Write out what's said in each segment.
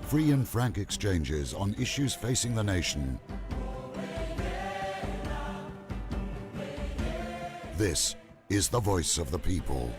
Free and frank exchanges on issues facing the nation. This is the voice of the people.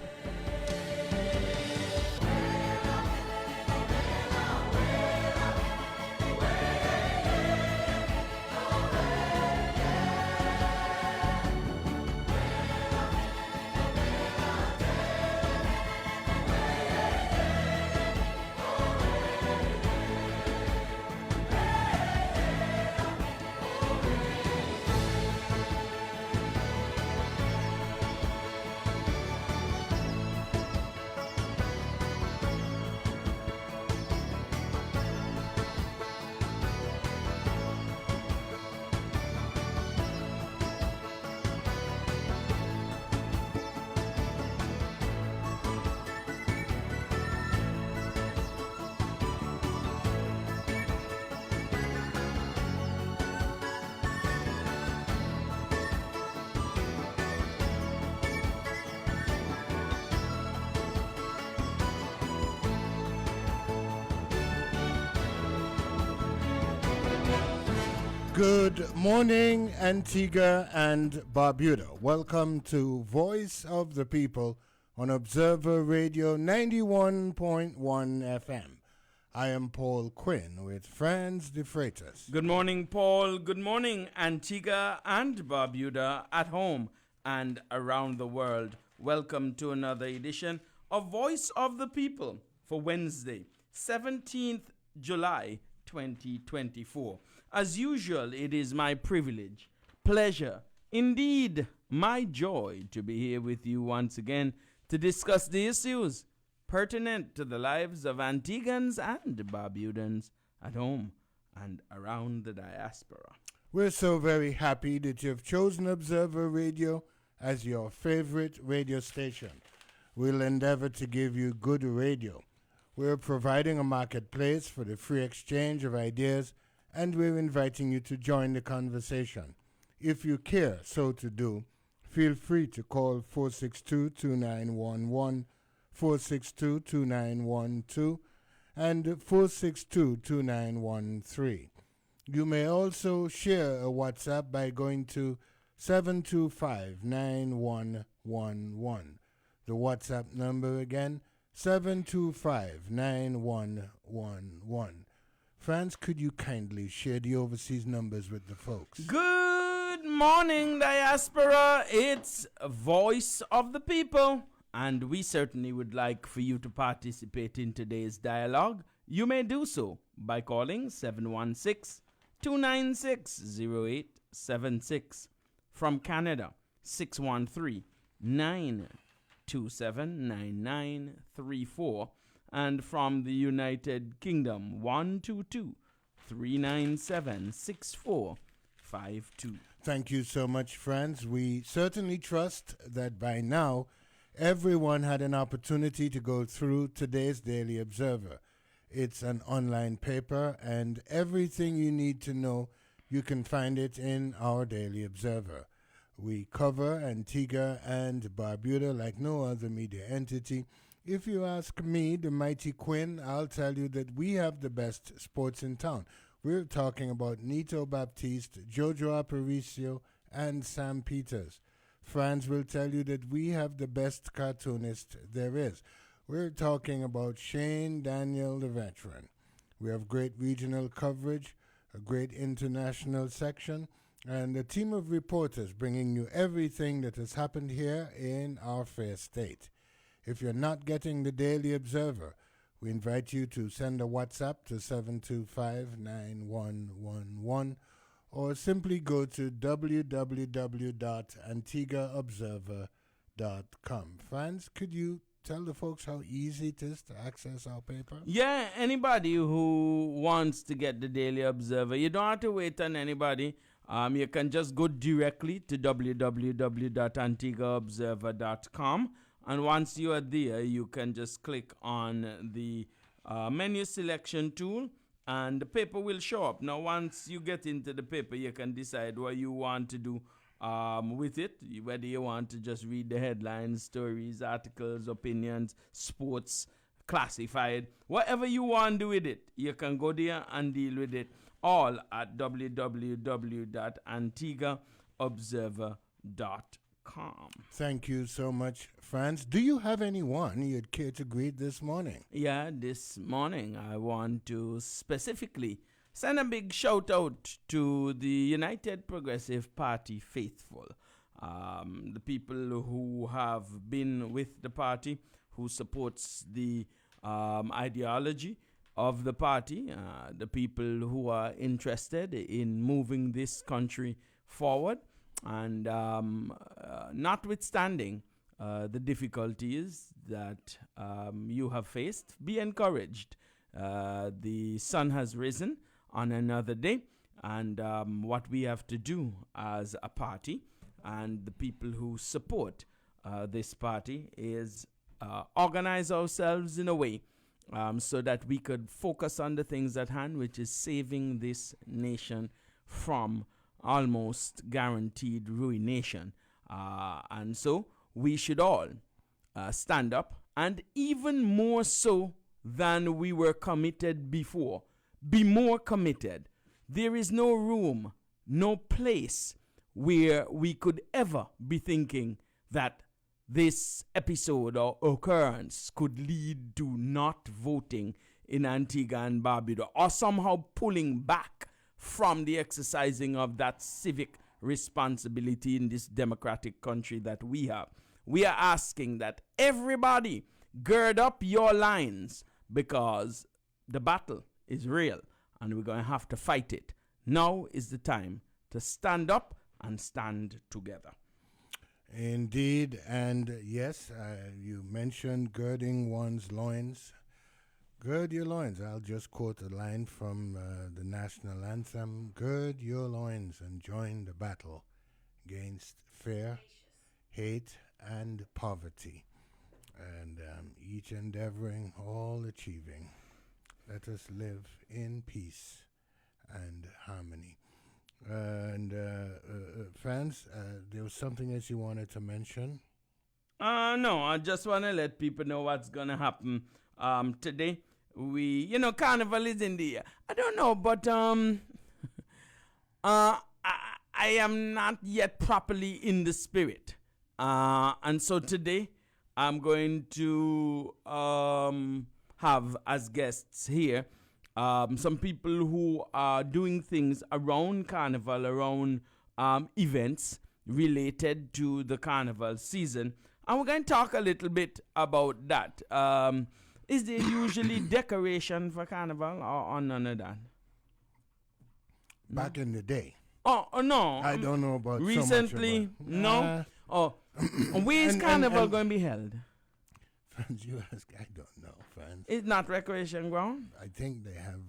Good morning, Antigua and Barbuda. Welcome to Voice of the People on Observer Radio 91.1 FM. I am Paul Quinn with Franz de Freitas. Good morning, Paul. Good morning, Antigua and Barbuda at home and around the world. Welcome to another edition of Voice of the People for Wednesday, 17th July 2024. As usual, it is my privilege, pleasure, indeed my joy to be here with you once again to discuss the issues pertinent to the lives of Antiguans and Barbudans at home and around the diaspora. We're so very happy that you've chosen Observer Radio as your favorite radio station. We'll endeavor to give you good radio. We're providing a marketplace for the free exchange of ideas, and we're inviting you to join the conversation. If you care so to do, feel free to call 462-2911, 462-2912, and 462-2913. You may also share a WhatsApp by going to 725-9111. The WhatsApp number again, 725-9111. Franz, could you kindly share the overseas numbers with the folks? Good morning, diaspora. It's Voice of the People, and we certainly would like for you to participate in today's dialogue. You may do so by calling 716-296-0876. From Canada, 613-927-9934. And from the United Kingdom, 122-397-6452. Thank you so much, Franz. We certainly trust that by now everyone had an opportunity to go through today's Daily Observer. It's an online paper, and everything you need to know, you can find it in our Daily Observer. We cover Antigua and Barbuda like no other media entity. If you ask me, the mighty Quinn, I'll tell you that we have the best sports in town. We're talking about Nito Baptiste, Jojo Aparicio, and Sam Peters. Franz will tell you that we have the best cartoonist there is. We're talking about Shane Daniel, the veteran. We have great regional coverage, a great international section, and a team of reporters bringing you everything that has happened here in our fair state. If you're not getting the Daily Observer, we invite you to send a WhatsApp to 725-9111 or simply go to www.antiguaobserver.com. Franz, could you tell the folks how easy it is to access our paper? Yeah, anybody who wants to get the Daily Observer, you don't have to wait on anybody. You can just go directly to www.antiguaobserver.com. And once you are there, you can just click on the menu selection tool and the paper will show up. Now, once you get into the paper, you can decide what you want to do with it, whether you want to just read the headlines, stories, articles, opinions, sports, classified. Whatever you want to do with it, you can go there and deal with it all at www.antiguaobserver.com. Thank you so much, Franz. Do you have anyone you'd care to greet this morning? Yeah, this morning I want to specifically send a big shout out to the United Progressive Party faithful. The people who have been with the party, who supports the ideology of the party, the people who are interested in moving this country forward, and notwithstanding the difficulties that you have faced, be encouraged. The sun has risen on another day, and what we have to do as a party and the people who support this party is organize ourselves in a way so that we could focus on the things at hand, which is saving this nation from almost guaranteed ruination. And so we should all stand up, and even more so than we were committed before, be more committed. There is no room, no place where we could ever be thinking that this episode or occurrence could lead to not voting in Antigua and Barbuda, or somehow pulling back from the exercising of that civic responsibility in this democratic country that we have. We are asking that everybody gird up your lines, because the battle is real and we're going to have to fight it. Now is the time to stand up and stand together. Indeed, and yes, you mentioned girding one's loins. Gird your loins. I'll just quote a line from the national anthem. Gird your loins and join the battle against fear, hate, and poverty. And each endeavoring, all achieving. Let us live in peace and harmony. Franz, there was something else you wanted to mention? No, I just want to let people know what's going to happen today. Carnival is in the air. I don't know, but I am not yet properly in the spirit. And so today I'm going to have as guests here some people who are doing things around Carnival, around events related to the Carnival season. And we're going to talk a little bit about that. Is there usually decoration for Carnival or none of that? Back in the day. Oh no. I don't know about recently, so much about, no. Where is Carnival going to be held? Franz, you ask, I don't know, Franz. It's not recreation ground? I think they have,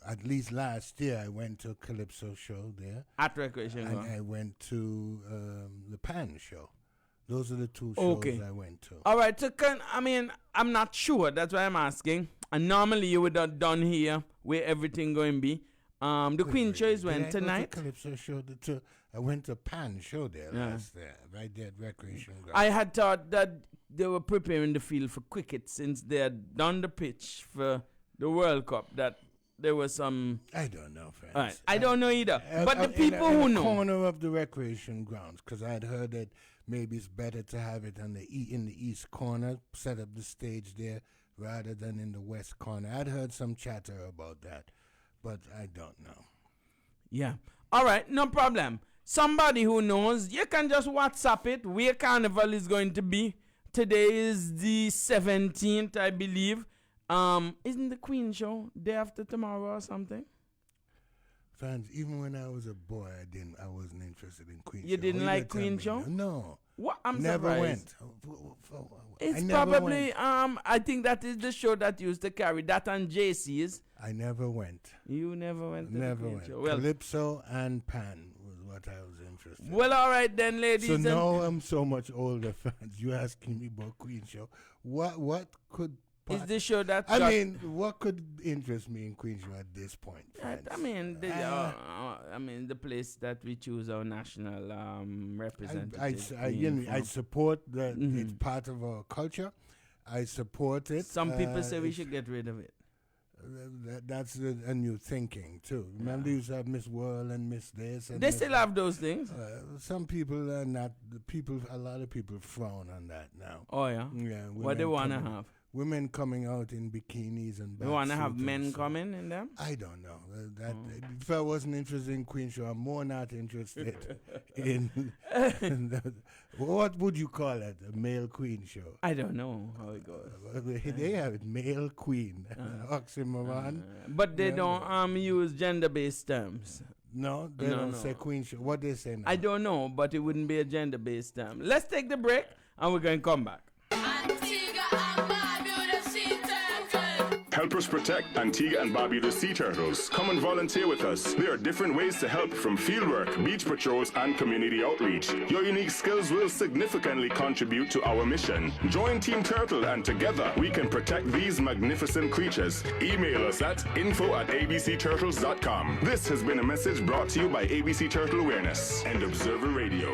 at least last year, I went to a Calypso show there. At recreation and ground? I went to the Pan show. Those are the two shows I went to. All right, so I'm not sure. That's why I'm asking. And normally you would have done here where everything going to be. The Queen show is when tonight? The Calypso show. I went to Pan show there last year, right there at Recreation Ground. I had thought that they were preparing the field for cricket since they had done the pitch for the World Cup. That there was some. I don't know, friends. All right. I don't know either. But the people who know. Corner of the Recreation Grounds, because I'd heard that maybe it's better to have it in the east corner, set up the stage there rather than in the west corner. I'd heard some chatter about that, but I don't know. Yeah. All right, no problem. Somebody who knows, you can just WhatsApp it where Carnival is going to be. Today is the 17th, I believe. Isn't the Queen show day after tomorrow or something? Fans, even when I was a boy, I wasn't interested in Queen show. You didn't like Queen show? No. What? I'm never surprised. went. It's never probably went. I think that is the show that used to carry that and JC's. I never went. You never went to Never the Queen went. show. Well, Calypso and Pan was what I was interested in. well, all right then, ladies. So and now I'm so much older, fans. You asking me about Queen show? What could? Is the show that? I mean, what could interest me in Queen show at this point? I mean, the place that we choose our national representative. I support that it's part of our culture, I support it. Some people say we should get rid of it. That's a new thinking too. Remember, you used to have Miss World and Miss this. And They still have those things. Some people are not. The people, a lot of people frown on that now. Oh yeah. Yeah. What they wanna have? Women coming out in bikinis and. You wanna have bathsuits men and so. coming in them? I don't know. If I wasn't interested in Queen Show, I'm more not interested in what would you call it? A male Queen Show? I don't know how it goes. They have it, male Queen, oxymoron. But they don't use gender-based terms. No, they don't say Queen Show. What they say now? I don't know, but it wouldn't be a gender-based term. Let's take the break, and we're going to come back. Help us protect Antigua and Barbuda sea turtles. Come and volunteer with us. There are different ways to help, from fieldwork, beach patrols, and community outreach. Your unique skills will significantly contribute to our mission. Join Team Turtle, and together we can protect these magnificent creatures. Email us at info@abcturtles.com. This has been a message brought to you by ABC Turtle Awareness and Observer Radio.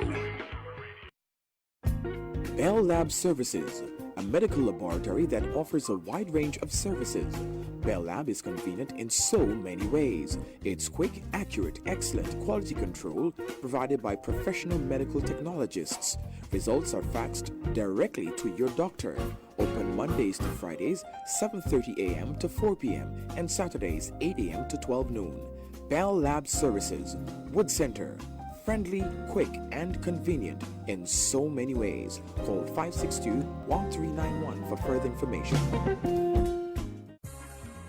Bell Lab Services, a medical laboratory that offers a wide range of services. Bell Lab is convenient in so many ways. It's quick, accurate, excellent quality control provided by professional medical technologists. Results are faxed directly to your doctor. Open Mondays to Fridays, 7:30 a.m. to 4 p.m. and Saturdays, 8 a.m. to 12 noon. Bell Lab Services, Wood Center. Friendly, quick, and convenient in so many ways. Call 562-1391 for further information.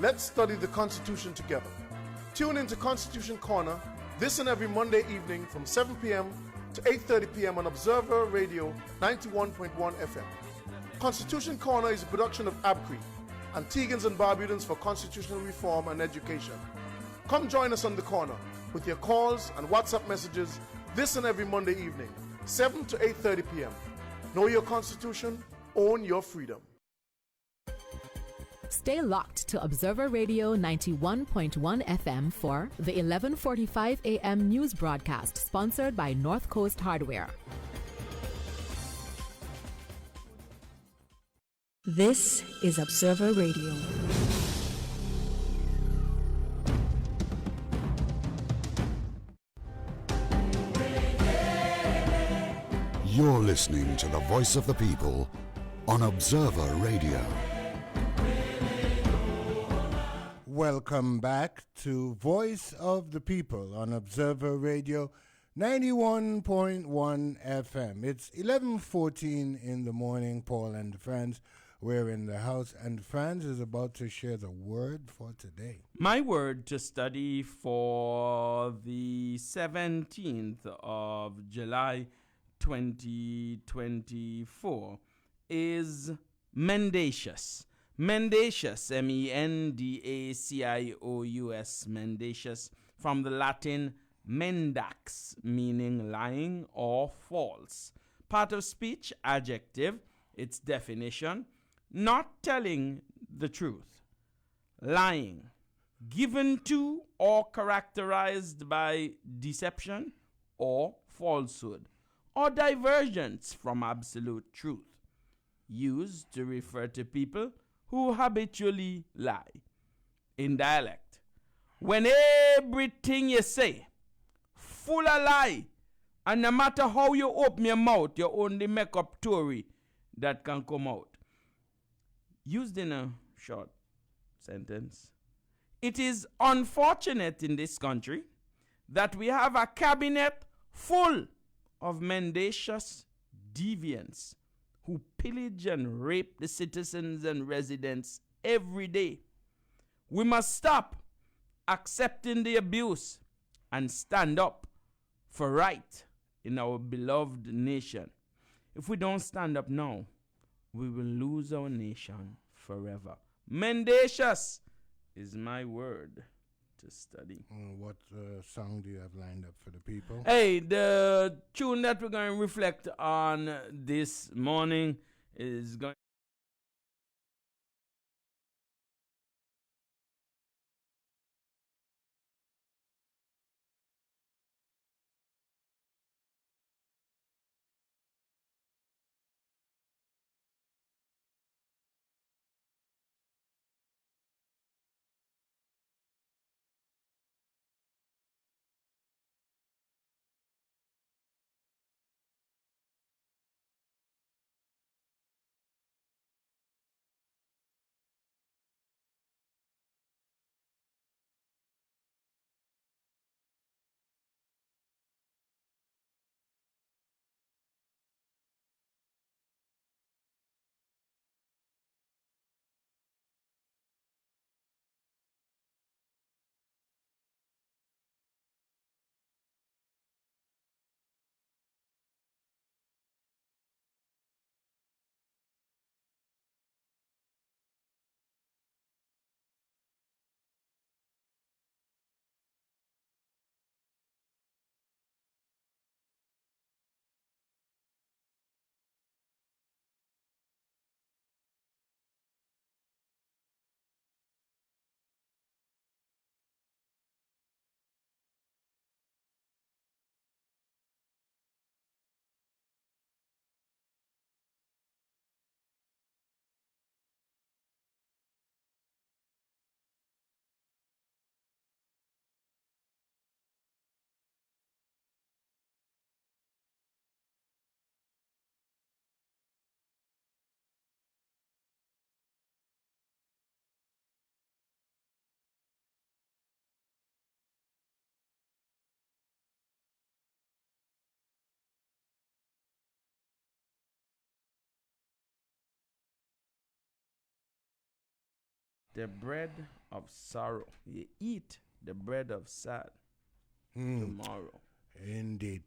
Let's study the Constitution together. Tune into Constitution Corner this and every Monday evening from 7 p.m. to 8:30 p.m. on Observer Radio 91.1 FM. Constitution Corner is a production of ABCRE, Antiguans and Barbudans for Constitutional Reform and Education. Come join us on the corner with your calls and WhatsApp messages this and every Monday evening, 7 to 8:30 p.m. Know your Constitution, own your freedom. Stay locked to Observer Radio 91.1 FM for the 11:45 a.m. news broadcast sponsored by North Coast Hardware. This is Observer Radio. You're listening to the Voice of the People on Observer Radio. Welcome back to Voice of the People on Observer Radio 91.1 FM. It's 11:14 in the morning. Paul and Franz, we're in the house, and Franz is about to share the word for today. My word to study for the 17th of July 2024 is mendacious. Mendacious, mendacious, mendacious, from the Latin mendax, meaning lying or false. Part of speech, adjective, its definition, not telling the truth, lying, given to or characterized by deception or falsehood, or divergence from absolute truth, used to refer to people who habitually lie. In dialect, when everything you say full of lie, and no matter how you open your mouth, you only make up story that can come out. Used in a short sentence, it is unfortunate in this country that we have a cabinet full of mendacious deviants who pillage and rape the citizens and residents every day. We must stop accepting the abuse and stand up for right in our beloved nation. If we don't stand up now, we will lose our nation forever. Mendacious is my word to study. What song do you have lined up for the people? Hey, the tune that we're going to reflect on this morning is going the bread of sorrow. You eat the bread of sad tomorrow. Indeed.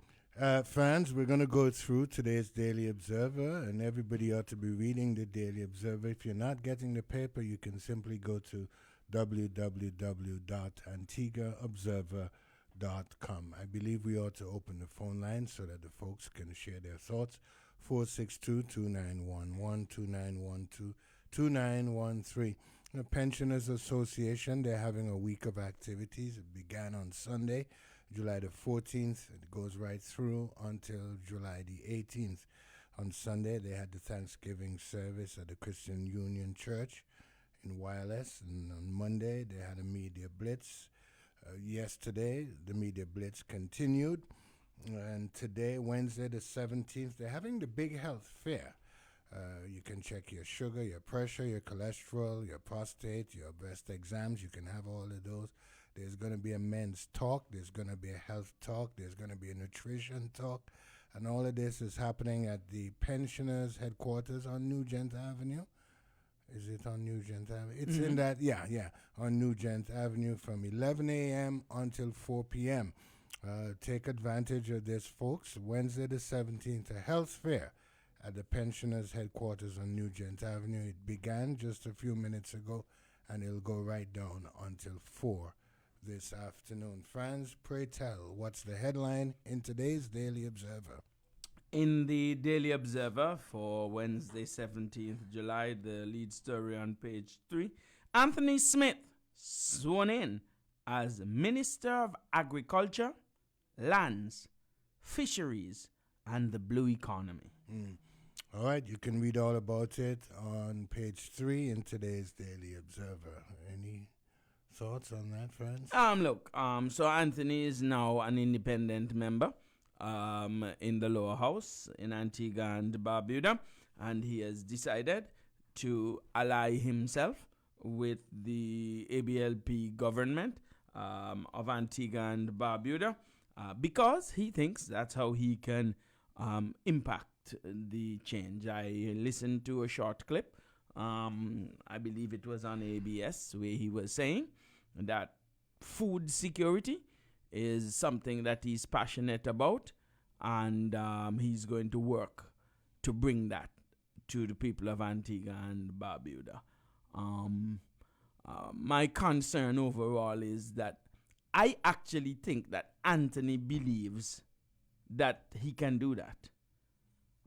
Friends, we're going to go through today's Daily Observer, and everybody ought to be reading the Daily Observer. If you're not getting the paper, you can simply go to www.antiguaobserver.com. I believe we ought to open the phone line so that the folks can share their thoughts. 462-2911, 2912, 2913. The Pensioners Association, they're having a week of activities. It began on Sunday, July the 14th. It goes right through until July the 18th. On Sunday, they had the Thanksgiving service at the Christian Union Church in Wireless. And on Monday, they had a media blitz. Yesterday, the media blitz continued. And today, Wednesday the 17th, they're having the big health fair. You can check your sugar, your pressure, your cholesterol, your prostate, your breast exams. You can have all of those. There's going to be a men's talk. There's going to be a health talk. There's going to be a nutrition talk. And all of this is happening at the pensioners' headquarters on Nugent Avenue. Is it on Nugent Avenue? It's in that, on Nugent Avenue from 11 a.m. until 4 p.m. Take advantage of this, folks. Wednesday the 17th, a health fair at the pensioners' headquarters on Nugent Avenue. It began just a few minutes ago, and it'll go right down until 4 this afternoon. Franz, pray tell, what's the headline in today's Daily Observer? In the Daily Observer for Wednesday, 17th July, the lead story on page 3, Anthony Smith sworn in as Minister of Agriculture, Lands, Fisheries, and the Blue Economy. All right, you can read all about it on page 3 in today's Daily Observer. Any thoughts on that, friends? So Anthony is now an independent member in the lower house in Antigua and Barbuda, and he has decided to ally himself with the ABLP government of Antigua and Barbuda because he thinks that's how he can impact the change. I listened to a short clip. I believe it was on ABS where he was saying that food security is something that he's passionate about, and he's going to work to bring that to the people of Antigua and Barbuda. My concern overall is that I actually think that Anthony believes that he can do that.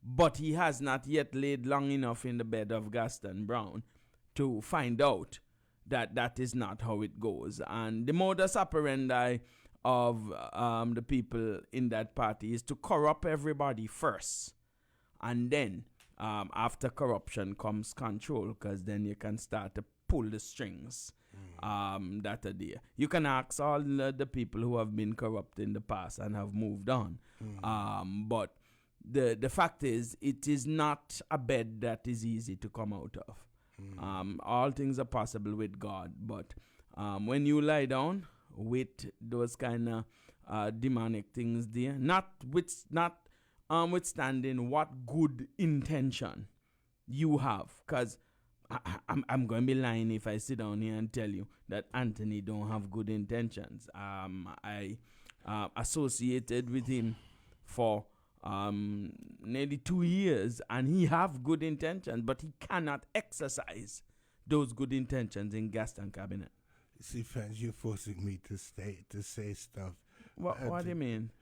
But he has not yet laid long enough in the bed of Gaston Brown to find out that that is not how it goes. And the modus operandi of the people in that party is to corrupt everybody first. And then after corruption comes control, because then you can start to pull the strings that are there. You can ask all the people who have been corrupt in the past and have moved on. But the fact is, it is not a bed that is easy to come out of. All things are possible with God, but when you lie down with those kind of demonic things there, notwithstanding what good intention you have, because I'm going to be lying if I sit down here and tell you that Anthony don't have good intentions. I associated with him for nearly 2 years, and he have good intentions, but he cannot exercise those good intentions in Gaston cabinet. See, friends, you're forcing me to say stuff. What do you mean?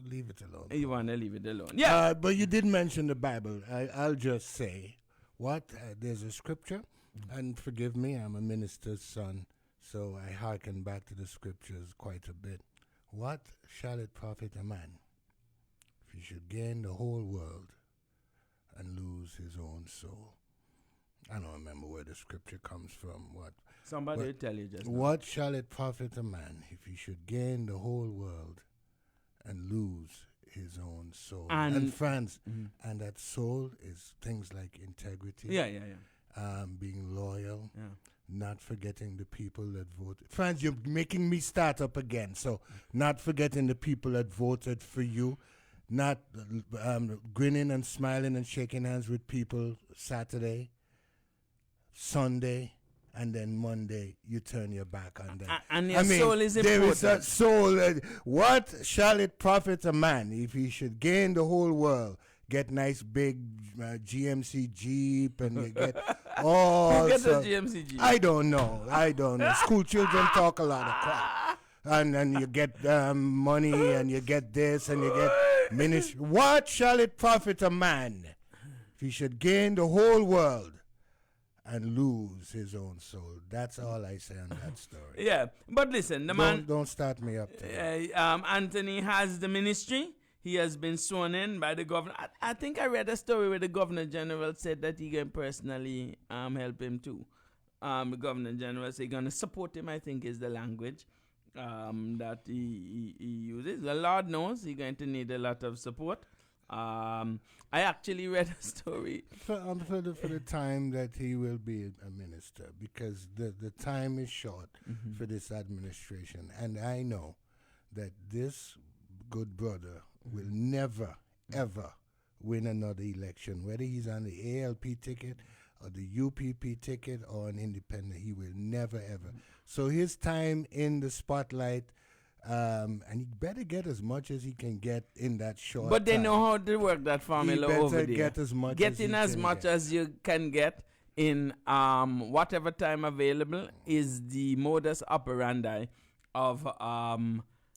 Leave it alone. You want to leave it alone? Yeah. But you did mention the Bible. I'll just say, there's a scripture, and forgive me, I'm a minister's son, so I hearken back to the scriptures quite a bit. What shall it profit a man if he should gain the whole world and lose his own soul? I don't remember where the scripture comes from. Somebody will tell you just now. What shall it profit a man if he should gain the whole world and lose his own soul? And friends, and that soul is things like integrity. Being loyal. Not forgetting the people that voted. Friends, you're making me start up again. So, not forgetting the people that voted for you. Not grinning and smiling and shaking hands with people Saturday. Sunday, and then Monday you turn your back on them. And your soul is important. There is a soul. What shall it profit a man if he should gain the whole world, get nice big GMC Jeep, and you get all... Who gets a GMC Jeep? I don't know. School children talk a lot of crap. And then you get money, and you get this, and you get ministry. What shall it profit a man if he should gain the whole world and lose his own soul? That's all I say on that story. Yeah, but listen, the man... Don't start me up. Anthony has the ministry. He has been sworn in by the governor. I think I read a story where the governor general said that he can personally help him too. The governor general said he's going to support him, I think is the language that he uses. The Lord knows he's going to need a lot of support. I actually read a story. For the time that he will be a minister, because the time is short for this administration. And I know that this good brother will never, ever win another election. Whether he's on the ALP ticket or the UPP ticket or an independent, he will never, ever. So his time in the spotlight, and he better get as much as he can get in that short But they time. know how to work that formula over there. Get as much Getting as much as you can get in whatever time available is the modus operandi of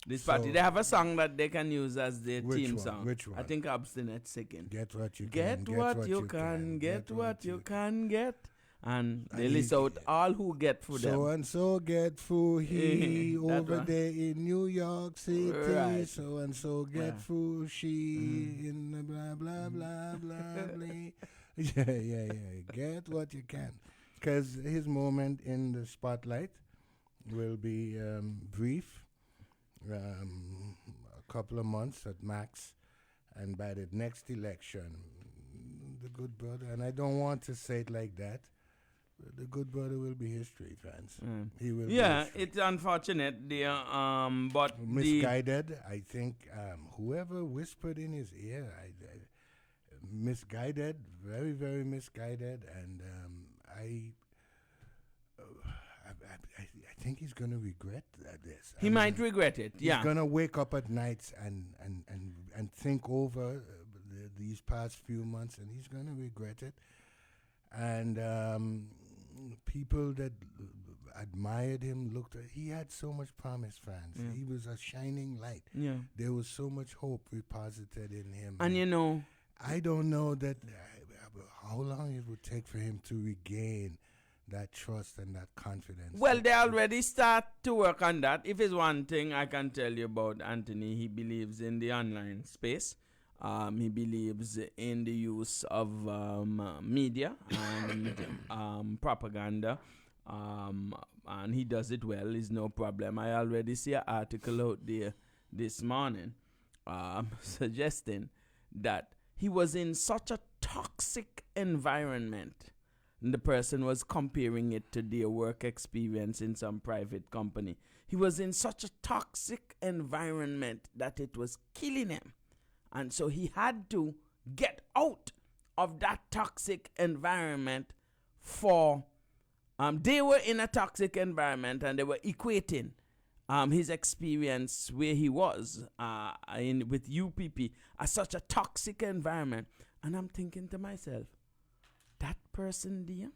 this party. They have a song that they can use as their theme song. Which one? I think Obstinate Second. Get what you Get can. what you can. Get what you can get. And they list out all who get for them. So and so get through he That over one. there in New York City. Right. So and so get through she in the blah blah blah blah blah. Yeah. Get what you can, because his moment in the spotlight will be brief, a couple of months at max, and by the next election, the good brother. And I don't want to say it like that. The good brother will be history, fans. He will. Yeah, be history. it's unfortunate, dear. But Misguided. I think whoever whispered in his ear, misguided, very, very misguided, and I think he's going to regret this. He might regret it. He's going to wake up at nights and think over these past few months, and he's going to regret it. And people that admired him he had so much promise, fans. He was a shining light. Yeah. There was so much hope reposited in him. And you know, I don't know that how long it would take for him to regain that trust and that confidence. Well, they already start to work on that. If it's one thing I can tell you about Anthony, he believes in the online space. He believes in the use of media and propaganda. And he does it well. It's no problem. I already see an article out there this morning suggesting that he was in such a toxic environment. And the person was comparing it to their work experience in some private company. He was in such a toxic environment that it was killing him. And so he had to get out of that toxic environment for... they were in a toxic environment and they were equating his experience where he was with UPP as such a toxic environment. And I'm thinking to myself, that person there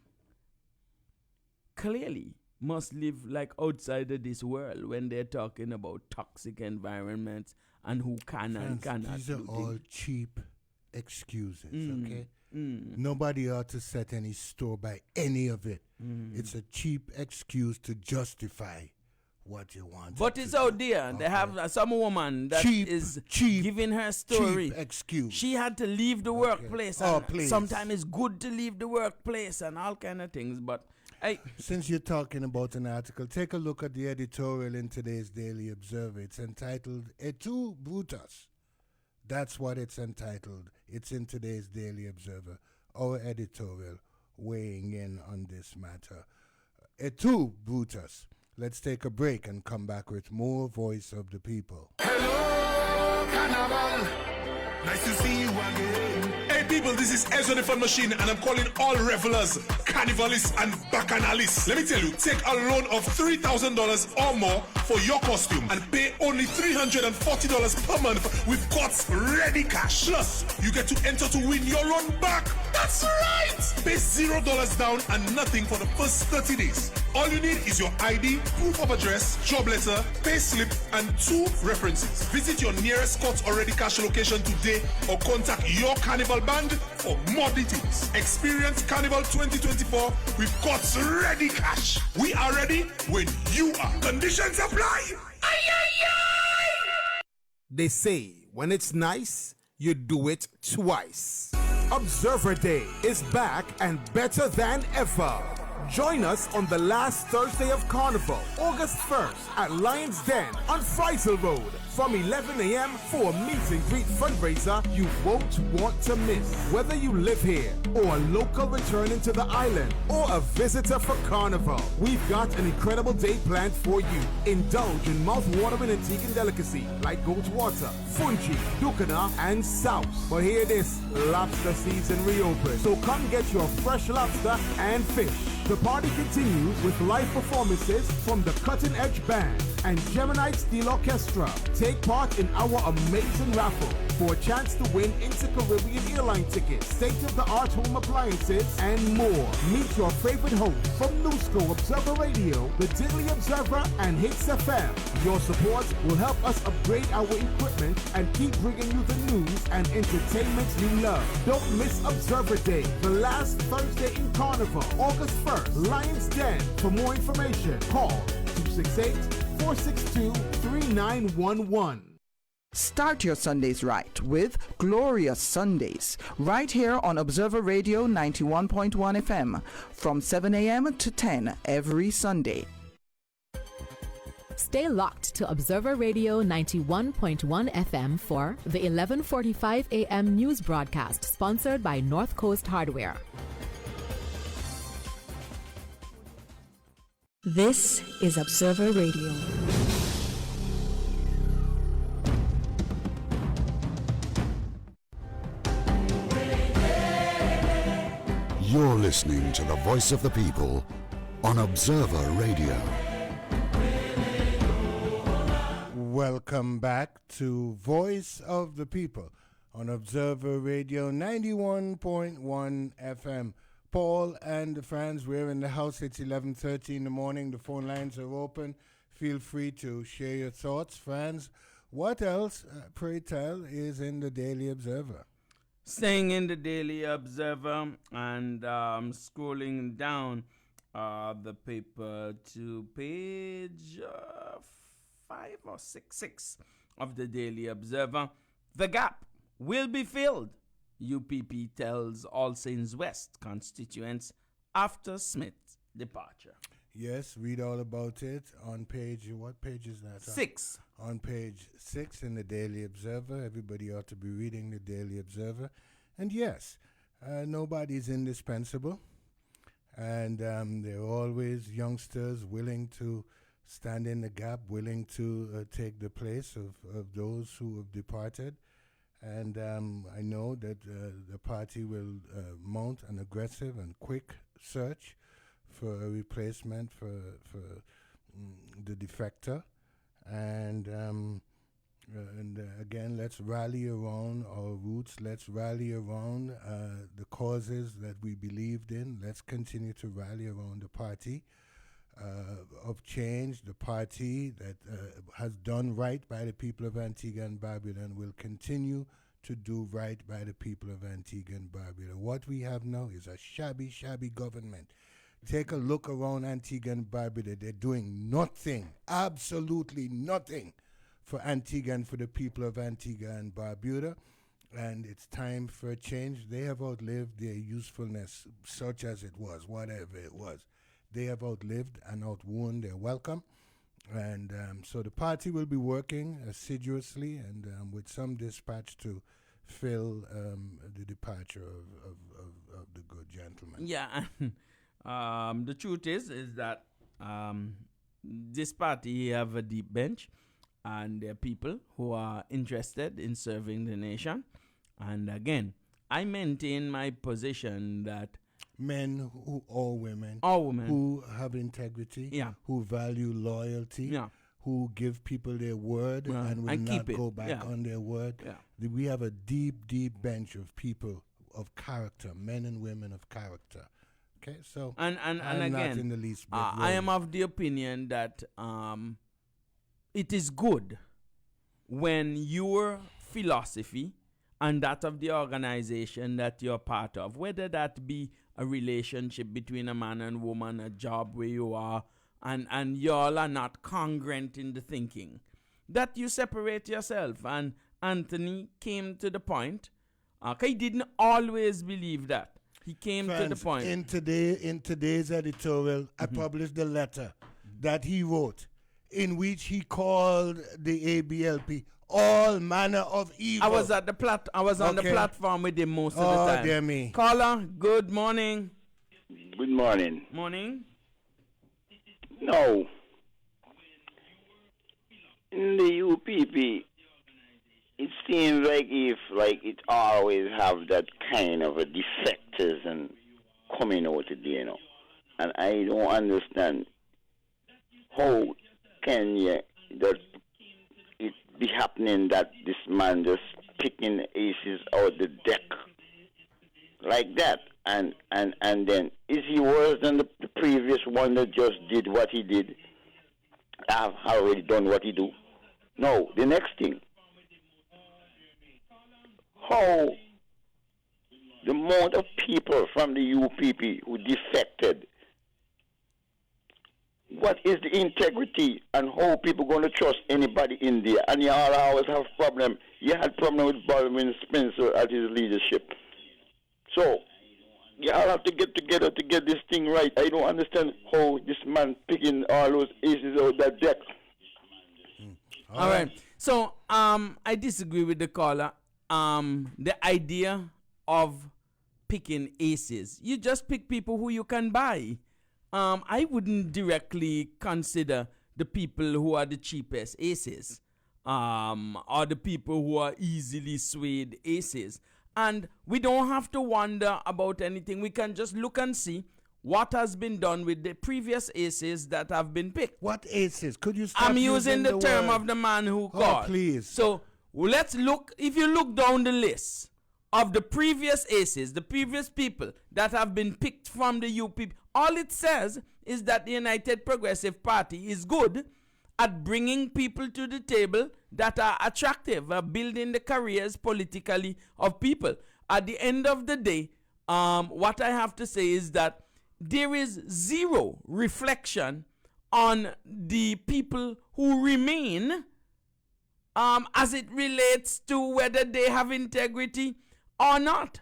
clearly must live like outside of this world when they're talking about toxic environments and who can and cannot. These are all cheap excuses, okay? Nobody ought to set any store by any of it. It's a cheap excuse to justify what you want. But it's out there. Okay. They have some woman that is giving her story. Cheap excuse. She had to leave the workplace. And sometimes it's good to leave the workplace and all kind of things. But since you're talking about an article, take a look at the editorial in today's Daily Observer. It's entitled "Et tu, Brutus?" That's what it's entitled. It's in today's Daily Observer. Our editorial weighing in on this matter. Et tu, Brutus? Let's take a break and come back with more Voice of the People. Hello, Carnival. Nice to see you again. Hey people, this is Ezra the Fun Machine, and I'm calling all revelers, carnivalists, and bacchanalists. Let me tell you, take a loan of $3,000 or more for your costume and pay only $340 per month with God's ready cash. Plus, you get to enter to win your loan back. That's right! Pay $0 down and nothing for the first 30 days. All you need is your ID, proof of address, job letter, pay slip, and 2 references. Visit your nearest Courts Already Cash location today or contact your Carnival band for more details. Experience Carnival 2024 with Courts Ready Cash. We are ready when you are. Conditions apply. Aye, aye, aye. They say when it's nice, you do it twice. Observer Day is back and better than ever. Join us on the last Thursday of Carnival, August 1st at Lion's Den on Friesel Road from 11 a.m. for a meet and greet fundraiser you won't want to miss. Whether you live here or a local returning to the island or a visitor for Carnival, we've got an incredible day planned for you. Indulge in mouth-watering Antiguan delicacy like goat water, fungi, dukana, and souse. But hear this, lobster season reopened, so come get your fresh lobster and fish. The party continues with live performances from the Cutting Edge Band and Gemini Steel Orchestra. Take part in our amazing raffle for a chance to win Inter-Caribbean airline tickets, state-of-the-art home appliances, and more. Meet your favorite hosts from Newsco, Observer Radio, The Daily Observer, and Hits FM. Your support will help us upgrade our equipment and keep bringing you the news and entertainment you love. Don't miss Observer Day, the last Thursday in Carnival, August 1st, Lion's Den. For more information, call 268-462-3911. Start your Sundays right with Glorious Sundays, right here on Observer Radio 91.1 FM from 7 a.m. to 10 every Sunday. Stay locked to Observer Radio 91.1 FM for the 11:45 a.m. news broadcast sponsored by North Coast Hardware. This is Observer Radio. You're listening to the voice of the people on Observer Radio. Welcome back to Voice of the People on Observer Radio 91.1 FM. Paul and the friends, we're in the house. It's 11:30 in the morning. The phone lines are open. Feel free to share your thoughts. Friends, what else, pray tell, is in the Daily Observer? Staying in the Daily Observer and scrolling down the paper to page 5 or 6 of the Daily Observer. The gap will be filled, UPP tells All Saints West constituents after Smith's departure. Yes, read all about it on page, what page is that? 6. On page 6 in the Daily Observer. Everybody ought to be reading the Daily Observer. And yes, nobody's indispensable. And there are always youngsters willing to stand in the gap, willing to take the place of those who have departed. And I know that the party will mount an aggressive and quick search for a replacement for the defector. And again, let's rally around our roots. Let's rally around the causes that we believed in. Let's continue to rally around the party of change, the party that has done right by the people of Antigua and Barbuda, will continue to do right by the people of Antigua and Barbuda. What we have now is a shabby, shabby government. Take a look around Antigua and Barbuda. They're doing nothing, absolutely nothing for Antigua and for the people of Antigua and Barbuda. And it's time for a change. They have outlived their usefulness, such as it was, whatever it was. They have outlived and outworn their welcome. And so the party will be working assiduously and with some dispatch to fill the departure of the good gentleman. Yeah, the truth is that this party have a deep bench, and there are people who are interested in serving the nation. And again, I maintain my position that men or women women who have integrity, who value loyalty, who give people their word and will not go back on their word. We have a deep, deep bench of people of character, men and women of character. Okay, so and I'm again, not in the least bit I am of the opinion that it is good when your philosophy and that of the organization that you're part of, whether that be a relationship between a man and woman, a job where you are, and y'all are not congruent in the thinking, that you separate yourself. And Anthony came to the point, he didn't always believe that. He came to the point. In today's editorial, I published the letter that he wrote, in which he called the ABLP all manner of evil. I was on the platform with him most of the time. Oh, dear me. Caller, good morning. Good morning. Morning. No. In the UPP, it seems like it always have that kind of a defectors and coming out today, you know. And I don't understand how can that it be happening that this man just picking aces out the deck like that, and then is he worse than the previous one that just did what he did? Have already done what he do? No. The next thing, how the amount of people from the UPP who defected. What is the integrity and how people going to trust anybody in there? And y'all always have problem. You had problem with Baldwin Spencer at his leadership. So, y'all have to get together to get this thing right. I don't understand how this man picking all those aces out that deck. All right. So, I disagree with the caller. The idea of picking aces, you just pick people who you can buy. I wouldn't directly consider the people who are the cheapest aces, or the people who are easily swayed aces. And we don't have to wonder about anything. We can just look and see what has been done with the previous aces that have been picked. What aces? Could you stop I'm using the term word? of the man who Oh, called. please. So let's look. If you look down the list of the previous aces, the previous people that have been picked from the UPP, all it says is that the United Progressive Party is good at bringing people to the table that are attractive, building the careers politically of people. At the end of the day, what I have to say is that there is zero reflection on the people who remain as it relates to whether they have integrity or not.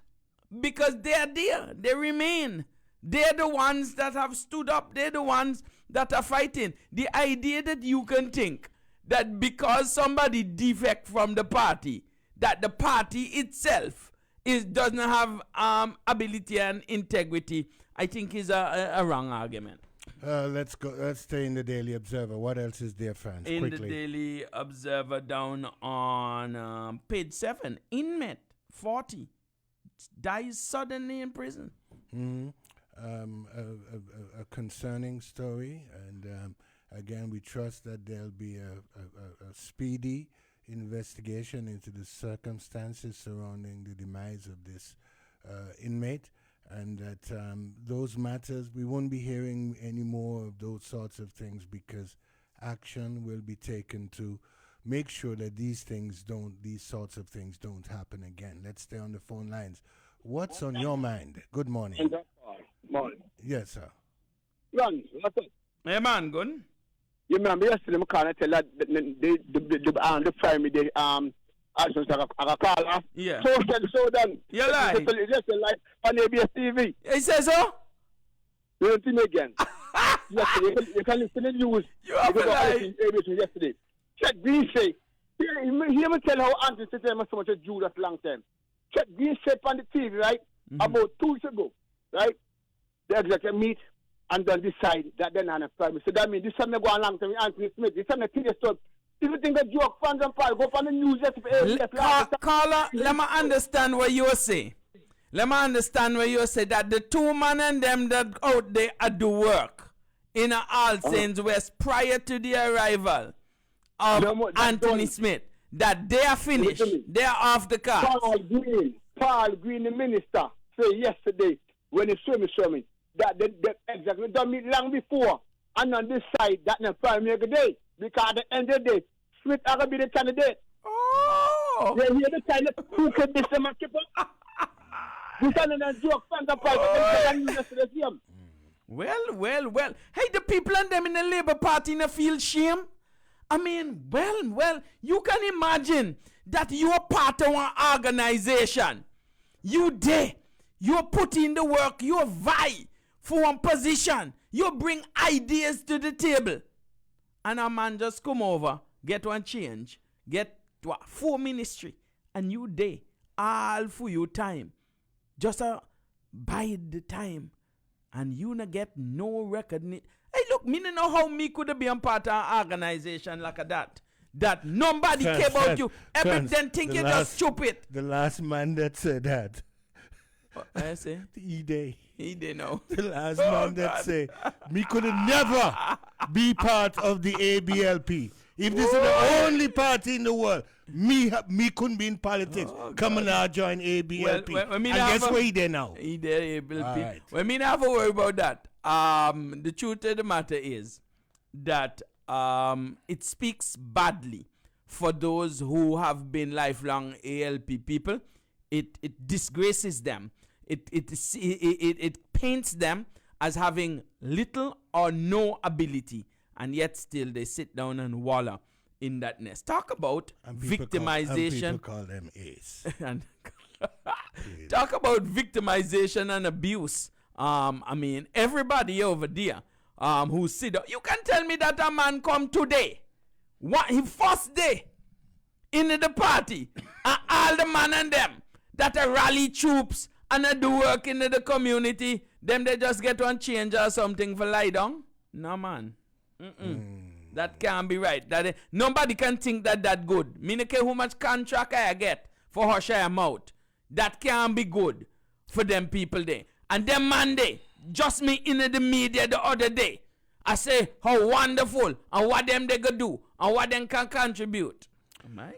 Because they are there. They remain. They're the ones that have stood up. They're the ones that are fighting. The idea that you can think that because somebody defect from the party, that the party itself doesn't have ability and integrity, I think is a wrong argument. Let's go. Let's stay in the Daily Observer. What else is there, fans? In Quickly. the Daily Observer, down on page 7, inmate 40 dies suddenly in prison. Mm-hmm. A concerning story, and again, we trust that there'll be a speedy investigation into the circumstances surrounding the demise of this inmate, and that those matters, we won't be hearing any more of those sorts of things, because action will be taken to make sure that these sorts of things don't happen again. Let's stay on the phone lines. What's on your mind? Good morning. Morning. Yes, sir. Ron, what's up? Hey, man, good. You remember yesterday, I can't tell that the primary, I call her. Yeah. So done. You lie. Just like on ABS TV. He says so? You don't think again. Yesterday, you can listen to the news. You have a lie. ABS yesterday. Check these say. Hear me tell how Anthony said so much of Judas long time. Check these say on the TV, right? About 2 weeks ago, right? The executive meet and then decide that they're not a primary. So that means this time they go on long time with Anthony Smith. This time they think they start If you think a joke, fans and pal, go on the news yesterday. Caller, let me understand what you say. Let me understand what you say, that the two man and them that out there at the work in All Saints West prior to the arrival of Anthony Smith, that they are finished, they are off the cards. Paul Green, the minister, said yesterday when he showed me that they exactly done me long before, and on this side that the prime minister day, because at the end of the day, Smith are going to be the candidate. Oh! They hear the kind of who can this man keep up? You can't joke, fans and pal, Well. Hey, the people and them in the Labour Party in the field shame. I mean, well, you can imagine that you're part of an organization. You there, you put in the work, you vie for one position, you bring ideas to the table. And a man just come over, get one change, get 4 ministry, and you there, all for your time. Just bide the time. And you not get no recognition. Hey, look, me no know how me could have been part of an organization like that. That nobody care about you. Everything think you just stupid. The last man that said that. I say? He know. The last man that say, me could never be part of the ABLP. If this is the only party in the world, me couldn't be in politics. Come on now, join ABLP. Well, and guess where he there now? He there, ABLP. Right. Well, me not have to worry about that. The truth of the matter is that it speaks badly for those who have been lifelong ALP people. It disgraces them. It paints them as having little or no ability, and yet still they sit down and wallow in that nest. Talk about victimization. People call them ace. Talk about victimization and abuse. I mean, everybody over there who sit down. You can tell me that a man come today, his first day in the party, and all the man and them that are rally troops and do work in the community, them they just get one change or something for lie down? No, man. That can't be right. Nobody can think that good. Me no care how much contract I get for hush I mouth. That can't be good for them people there. And them man they, just me in the media the other day, I say how wonderful and what them they go do and what them can contribute.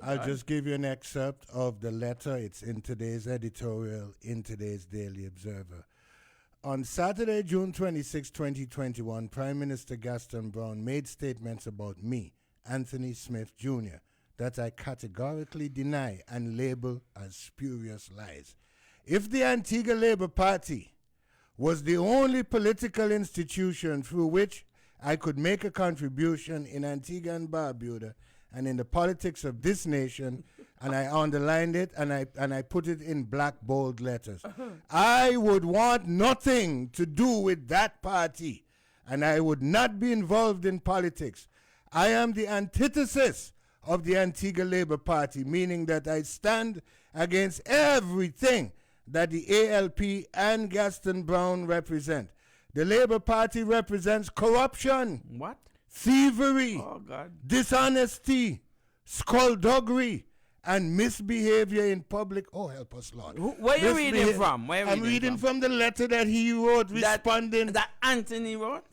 I'll just give you an excerpt of the letter. It's in today's editorial in today's Daily Observer. On Saturday, June 26, 2021, Prime Minister Gaston Brown made statements about me, Anthony Smith Jr., that I categorically deny and label as spurious lies. If the Antigua Labour Party was the only political institution through which I could make a contribution in Antigua and Barbuda and in the politics of this nation, and I underlined it and I put it in black bold letters, I would want nothing to do with that party, and I would not be involved in politics. I am the antithesis of the Antigua Labour Party, meaning that I stand against everything that the ALP and Gaston Brown represent. The Labour Party represents corruption. What? Thievery, God. dishonesty, skullduggery, and misbehavior in public. Oh, help us, Lord. Where are you reading from? I'm reading from the letter that he wrote responding. That Anthony wrote?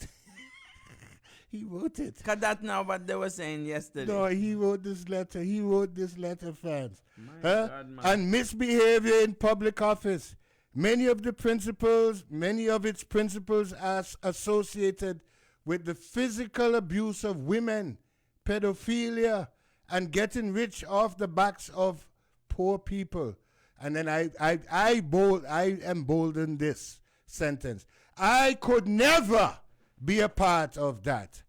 He wrote it. Because that's not what they were saying yesterday. No, he wrote this letter. He wrote this letter, fans. God, man. And misbehavior in public office. Many of its principles are associated with the physical abuse of women, pedophilia, and getting rich off the backs of poor people. And then I embolden this sentence. I could never be a part of that.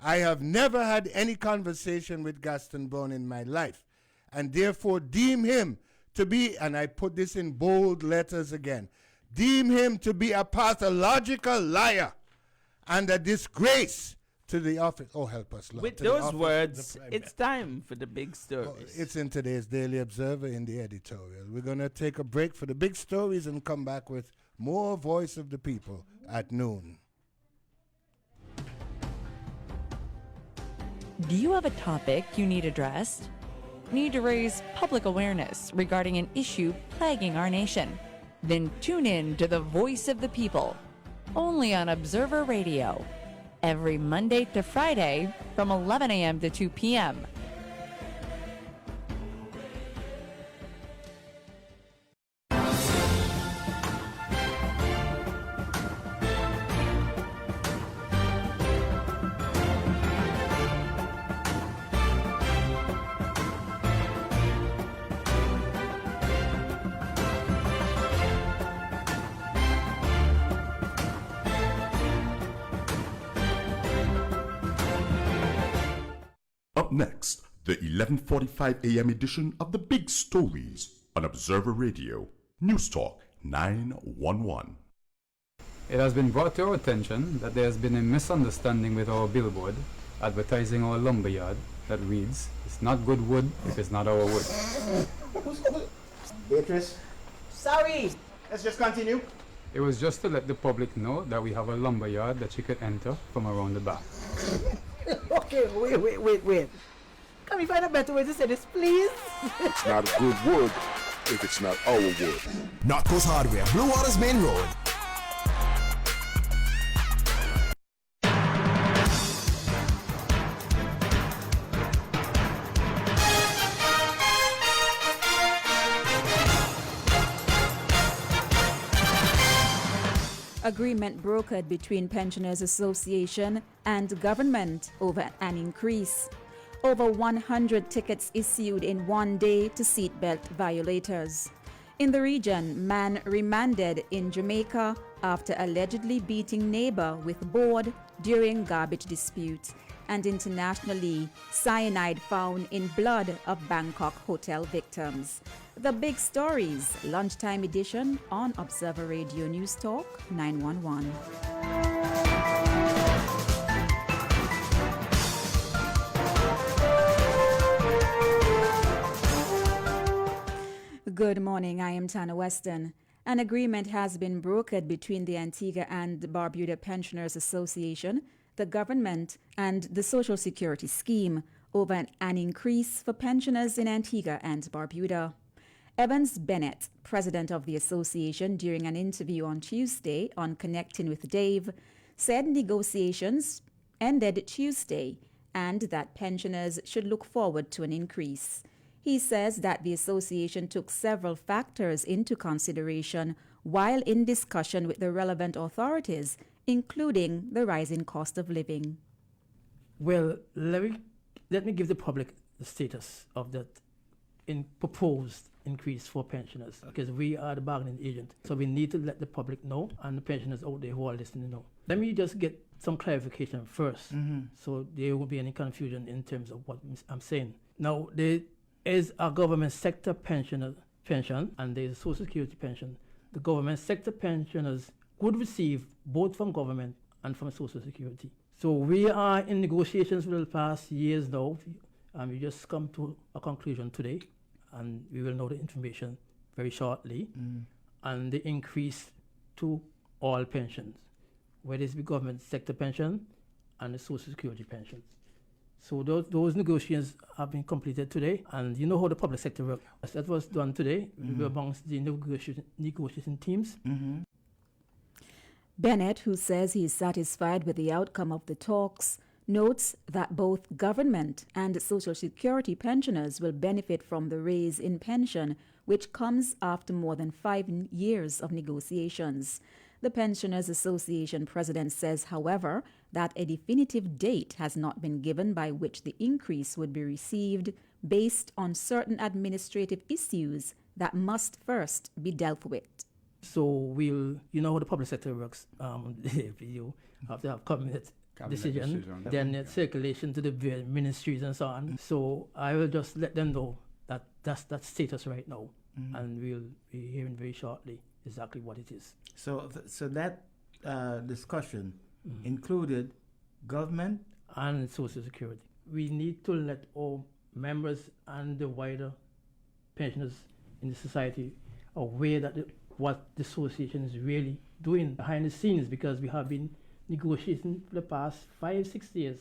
I have never had any conversation with Gaston Brown in my life, and therefore deem him to be, and I put this in bold letters again, deem him to be a pathological liar and a disgrace to the office. Oh, help us, Lord. With those words, it's time for the big stories. Oh, it's in today's Daily Observer in the editorial. We're going to take a break for the big stories and come back with more Voice of the People at noon. Do you have a topic you need addressed? Need to raise public awareness regarding an issue plaguing our nation? Then tune in to the Voice of the People, only on Observer Radio, every Monday to Friday from 11 a.m. to 2 p.m. Up next, the 11:45 a.m. edition of The Big Stories on Observer Radio, News Talk 911. It has been brought to our attention that there has been a misunderstanding with our billboard advertising our lumberyard that reads, "It's not good wood if it's not our wood." Beatrice? Sorry! Let's just continue. It was just to let the public know that we have a lumberyard that you could enter from around the back. Okay, wait. Can we find a better way to say this, please? It's not good wood if it's not our wood. North Coast Hardware, Blue Waters Main Road. Agreement brokered between Pensioners Association and government over an increase. Over 100 tickets issued in one day to seatbelt violators. In the region, man remanded in Jamaica after allegedly beating neighbor with board during garbage dispute. And internationally, cyanide found in blood of Bangkok hotel victims. The big stories, lunchtime edition on Observer Radio News Talk 911. Good morning, I am Tana Weston. An agreement has been brokered between the Antigua and Barbuda Pensioners Association, the government, and the Social Security Scheme over an increase for pensioners in Antigua and Barbuda. Evans Bennett, president of the association, during an interview on Tuesday on Connecting with Dave, said negotiations ended Tuesday and that pensioners should look forward to an increase. He says that the association took several factors into consideration while in discussion with the relevant authorities, including the rising cost of living. Well, let me give the public the status of that proposed increase for pensioners, because we are the bargaining agent. So we need to let the public know, and the pensioners out there who are listening know. Let me just get some clarification first, so there won't be any confusion in terms of what I'm saying. Now, there is a government sector pension, and there is a Social Security pension. The government sector pensioners would receive both from government and from Social Security. So we are in negotiations for the past years now, and we just come to a conclusion today, and we will know the information very shortly, and the increase to all pensions, whether it's the government sector pension and the Social Security pensions. So those negotiations have been completed today, and you know how the public sector works. That was done today. We were amongst the negotiation teams. Bennett, who says he is satisfied with the outcome of the talks, notes that both government and Social Security pensioners will benefit from the raise in pension, which comes after more than 5 years of negotiations. The Pensioners Association president says, however, that a definitive date has not been given by which the increase would be received based on certain administrative issues that must first be dealt with. So you know how the public sector works. You have to have cabinet decision, then circulation to the various ministries and so on. So I will just let them know that that's that status right now, and we'll be hearing very shortly exactly what it is. So that discussion included government and Social Security. We need to let all members and the wider pensioners in the society aware that what the association is really doing behind the scenes, because we have been negotiating for the past 5-6 years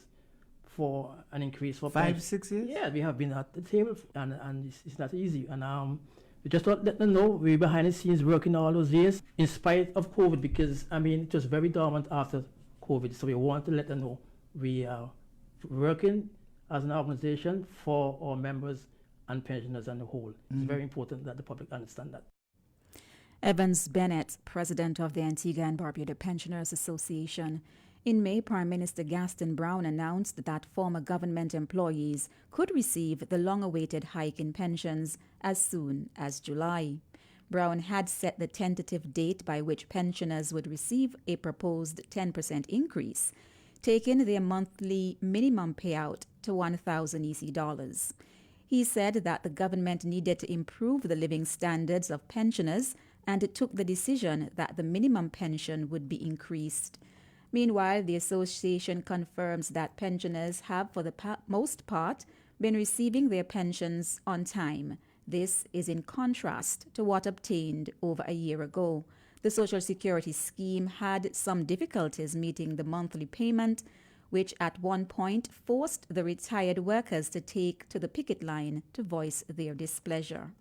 for an increase for 5-6 years. Yeah, we have been at the table, and it's not easy. And we just want to let them know we're behind the scenes working all those years in spite of COVID, because I mean it was very dormant after COVID. So we want to let them know we are working as an organization for our members and pensioners as a whole. It's very important that the public understand that. Evans Bennett, president of the Antigua and Barbuda Pensioners Association. In May, Prime Minister Gaston Brown announced that former government employees could receive the long-awaited hike in pensions as soon as July. Brown had set the tentative date by which pensioners would receive a proposed 10% increase, taking their monthly minimum payout to 1,000 EC dollars. He said that the government needed to improve the living standards of pensioners, and it took the decision that the minimum pension would be increased. Meanwhile, the association confirms that pensioners have, for the most part, been receiving their pensions on time. This is in contrast to what obtained over a year ago. The Social Security scheme had some difficulties meeting the monthly payment, which at one point forced the retired workers to take to the picket line to voice their displeasure.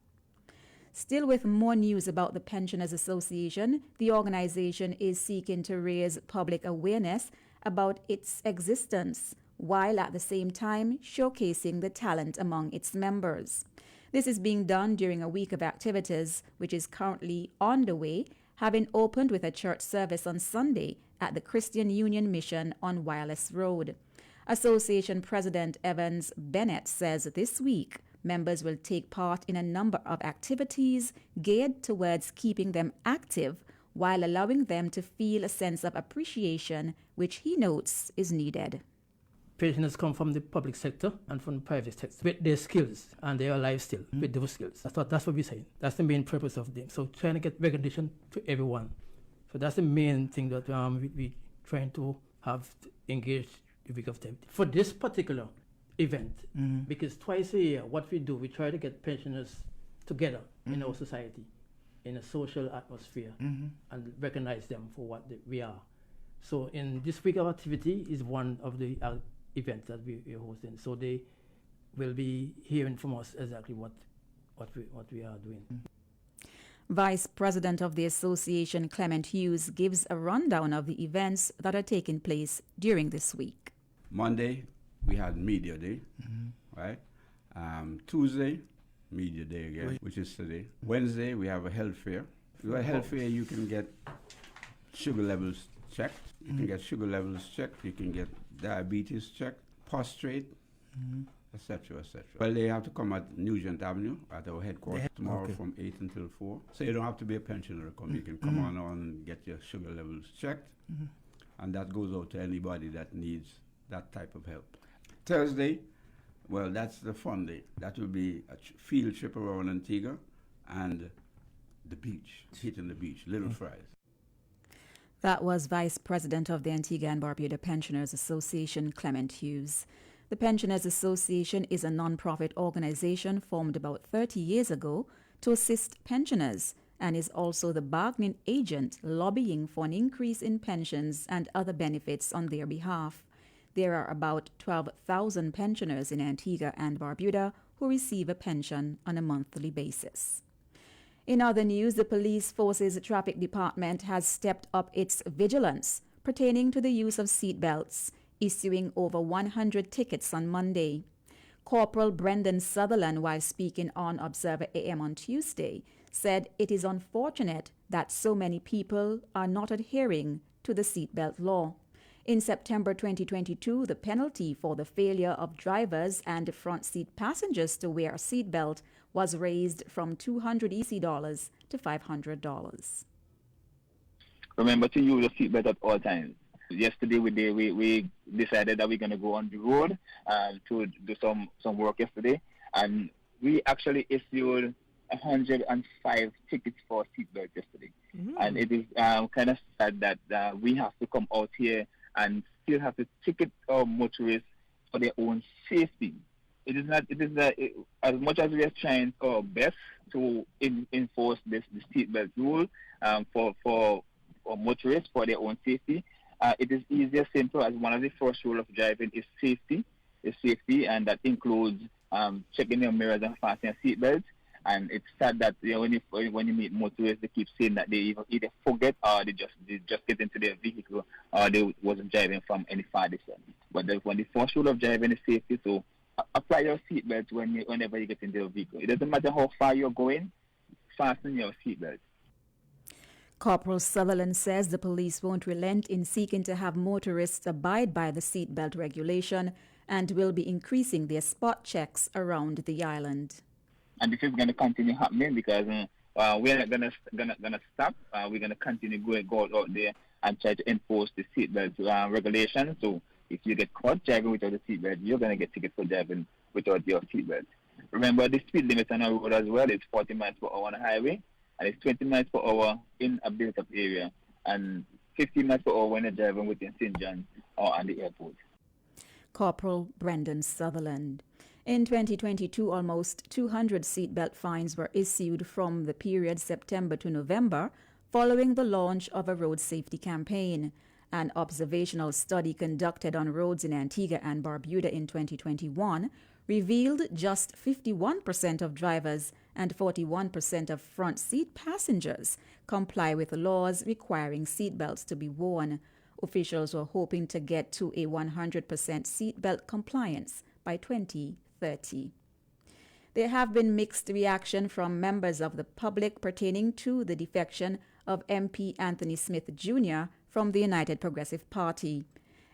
Still, with more news about the Pensioners Association, the organization is seeking to raise public awareness about its existence, while at the same time showcasing the talent among its members. This is being done during a week of activities, which is currently underway, having opened with a church service on Sunday at the Christian Union Mission on Wireless Road. Association President Evans Bennett says this week members will take part in a number of activities geared towards keeping them active while allowing them to feel a sense of appreciation, which he notes is needed. Pensioners come from the public sector and from the private sector with their skills and their life still, with those skills. That's what we're saying. That's the main purpose of them. So trying to get recognition to everyone. So that's the main thing that we trying to have to engage the week of 10. For this particular event, because twice a year, what we do, we try to get pensioners together in our society, in a social atmosphere, and recognize them for what we are. So in this week of activity is one of the events that we are hosting. So they will be hearing from us exactly what we are doing. Vice President of the association, Clement Hughes, gives a rundown of the events that are taking place during this week. Monday, we had Media Day, right? Tuesday, Media Day again, which is today. Wednesday, we have a health fair. If you have a health fair, you can get sugar levels checked. You can get sugar levels checked. You can get diabetes checked, prostrate, etc., etc. Well, they have to come at Nugent Avenue at our headquarters tomorrow from 8 until 4. So you don't have to be a pensioner to come. You can come on and get your sugar levels checked. And that goes out to anybody that needs that type of help. Thursday, well, that's the fun day. That will be a field trip around Antigua and the beach, hitting the beach, Little Fries. That was Vice President of the Antigua and Barbuda Pensioners Association, Clement Hughes. The Pensioners Association is a non-profit organization formed about 30 years ago to assist pensioners and is also the bargaining agent lobbying for an increase in pensions and other benefits on their behalf. There are about 12,000 pensioners in Antigua and Barbuda who receive a pension on a monthly basis. In other news, the Police Forces Traffic Department has stepped up its vigilance pertaining to the use of seat belts, issuing over 100 tickets on Monday. Corporal Brendan Sutherland, while speaking on Observer AM on Tuesday, said it is unfortunate that so many people are not adhering to the seatbelt law. In September 2022, the penalty for the failure of drivers and front seat passengers to wear a seatbelt was raised from $200 EC to $500. Remember to use a seatbelt at all times. Yesterday we decided that we're going to go on the road to do some work yesterday, and we actually issued 105 tickets for seatbelt yesterday. And it is kind of sad that we have to come out here and still have to ticket our motorists for their own safety. It is as much as we are trying our best to enforce this seatbelt rule for motorists for their own safety. It is easier, simple, as one of the first rules of driving is safety. safety, and that includes checking your mirrors and fastening your seatbelts. And it's sad that when you meet motorists, they keep saying that they either forget or they just get into their vehicle or they wasn't driving from any far distance. But when the first rule of driving is safety, so apply your seatbelt whenever you get into your vehicle. It doesn't matter how far you're going, fasten your seatbelt. Corporal Sutherland says the police won't relent in seeking to have motorists abide by the seatbelt regulation and will be increasing their spot checks around the island. And this is going to continue happening because we're not gonna stop. We're going to continue go out there and try to enforce the seatbelt regulation. So if you get caught driving without a seatbelt, you're going to get tickets for driving without your seatbelt. Remember, the speed limit on our road as well is 40 miles per hour on the highway, and it's 20 miles per hour in a built-up area, and 50 miles per hour when you're driving within St. John's or on the airport. Corporal Brendan Sutherland. In 2022, almost 200 seatbelt fines were issued from the period September to November following the launch of a road safety campaign. An observational study conducted on roads in Antigua and Barbuda in 2021 revealed just 51% of drivers and 41% of front seat passengers comply with laws requiring seatbelts to be worn. Officials were hoping to get to a 100% seatbelt compliance by 2030. There have been mixed reaction from members of the public pertaining to the defection of MP Anthony Smith Jr. from the United Progressive Party.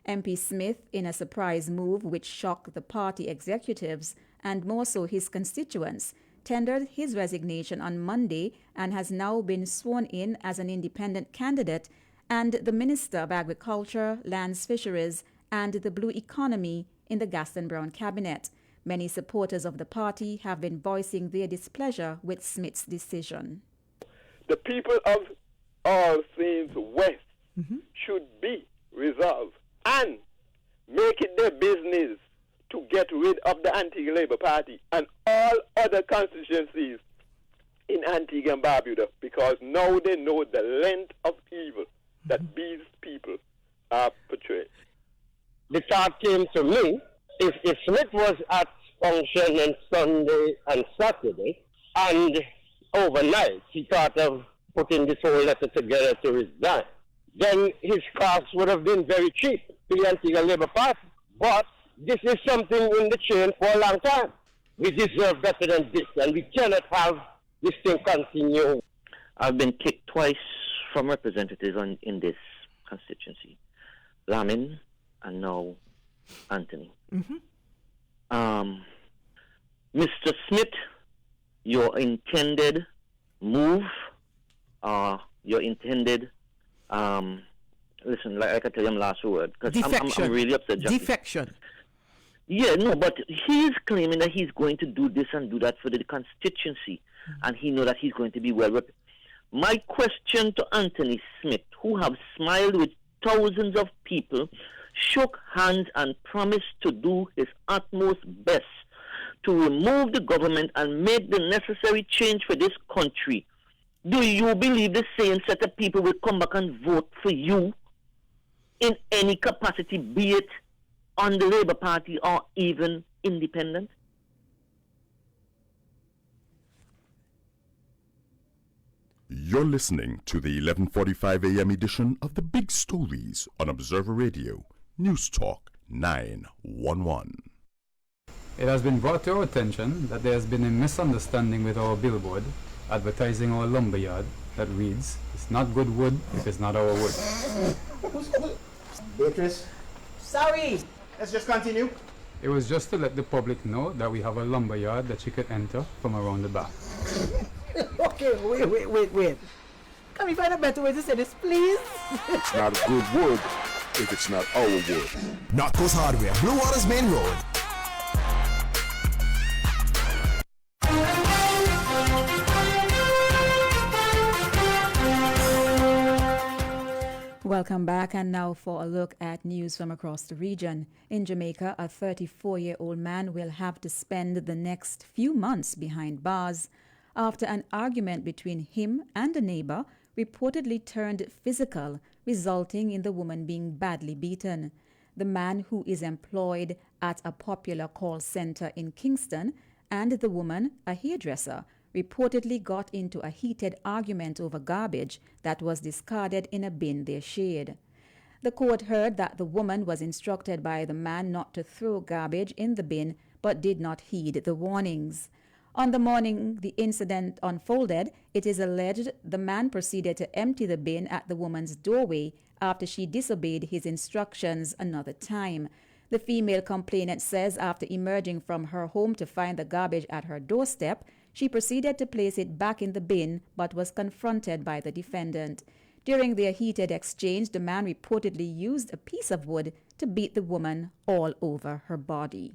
MP Smith, in a surprise move which shocked the party executives and more so his constituents, tendered his resignation on Monday and has now been sworn in as an independent candidate and the Minister of Agriculture, Lands, Fisheries and the Blue Economy in the Gaston Brown cabinet. Many supporters of the party have been voicing their displeasure with Smith's decision. The people of All Saints West should be resolved and make it their business to get rid of the Antigua Labour Party and all other constituencies in Antigua and Barbuda, because now they know the length of evil that these people are portraying. The thought came to me, if Smith was at function on Sunday and Saturday, and overnight he thought of putting this whole letter together to resign, then his costs would have been very cheap to the Antigua Labour Party. But this is something in the chain for a long time. We deserve better than this, and we cannot have this thing continue. I've been kicked twice from representatives in this constituency. Lamin and now Anthony. Mr. Smith, your intended move, your intended, listen, like I tell you, last word, because I'm really upset. Defection. Yeah, no, but he's claiming that he's going to do this and do that for the constituency, and he knows that he's going to be well represented. My question to Anthony Smith, who have smiled with thousands of people, shook hands and promised to do his utmost best to remove the government and make the necessary change for this country. Do you believe the same set of people will come back and vote for you in any capacity, be it on the Labour Party or even independent? You're listening to the 11:45 a.m. edition of The Big Stories on Observer Radio, News Talk 911. It has been brought to our attention that there has been a misunderstanding with our billboard advertising our lumberyard that reads, "It's not good wood if it's not our wood." Beatrice? Sorry. Let's just continue. It was just to let the public know that we have a lumberyard that you could enter from around the back. Okay, wait. Can we find a better way to say this, please? It's not good wood if it's not our wood. North Coast Hardware, Blue Waters Main Road. Welcome back, and now for a look at news from across the region. In Jamaica, a 34-year-old man will have to spend the next few months behind bars after an argument between him and a neighbor reportedly turned physical, resulting in the woman being badly beaten. the man who is employed at a popular call center in Kingston, and the woman, a hairdresser, reportedly got into a heated argument over garbage that was discarded in a bin they shared. The court heard that the woman was instructed by the man not to throw garbage in the bin but did not heed the warnings. On the morning the incident unfolded, it is alleged the man proceeded to empty the bin at the woman's doorway after she disobeyed his instructions another time. The female complainant says after emerging from her home to find the garbage at her doorstep, she proceeded to place it back in the bin but was confronted by the defendant. During their heated exchange, the man reportedly used a piece of wood to beat the woman all over her body.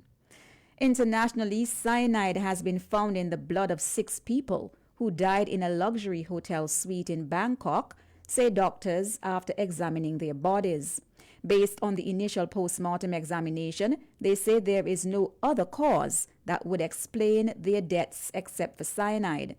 Internationally, cyanide has been found in the blood of 6 people who died in a luxury hotel suite in Bangkok, say doctors after examining their bodies. Based on the initial post-mortem examination, they say there is no other cause that would explain their deaths except for cyanide.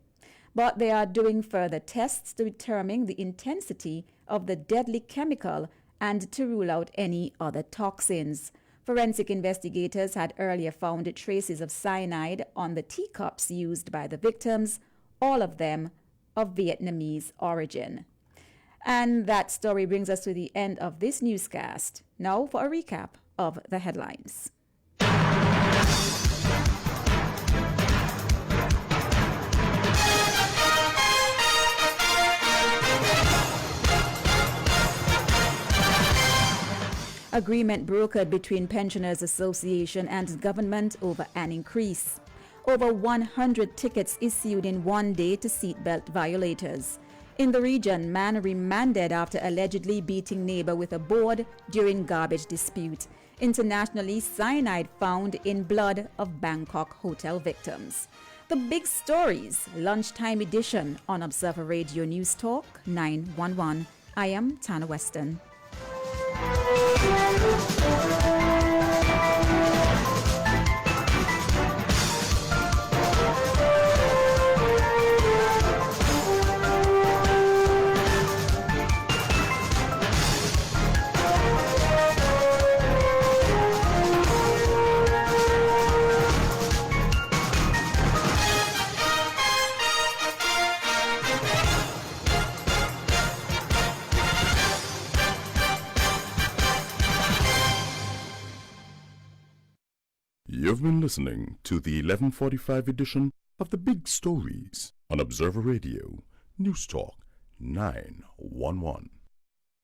But they are doing further tests to determine the intensity of the deadly chemical and to rule out any other toxins. Forensic investigators had earlier found traces of cyanide on the teacups used by the victims, all of them of Vietnamese origin. And that story brings us to the end of this newscast. Now for a recap of the headlines. Agreement brokered between Pensioners Association and government over an increase. Over 100 tickets issued in one day to seatbelt violators. In the region, man remanded after allegedly beating neighbor with a board during garbage dispute. Internationally, cyanide found in blood of Bangkok hotel victims. The big stories, lunchtime edition on Observer Radio News Talk 911. I am Tana Weston. You've been listening to the 1145 edition of The Big Stories on Observer Radio, News Talk 911.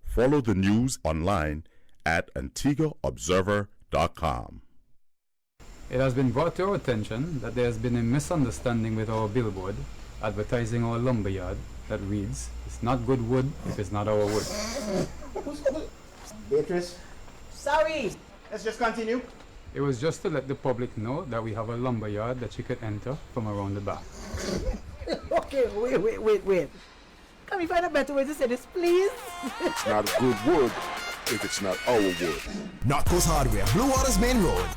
Follow the news online at AntiguaObserver.com. It has been brought to our attention that there has been a misunderstanding with our billboard advertising our lumberyard that reads, "It's not good wood if it's not our wood." Beatrice? Sorry. Let's just continue. It was just to let the public know that we have a lumberyard that you could enter from around the back. Okay, wait. Can we find a better way to say this, please? It's not good wood if it's not our wood. North Coast Hardware, Blue Waters Main Road.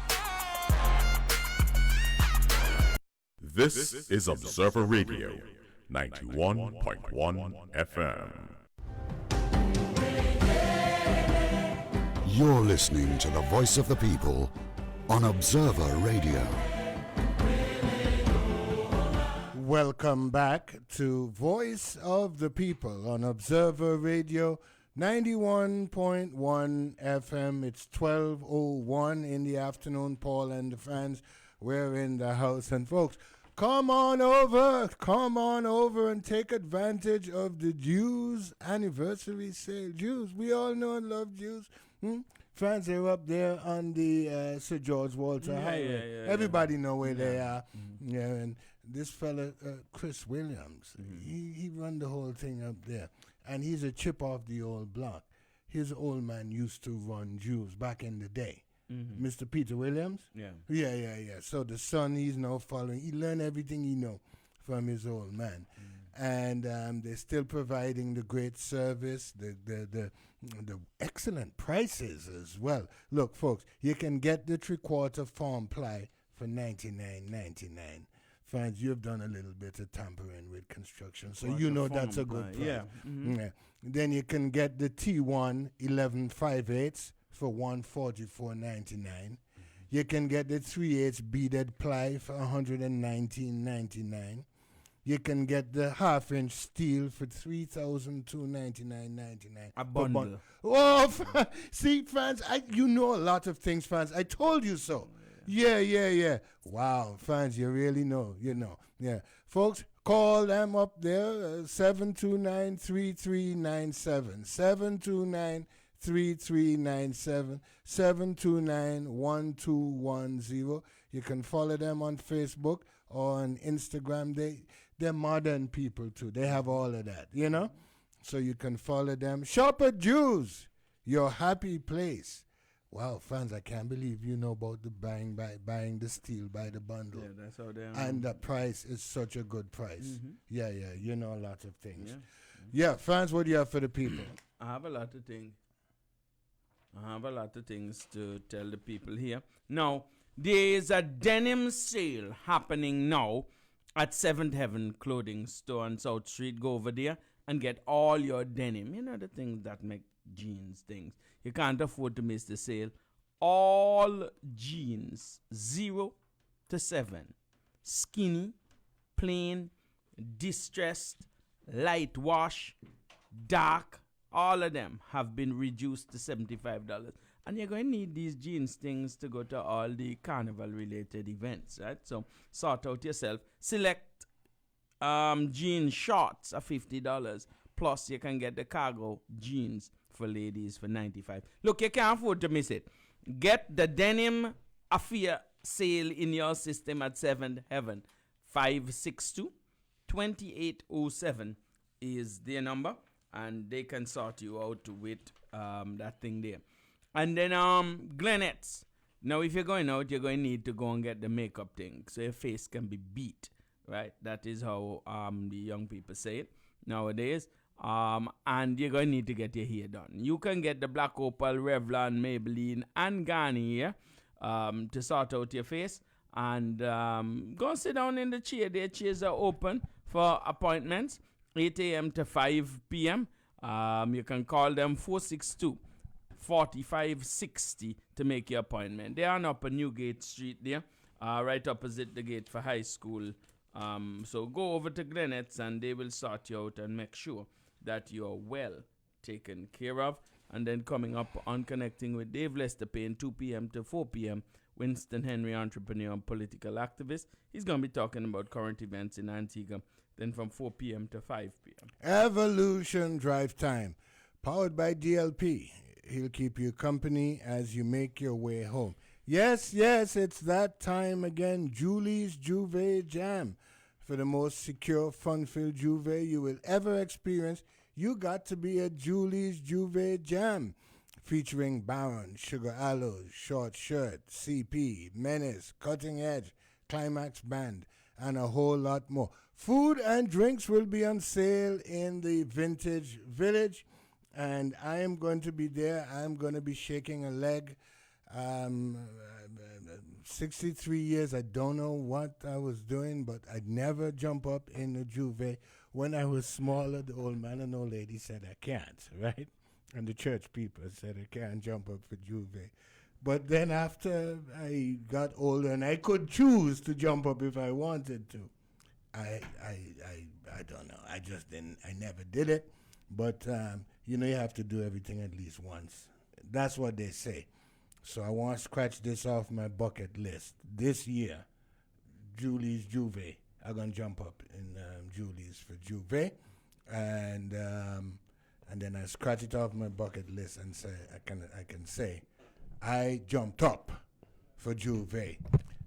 This is Observer Radio, 91.1 FM. You're listening to the voice of the people on Observer Radio. Welcome back to Voice of the People on Observer Radio 91.1 FM. It's 12:01 in the afternoon. Paul and the fans, we're in the house. And folks, come on over and take advantage of the Jews anniversary sale. Jews, we all know and love Jews. Fans are up there on the Sir George Walter Highway. Everybody know where they are. Yeah, and this fella, Chris Williams, he run the whole thing up there. And he's a chip off the old block. His old man used to run Jews back in the day. Mr. Peter Williams? Yeah. So the son, he's now following. He learned everything he know from his old man. And they're still providing the great service, the excellent prices as well. Look, folks, you can get the 3/4 form ply for $99.99. Friends, you've done a little bit of tampering with construction, so you know that's a good price. Yeah. Then you can get the T1 11/5/8 for $144.99. You can get the 3/8 beaded ply for $119.99. You can get the half-inch steel for $3,299.99. A bundle. Oh, see, fans, you know a lot of things, fans. I told you so. Yeah. Wow, fans, you really know. You know. Yeah. Folks, call them up there, 729-3397. 729-3397. 729-1210. You can follow them on Facebook or on Instagram. They're modern people too. They have all of that, you know? So you can follow them. Shop at Jews, your happy place. Wow, fans, I can't believe you know about the buying the steel by the bundle. Yeah, that's how they are. And the price is such a good price. Yeah, you know a lot of things. Yeah. Fans, what do you have for the people? I have a lot of things. To tell the people here. Now, there is a denim sale happening now at 7th Heaven Clothing Store on South Street. Go over there and get all your denim. You know, the things that make jeans things. You can't afford to miss the sale. All jeans, 0 to 7. Skinny, plain, distressed, light wash, dark. All of them have been reduced to $75. And you're going to need these jeans things to go to all the carnival-related events, right? So sort out yourself. Select jean shorts are $50. Plus, you can get the cargo jeans for ladies for $95. Look, you can't afford to miss it. Get the Denim Affair sale in your system at 7th Heaven. 562-2807 is their number. And they can sort you out with that thing there. And then Glennett's. Now, if you're going out, you're going to need to go and get the makeup thing, so your face can be beat, right? That is how the young people say it nowadays. And you're going to need to get your hair done. You can get the Black Opal, Revlon, Maybelline, and Garnier to sort out your face. And go and sit down in the chair. Their chairs are open for appointments. 8 a.m. to 5 p.m. You can call them 462-4560 to make your appointment. They are on Upper Newgate Street there, right opposite the gate for high school. So go over to Glennett's and they will sort you out and make sure that you're well taken care of. And then coming up on Connecting with Dave Lester Payne, 2 p.m. to 4 p.m., Winston Henry, entrepreneur and political activist. He's going to be talking about current events in Antigua. Then from 4 p.m. to 5 p.m. Evolution Drive Time, powered by DLP. He'll keep you company as you make your way home. Yes, it's that time again. Julie's Juve Jam. For the most secure, fun-filled Juve you will ever experience, you got to be at Julie's Juve Jam. Featuring Baron, Sugar Aloes, Short Shirt, CP, Menace, Cutting Edge, Climax Band, and a whole lot more. Food and drinks will be on sale in the Vintage Village, and I am going to be there. I'm going to be shaking a leg. 63 years, I don't know what I was doing, but I'd never jump up in the Juve. When I was smaller, the old man and old lady said I can't, right? And the church people said I can't jump up for Juve. But then after I got older and I could choose to jump up if I wanted to, I don't know. I just didn't. I never did it. But, you have to do everything at least once. That's what they say. So I want to scratch this off my bucket list. This year, Julie's Juve. I'm going to jump up in Julie's for Juve. And then I scratch it off my bucket list and say, I can say, I jumped up for Juve.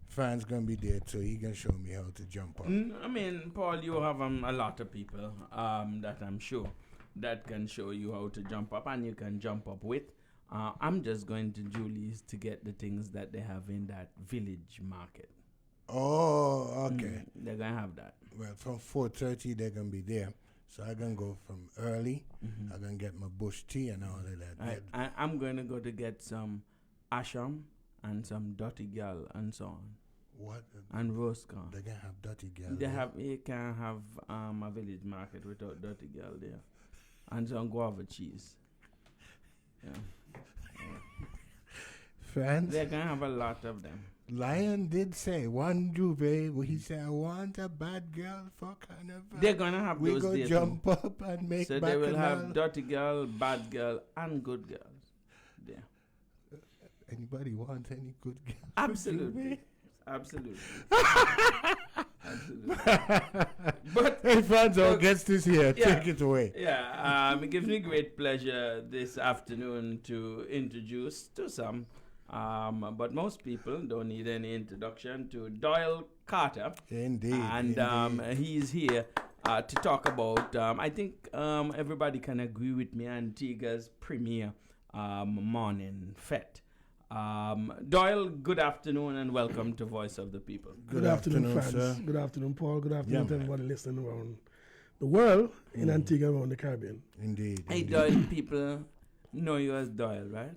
Fran's going to be there too. He can show me how to jump up. I mean, Paul, you have a lot of people that I'm sure that can show you how to jump up, and you can jump up with. I'm just going to Julie's to get the things that they have in that village market. Oh, okay. They're going to have that. Well, from 4:30, they're going to be there. So I'm going to go from early. I'm going to get my bush tea and all of that. I'm going to go to get some asham and some dirty girl and so on. What? And roast corn. They're going to have dirty girl. You can't have a village market without dirty girl there. And some guava cheese. Yeah. friends. They're going to have a lot of them. Lion did say, one Juve, he said, I want a bad girl for carnival. They're going to have we those go days jump too. up and make So bacchanal. they will have dirty girl, bad girl, and good girls. Yeah. Anybody want any good girl? Absolutely. Absolutely. Absolutely. But hey, friends, our guest is here. Yeah, Take it away. Yeah, it gives me great pleasure this afternoon to introduce to some, but most people don't need any introduction, to Doyle Carter. Indeed. And he's here to talk about, I think everybody can agree with me, Antigua's premier morning fete. Doyle, good afternoon and welcome to Voice of the People. Good afternoon, friends. Sir. Good afternoon, Paul. Good afternoon to man. everybody listening around the world, in Antigua and around the Caribbean. Indeed. Hey, Doyle, people know you as Doyle, right?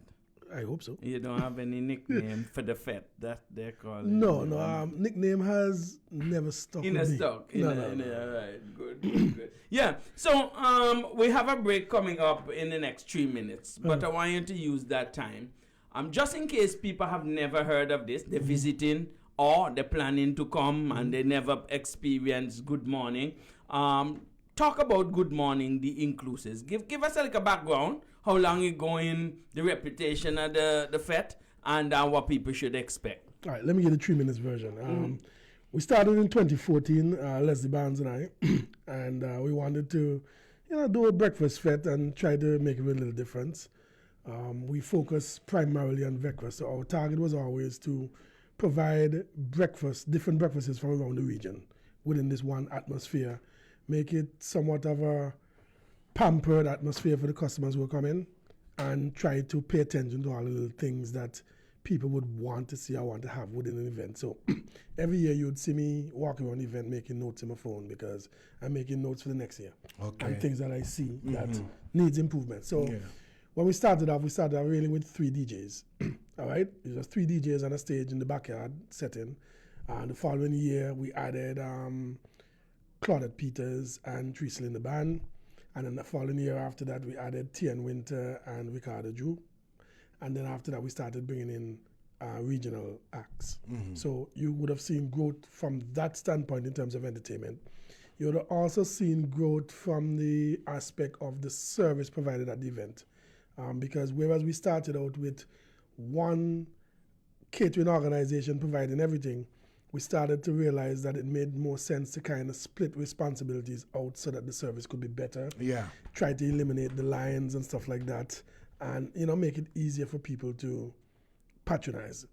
I hope so. You don't have any nickname for the fete that they're calling No, you. nickname has never stuck In a with me. stock. No. Right. Good. Yeah. So we have a break coming up in the next 3 minutes, but I want you to use that time. Just in case people have never heard of this, they're visiting or they're planning to come and they never experienced Good Morning. Talk about Good Morning, the inclusives. Give us a background, how long you going, the reputation of the fete, and what people should expect. All right, let me give the 3 minutes version. We started in 2014, Leslie Barnes and I, and we wanted to, do a breakfast fete and try to make it a little difference. We focus primarily on breakfast. So our target was always to provide different breakfasts from around the region within this one atmosphere, make it somewhat of a pampered atmosphere for the customers who are coming, and try to pay attention to all the little things that people would want to see or want to have within an event. So every year you would see me walking around the event making notes in my phone because I'm making notes for the next year. Okay. And things that I see that needs improvement. So when we started off really with 3 DJs. All right? It was 3 DJs on a stage in the backyard setting. And the following year, we added Claudette Peters and Trestle in the band. And then the following year after that, we added Tian Winter and Ricardo Drew. And then after that, we started bringing in regional acts. So you would have seen growth from that standpoint in terms of entertainment. You would have also seen growth from the aspect of the service provided at the event. Because whereas we started out with one catering organization providing everything, we started to realize that it made more sense to kind of split responsibilities out so that the service could be better. Yeah. Try to eliminate the lines and stuff like that, and make it easier for people to patronize.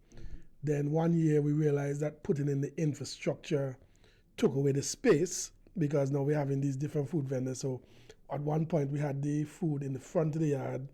Then one year we realized that putting in the infrastructure took away the space, because now we're having these different food vendors. So at one point we had the food in the front of the yard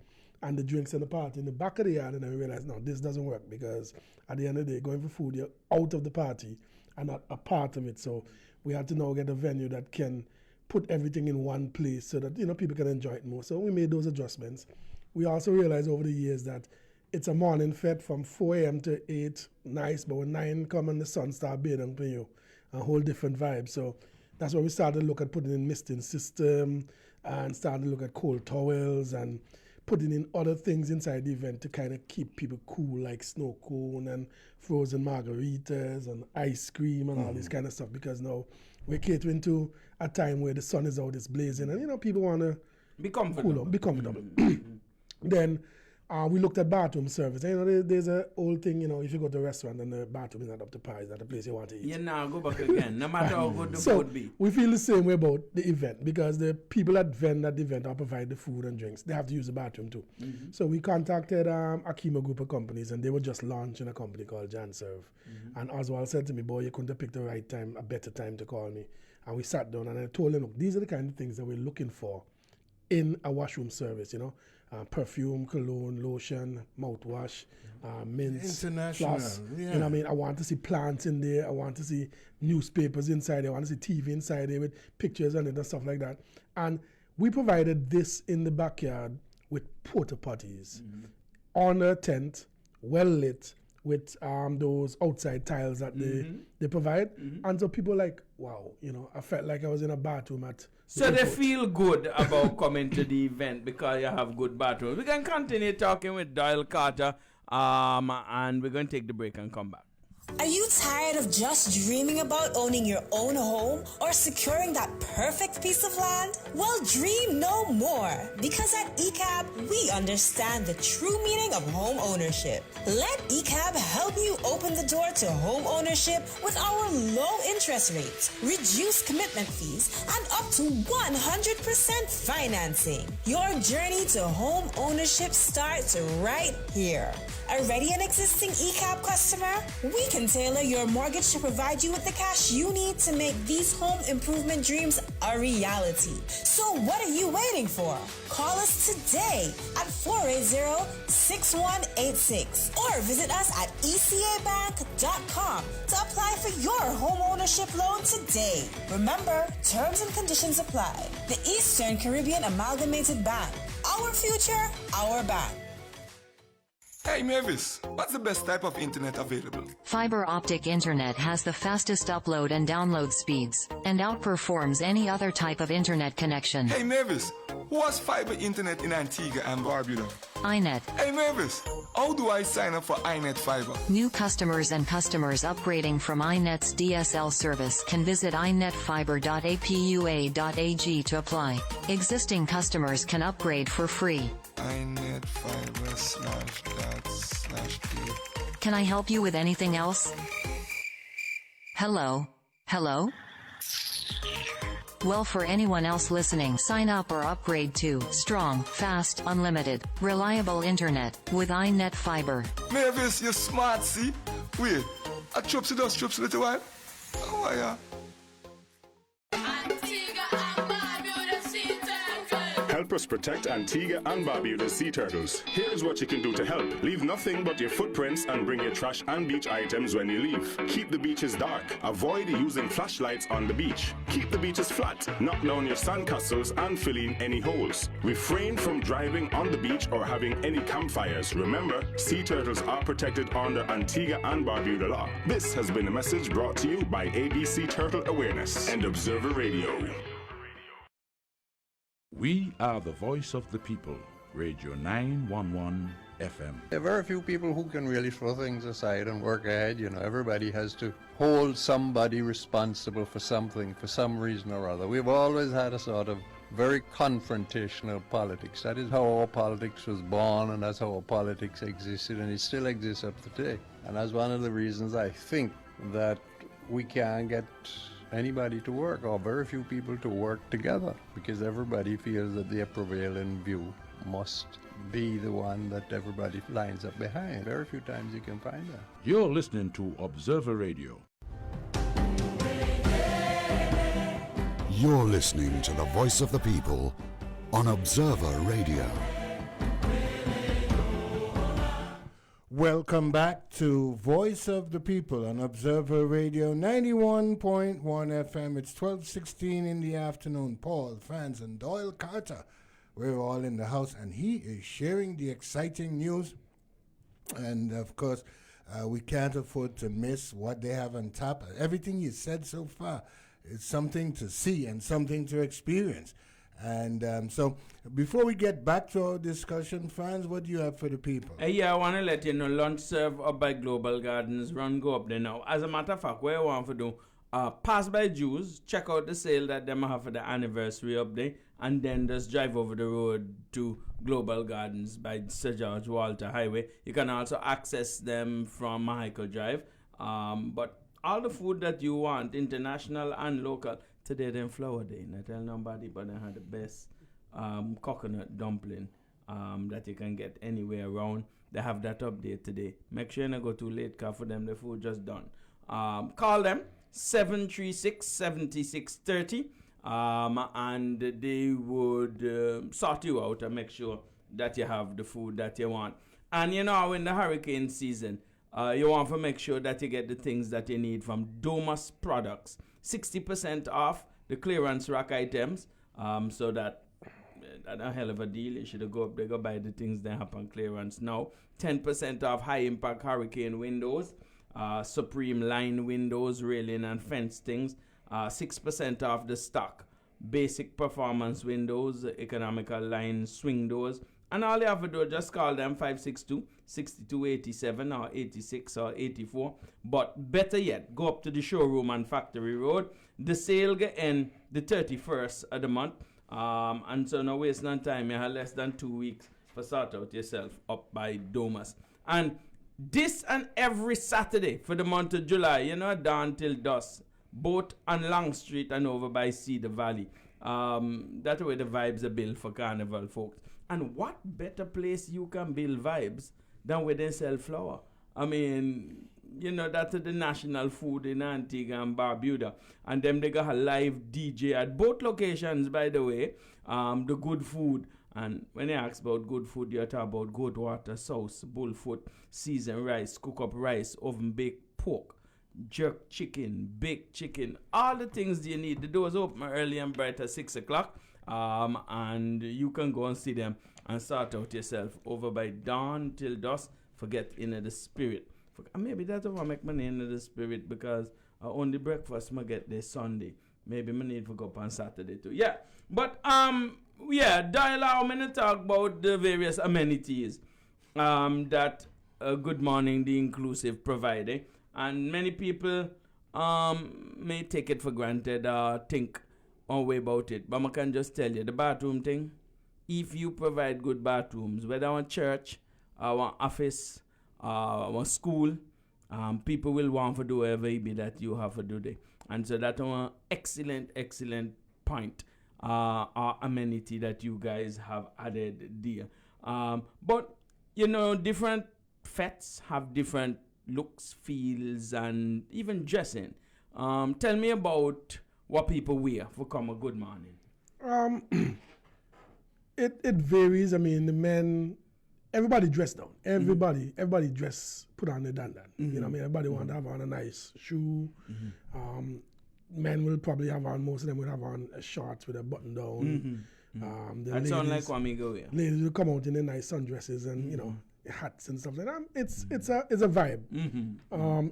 and the drinks and the party in the back of the yard, and then we realized, no, this doesn't work, because at the end of the day, going for food, you're out of the party and not a part of it. So we had to now get a venue that can put everything in one place so that, people can enjoy it more. So we made those adjustments. We also realized over the years that it's a morning fete from 4 a.m. to 8, nice, but when 9 come and the sun start bathing for you, a whole different vibe. So that's why we started to look at putting in misting system and started to look at cold towels and putting in other things inside the event to kind of keep people cool, like snow cone and frozen margaritas and ice cream and all this kind of stuff, because now we're catering to a time where the sun is out, it's blazing, and people want to be comfortable. Cool up, be comfortable. Then we looked at bathroom service. There's an old thing, if you go to a restaurant and the bathroom is not up to par, is not the place you want to eat. You now go back again, no matter how good the so food be. We feel the same way about the event, because the people that vend at the event or provide the food and drinks, they have to use the bathroom too. So we contacted Akima Group of companies, and they were just launching a company called JanServe. And Oswald said to me, boy, you couldn't have picked the right time, a better time to call me. And we sat down and I told him, look, these are the kind of things that we're looking for in a washroom service, perfume, cologne, lotion, mouthwash, mints, international. floss. Yeah. I want to see plants in there. I want to see newspapers inside there. I want to see TV inside there with pictures on it and stuff like that. And we provided this in the backyard with porta potties on a tent, well lit, with those outside tiles that they provide. And so people like, wow, I felt like I was in a bathroom at... So they feel good about coming to the event because you have good bathrooms. We can continue talking with Doyle Carter And we're going to take the break and come back. Are you tired of just dreaming about owning your own home or securing that perfect piece of land? Well, dream no more, because at ECAB, we understand the true meaning of home ownership. Let ECAB help you open the door to home ownership with our low interest rates, reduced commitment fees, and up to 100% financing. Your journey to home ownership starts right here. Already an existing ECAB customer? We can tailor your mortgage to provide you with the cash you need to make these home improvement dreams a reality. So what are you waiting for? Call us today at 480-6186 or visit us at ecabank.com to apply for your home ownership loan today. Remember, terms and conditions apply. The Eastern Caribbean Amalgamated Bank. Our future, our bank. Hey Mavis, what's the best type of internet available? Fiber optic internet has the fastest upload and download speeds, and outperforms any other type of internet connection. Hey Mavis, who has fiber internet in Antigua and Barbuda? iNet. Hey Mavis, how do I sign up for iNet Fiber? New customers and customers upgrading from iNet's DSL service can visit inetfiber.apua.ag to apply. Existing customers can upgrade for free. iNet Fiber /./D. Can I help you with anything else? Hello? Hello? Well, for anyone else listening, sign up or upgrade to strong, fast, unlimited, reliable internet with iNet Fiber. Mavis, you're smart, see? Wait, a Chopsy does Chopsy little while? How are ya? Help us protect Antigua and Barbuda sea turtles. Here's what you can do to help. Leave nothing but your footprints and bring your trash and beach items when you leave. Keep the beaches dark. Avoid using flashlights on the beach. Keep the beaches flat. Knock down your sandcastles and fill in any holes. Refrain from driving on the beach or having any campfires. Remember, sea turtles are protected under Antigua and Barbuda law. This has been a message brought to you by ABC Turtle Awareness and Observer Radio. We are the voice of the people. Radio 911 FM. There are very few people who can really throw things aside and work ahead. You know, everybody has to hold somebody responsible for something for some reason or other. We've always had a sort of very confrontational politics. That is how our politics was born, and that's how our politics existed, and it still exists up to today. And that's one of the reasons I think that we can't get anybody to work, or very few people to work together, because everybody feels that their prevailing view must be the one that everybody lines up behind. Very few times you can find that. You're listening to Observer Radio. You're listening to the voice of the people on Observer Radio. Welcome back to Voice of the People on Observer Radio 91.1 FM. It's 12:16 in the afternoon. Paul, Franz, and Doyle Carter, we're all in the house, and he is sharing the exciting news. And, of course, we can't afford to miss what they have on tap. Everything you said so far is something to see and something to experience. And so before we get back to our discussion, Franz, what do you have for the people? Yeah, I want to let you know, lunch serve up by Global Gardens, run go up there now. As a matter of fact, what I want to do, pass by Jews, check out the sale that they have for the anniversary up there, and then just drive over the road to Global Gardens by Sir George Walter Highway. You can also access them from Michael Drive. But all the food that you want, international and local. Today then Flower Day. Not tell nobody, but I had the best coconut dumpling that you can get anywhere around. They have that update today. Make sure you don't go too late, because for them the food just done. Call them 736-7630 and they would sort you out and make sure that you have the food that you want. And you know, in the hurricane season, you want to make sure that you get the things that you need from Domus Products. 60% off the clearance rack items, so that's a hell of a deal. You should go up there, go buy the things that have on clearance now. 10% off high impact hurricane windows, Supreme line windows, railing and fence things. 6% off the stock basic performance windows, economical line swing doors, And all you have to do is just call them 562-6287 or 86 or 84. But better yet, go up to the showroom on Factory Road. The sale get end the 31st of the month. And so no waste no time. You have less than 2 weeks for sort out yourself up by Domus. And this and every Saturday for the month of July, you know, dawn till dusk, both on Long Street and over by Cedar Valley. That's where the vibes are built for carnival folks. And what better place you can build vibes than where they sell flour? I mean, you know, that's the national food in Antigua and Barbuda. And them they got a live DJ at both locations, by the way. The good food. And when you ask about good food, you talk about goat water, sauce, bullfoot, seasoned rice, cook up rice, oven baked pork, jerk chicken, baked chicken, all the things you need. The doors open early and bright at 6 o'clock. And you can go and see them and sort out yourself over by dawn till dusk. Forget in the spirit. Maybe that's why I make money in the spirit, because only breakfast I get this Sunday. Maybe I need to go up on Saturday too. Yeah, but dialogue. I'm gonna talk about the various amenities that Good Morning the Inclusive provided, and many people may take it for granted or think one way about it. But I can just tell you the bathroom thing. If you provide good bathrooms, whether on church or on office or school, people will want to do whatever it be that you have to do there. And so that's one excellent point or amenity that you guys have added there. But, you know, different fetes have different looks, feels, and even dressing. Tell me about what people wear for come a Good Morning. It varies. I mean, the men, everybody dress down. Everybody dress, put on the dandan. You know what I mean? Everybody want to have on a nice shoe. Men will probably have on, most of them will have on shorts with a button down. That sounds like Wamigo wear. Ladies will come out in their nice sundresses and, you know, hats and stuff like that. It's a vibe.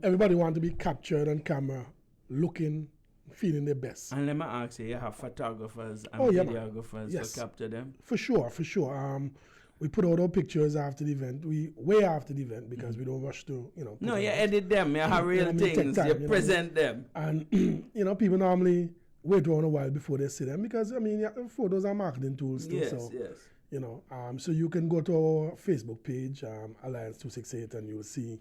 Everybody want to be captured on camera, looking, feeling their best. And let me ask you have photographers and videographers to capture them? For sure. We put out our pictures after the event. Way after the event, because we don't rush to, you know. No, you edit them. You have real things. You present them. And, you know, people normally wait around a while before they see them, because, I mean, photos are marketing tools too. Yes. You know, so you can go to our Facebook page, Alliance 268, and you'll see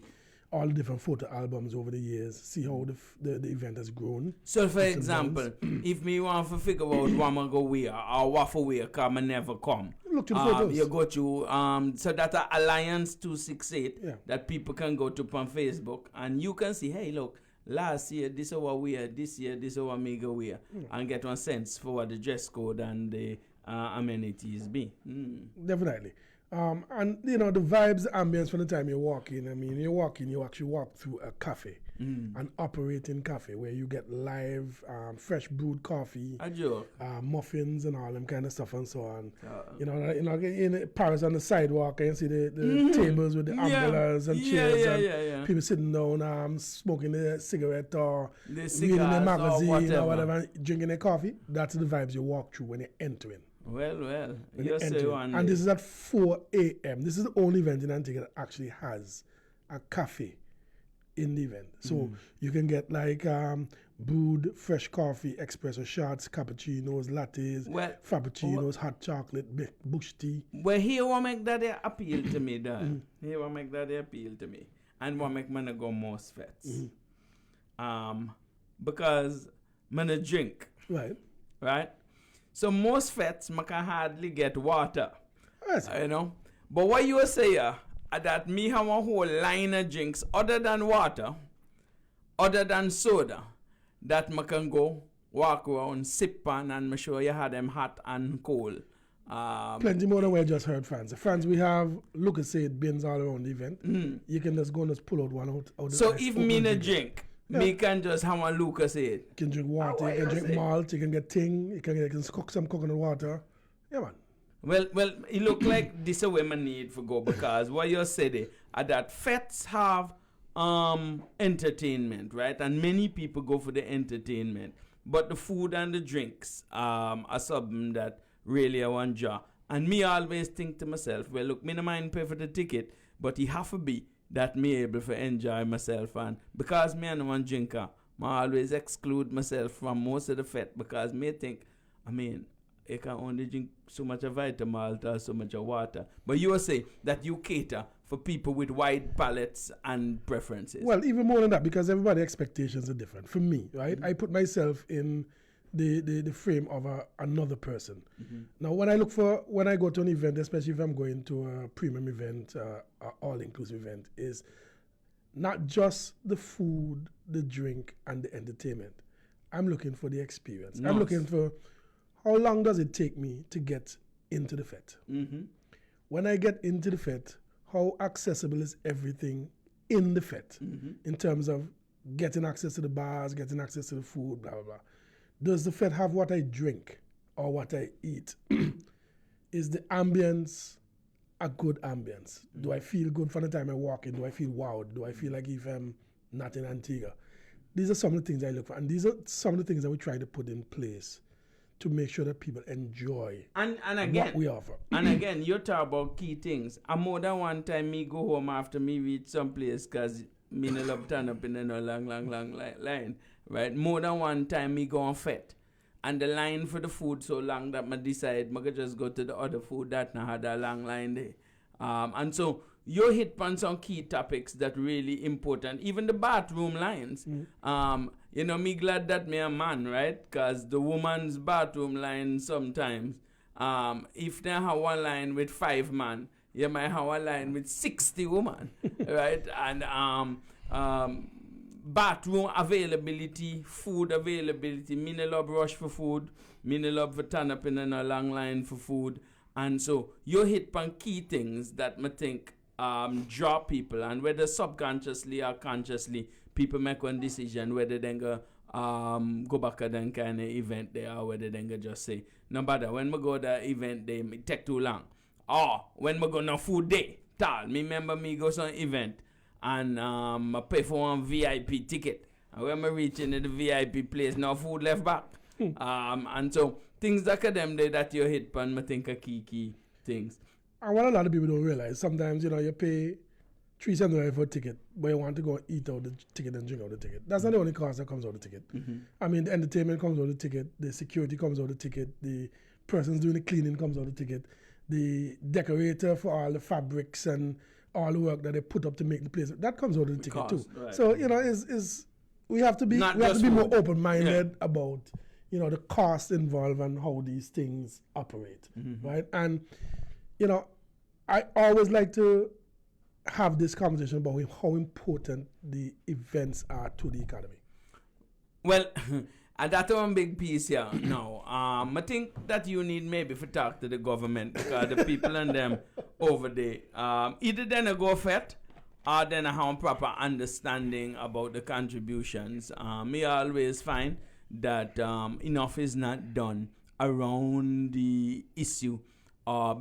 all the different photo albums over the years, see how the event has grown. So, for example, if me want to figure out what I'm going to go wear or what for wear, because I never come. Look to the photos. You go to, so that's Alliance 268 that people can go to on Facebook, and you can see, hey, look, last year, this is what we wear, this year, this is what me go wear, and get one sense for what the dress code and the amenities be. Definitely. And, you know, the vibes, the ambience from the time you walk in, I mean, you walk in, you actually walk through a cafe, an operating cafe where you get live, fresh brewed coffee, muffins and all them kind of stuff and so on. You know, in Paris on the sidewalk, and you see the tables with the umbrellas and chairs and people sitting down, smoking a cigarette or reading a magazine or whatever, drinking a coffee. That's the vibes you walk through when you're entering. Well, you say one. And this is at 4 a.m. This is the only event in Antigua that actually has a cafe in the event. So you can get like brewed fresh coffee, espresso shots, cappuccinos, lattes, frappuccinos, hot chocolate, bush tea. Well, here what make that appeal to me, Dan. Here what make that appeal to me. And what make me go most fets. Because I drink. Right? So most fets, I can hardly get water. You know? But what you say that me have a whole line of drinks other than water, other than soda, that I can go walk around, sip on, and make sure you have them hot and cold. Plenty more than we just heard, fans. Fans, we have Lucas said bins all around the event. You can just go and just pull out one out. So if me no drink, me can just have one Lucas said. You can drink water, you can drink malt, you can get ting, you can cook some coconut water. Yeah, man. Well, it look like this is where I need to go, because what you said that fetes have entertainment, right? And many people go for the entertainment. But the food and the drinks are something that really I want to. And me always think to myself, well, look, me no mind pay for the ticket, but it have to be that me able to enjoy myself. And because me and one drinker, I always exclude myself from most of the fete because me think, I mean, I can only drink so much of Vitamalt or so much of water. But you say that you cater for people with wide palates and preferences. Well, even more than that, because everybody's expectations are different. For me, right, I put myself in the frame of another person. Now, when I go to an event, especially if I'm going to a premium event, all-inclusive event, is not just the food, the drink, and the entertainment. I'm looking for the experience. Nice. I'm looking for how long does it take me to get into the fete? When I get into the fete, how accessible is everything in the fete in terms of getting access to the bars, getting access to the food, blah, blah, blah. Does the fete have what I drink or what I eat? Is the ambience a good ambience? Do I feel good from the time I walk in? Do I feel wowed? Do I feel like if I'm not in Antigua? These are some of the things I look for. And these are some of the things that we try to put in place to make sure that people enjoy and again, what we offer. And again, you talk about key things. And more than one time, me go home after me reach some place because me no love turn up in a long line, right? More than one time, me go on fete. And the line for the food so long that I decide I could just go to the other food that now had a long line there. And so you hit on some key topics that really important. Even the bathroom lines. You know, me glad that me a man, right? Because the woman's bathroom line sometimes, if they have one line with 5 men, you might have a line with 60 women, right? And bathroom availability, food availability. Me no love rush for food. Me no love for turn up in a long line for food. And so you hit on key things that I think draw people, and whether subconsciously or consciously, people make one decision whether they go back to that kind of event there or whether they go just say, no matter when we go to the event day, it take too long. Or when we go to food day, me remember me go to an event and I pay for one VIP ticket. And when I reach into the VIP place, no food left back. And so things like them there that you hit on, I think are key things. And what a lot of people don't realize, sometimes, you pay $300 for a ticket, but you want to go eat out the ticket and drink out the ticket. That's not the only cost that comes out of the ticket. I mean, the entertainment comes out of the ticket, the security comes out of the ticket, the person's doing the cleaning comes out of the ticket, the decorator for all the fabrics and all the work that they put up to make the place, that comes out of the ticket too. Right. So, we have to be more open-minded about, the cost involved and how these things operate, right? And, I always like to have this conversation about how important the events are to the economy. Well, and that's one big piece here now. I think that you need maybe to talk to the government because the people and them over there, either then a go fete or then I have a proper understanding about the contributions. Me always find that enough is not done around the issue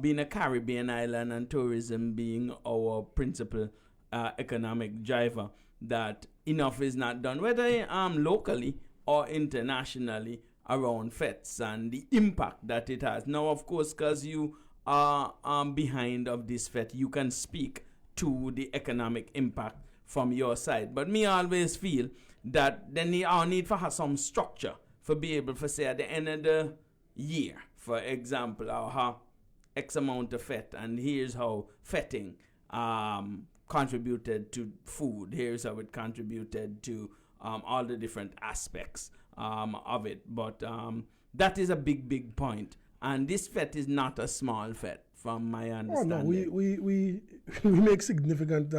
being a Caribbean island and tourism being our principal economic driver, that enough is not done, whether locally or internationally, around fetes and the impact that it has. Now, of course, because you are behind of this fete, you can speak to the economic impact from your side. But me always feel that then you need to have some structure for be able to say at the end of the year, for example, I'll have X amount of fete, and here's how fetting contributed to food. Here's how it contributed to all the different aspects of it. But that is a big point. And this fete is not a small fete, from my understanding. Oh, no, we make significant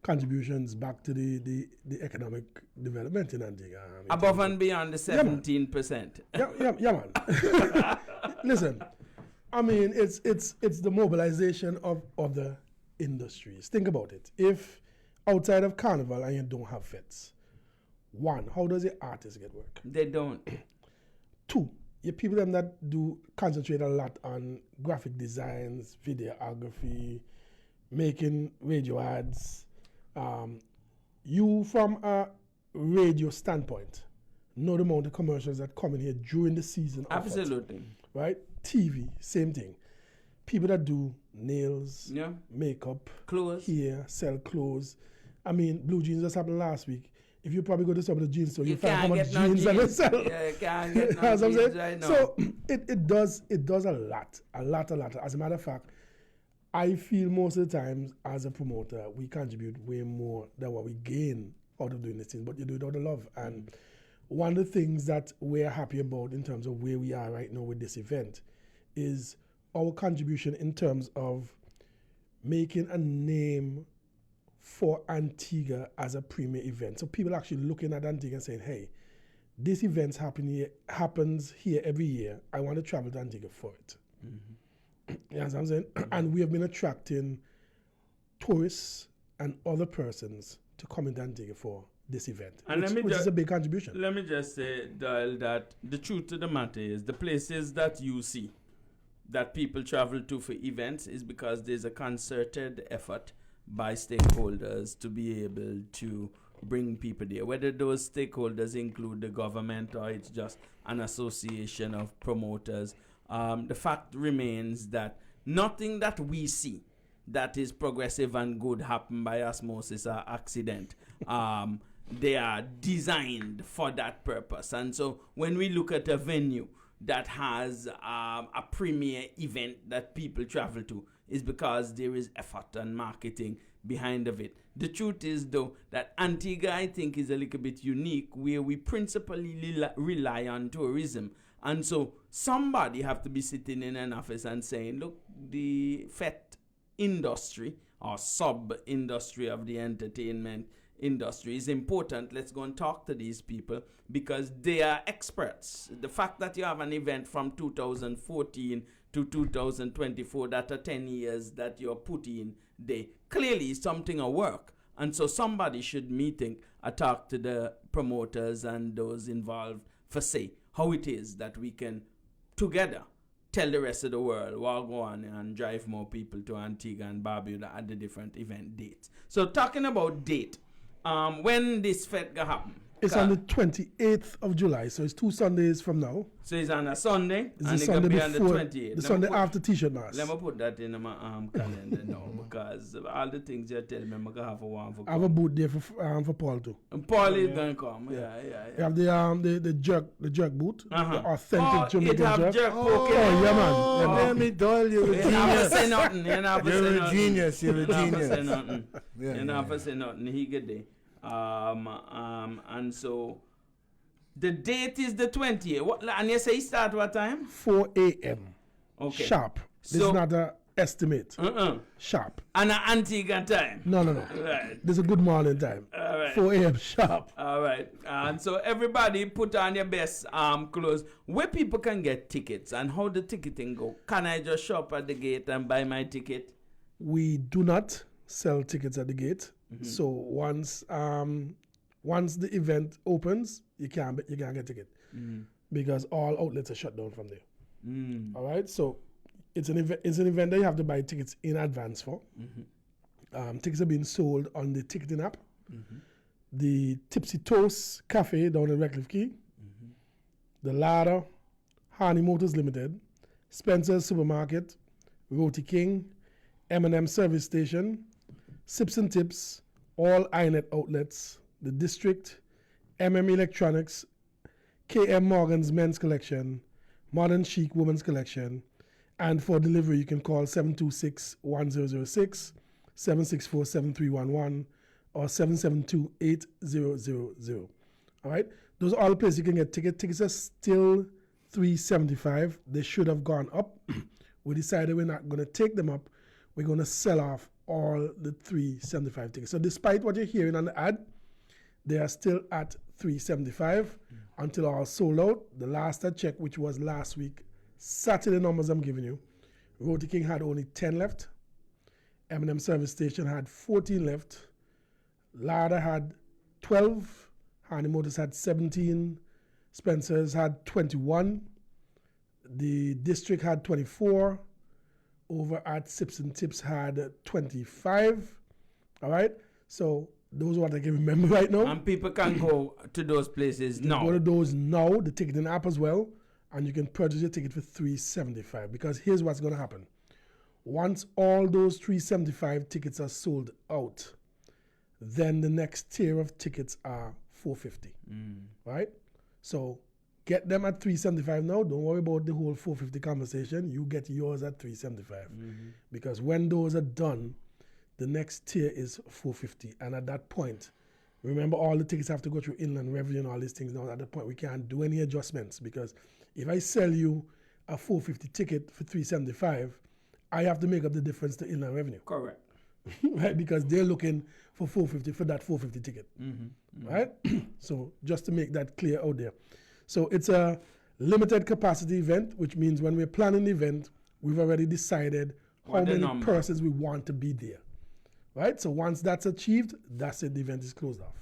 contributions back to the economic development in Antigua. Above and beyond the 17%. Yeah, man. Listen, I mean, it's the mobilization of other industries. Think about it. If outside of Carnival and you don't have fetes, one, how does the artist get work? They don't. Two, you people them that do concentrate a lot on graphic designs, videography, making radio ads. You, from a radio standpoint, know the amount of commercials that come in here during the season. Absolutely. Right? TV, same thing. people that do nails, makeup, clothes, hair, sell clothes. I mean, Blue Jeans just happened last week. If you probably go to some of the jeans store, you find how much jeans that they sell. Yeah, you can't get no jeans right now. So it does a lot. As a matter of fact, I feel most of the times as a promoter, we contribute way more than what we gain out of doing this thing, but you do it out of love. And one of the things that we're happy about in terms of where we are right now with this event is our contribution in terms of making a name for Antigua as a premier event. So people actually looking at Antigua and saying, hey, this event happens here every year. I want to travel to Antigua for it. Mm-hmm. You know what I'm saying? And we have been attracting tourists and other persons to come into Antigua for this event, and which is a big contribution. Let me just say, Doyle, that the truth of the matter is the places that you see that people travel to for events is because there's a concerted effort by stakeholders to be able to bring people there. Whether those stakeholders include the government or it's just an association of promoters, the fact remains that nothing that we see that is progressive and good happen by osmosis or accident. They are designed for that purpose. And so when we look at a venue that has a premier event that people travel to, is because there is effort and marketing behind of it. The truth is, though, that Antigua, I think, is a little bit unique, where we principally rely on tourism. And so somebody have to be sitting in an office and saying, look, the FET industry or sub-industry of the entertainment industry is important. Let's go and talk to these people because they are experts. The fact that you have an event from 2014 to 2024, that are 10 years that you're putting there, clearly is something at work. And so somebody should meeting talk to the promoters and those involved for say how it is that we can together tell the rest of the world we'll go on and drive more people to Antigua and Barbuda at the different event dates. So talking about date, when this fete gonna happen? It's on the 28th of July, so it's 2 Sundays from now. So it's on a Sunday, It's and the it's Sunday gonna be on the before, 28th. the Sunday after T-shirt mass. Let me put that in my calendar now because all the things you tell me, I'm gonna have one for. I have a booth there for Paul too. And Paul is gonna come. Yeah. You have the jerk boot, the authentic Jamaican have jerk poke. Oh yeah, man. Yeah, man. Let me tell you, You never say nothing. You never You're say a nothing. genius. You're a You never genius. say nothing. Yeah, You never say nothing. He get there. And so the date is the 20th. What, and you say start what time? 4 a.m. Okay. Sharp. This So- is not an estimate. Sharp. And an Antigua time. No. Right. This is a good morning time. All right. 4 a.m. sharp. All right. And so everybody put on your best clothes. Where people can get tickets and how the ticketing go? Can I just shop at the gate and buy my ticket? We do not sell tickets at the gate. Mm-hmm. So once the event opens, you can't get a ticket because all outlets are shut down from there. All right. So it's an event that you have to buy tickets in advance for. Tickets are being sold on the ticketing app. The Tipsy Toast Cafe down in Redcliffe Quay, the Ladder, Harney Motors Limited, Spencer's Supermarket, Roti King, M&M Service Station, Sips and Tips, all iNet outlets, the District, MM Electronics, KM Morgan's Men's Collection, Modern Chic Women's Collection, and for delivery you can call 726-1006, 764-7311, or 772-8000. All right? Those are all the places you can get tickets. Tickets are still $375. They should have gone up. We decided we're not going to take them up. We're going to sell off all the $375 tickets. So despite what you're hearing on the ad, they are still at $375 until all sold out. The last I checked, which was last week, Saturday numbers I'm giving you, Roti King had only 10 left. M&M Service Station had 14 left. Ladder had 12. Harney Motors had 17. Spencer's had 21. The District had 24. Over at Sips and Tips had 25. All right? So those are what I can remember right now. And people can go to those places now. Go to those now, the ticketing app as well, and you can purchase your ticket for $375. Because here's what's going to happen. Once all those 375 tickets are sold out, then the next tier of tickets are 450. Right? So get them at 375 now. Don't worry about the whole 450 conversation. You get yours at 375. Because when those are done, the next tier is 450. And at that point, remember all the tickets have to go through Inland Revenue and all these things. Now at that point, we can't do any adjustments, because if I sell you a 450 ticket for 375, I have to make up the difference to Inland Revenue. Correct. Right? Because they're looking for 450 for that 450 ticket. Right? So just to make that clear out there. So it's a limited capacity event, which means when we're planning the event, we've already decided how many persons we want to be there. Right? So once that's achieved, that's it. The event is closed off.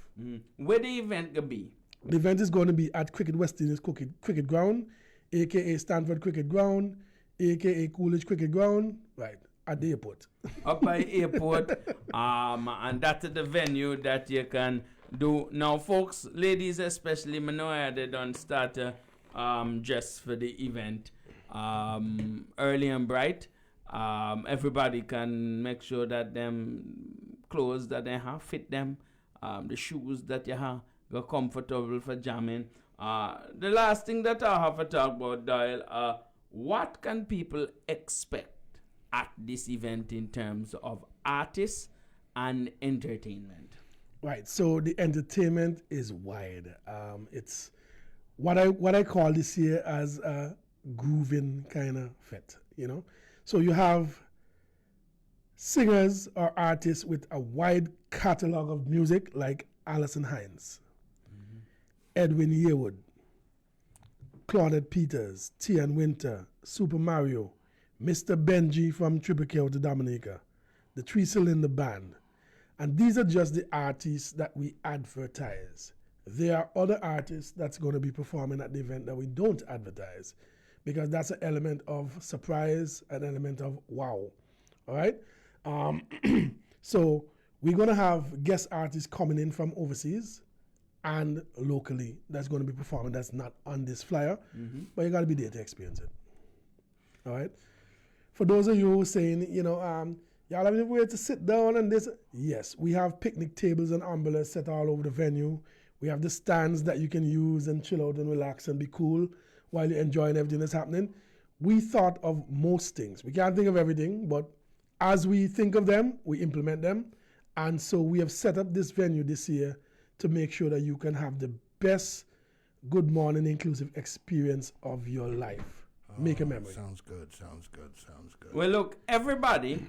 Where the event gonna be? The event is going to be at Cricket West Indies Cricket Ground, a.k.a. Stanford Cricket Ground, a.k.a. Coolidge Cricket Ground, right, at the airport. Up by airport, and that's the venue that you can do. Now, folks, ladies especially, I know they don't start just for the event early and bright. Everybody can make sure that them clothes that they have fit them, the shoes that you have go comfortable for jamming. The last thing that I have to talk about, Doyle, what can people expect at this event in terms of artists and entertainment? Right, so the entertainment is wide. It's what I call this year as a grooving kind of fete, you know. So you have singers or artists with a wide catalog of music like Alison Hines, Edwin Yearwood, Claudette Peters, Tian Winter, Super Mario, Mr. Benji from Triple to Dominica, the Three Cylinder Band. And these are just the artists that we advertise. There are other artists that's going to be performing at the event that we don't advertise, because that's an element of surprise, an element of wow. All right? So we're going to have guest artists coming in from overseas and locally that's going to be performing that's not on this flyer, but you got to be there to experience it. All right? For those of you who are saying, you know, y'all have anywhere to sit down and this, yes, we have picnic tables and umbrellas set all over the venue. We have the stands that you can use and chill out and relax and be cool while you're enjoying everything that's happening. We thought of most things. We can't think of everything, but as we think of them, we implement them. And so we have set up this venue this year to make sure that you can have the best Good Morning Inclusive experience of your life. Make a memory. Sounds good. Well, look, everybody,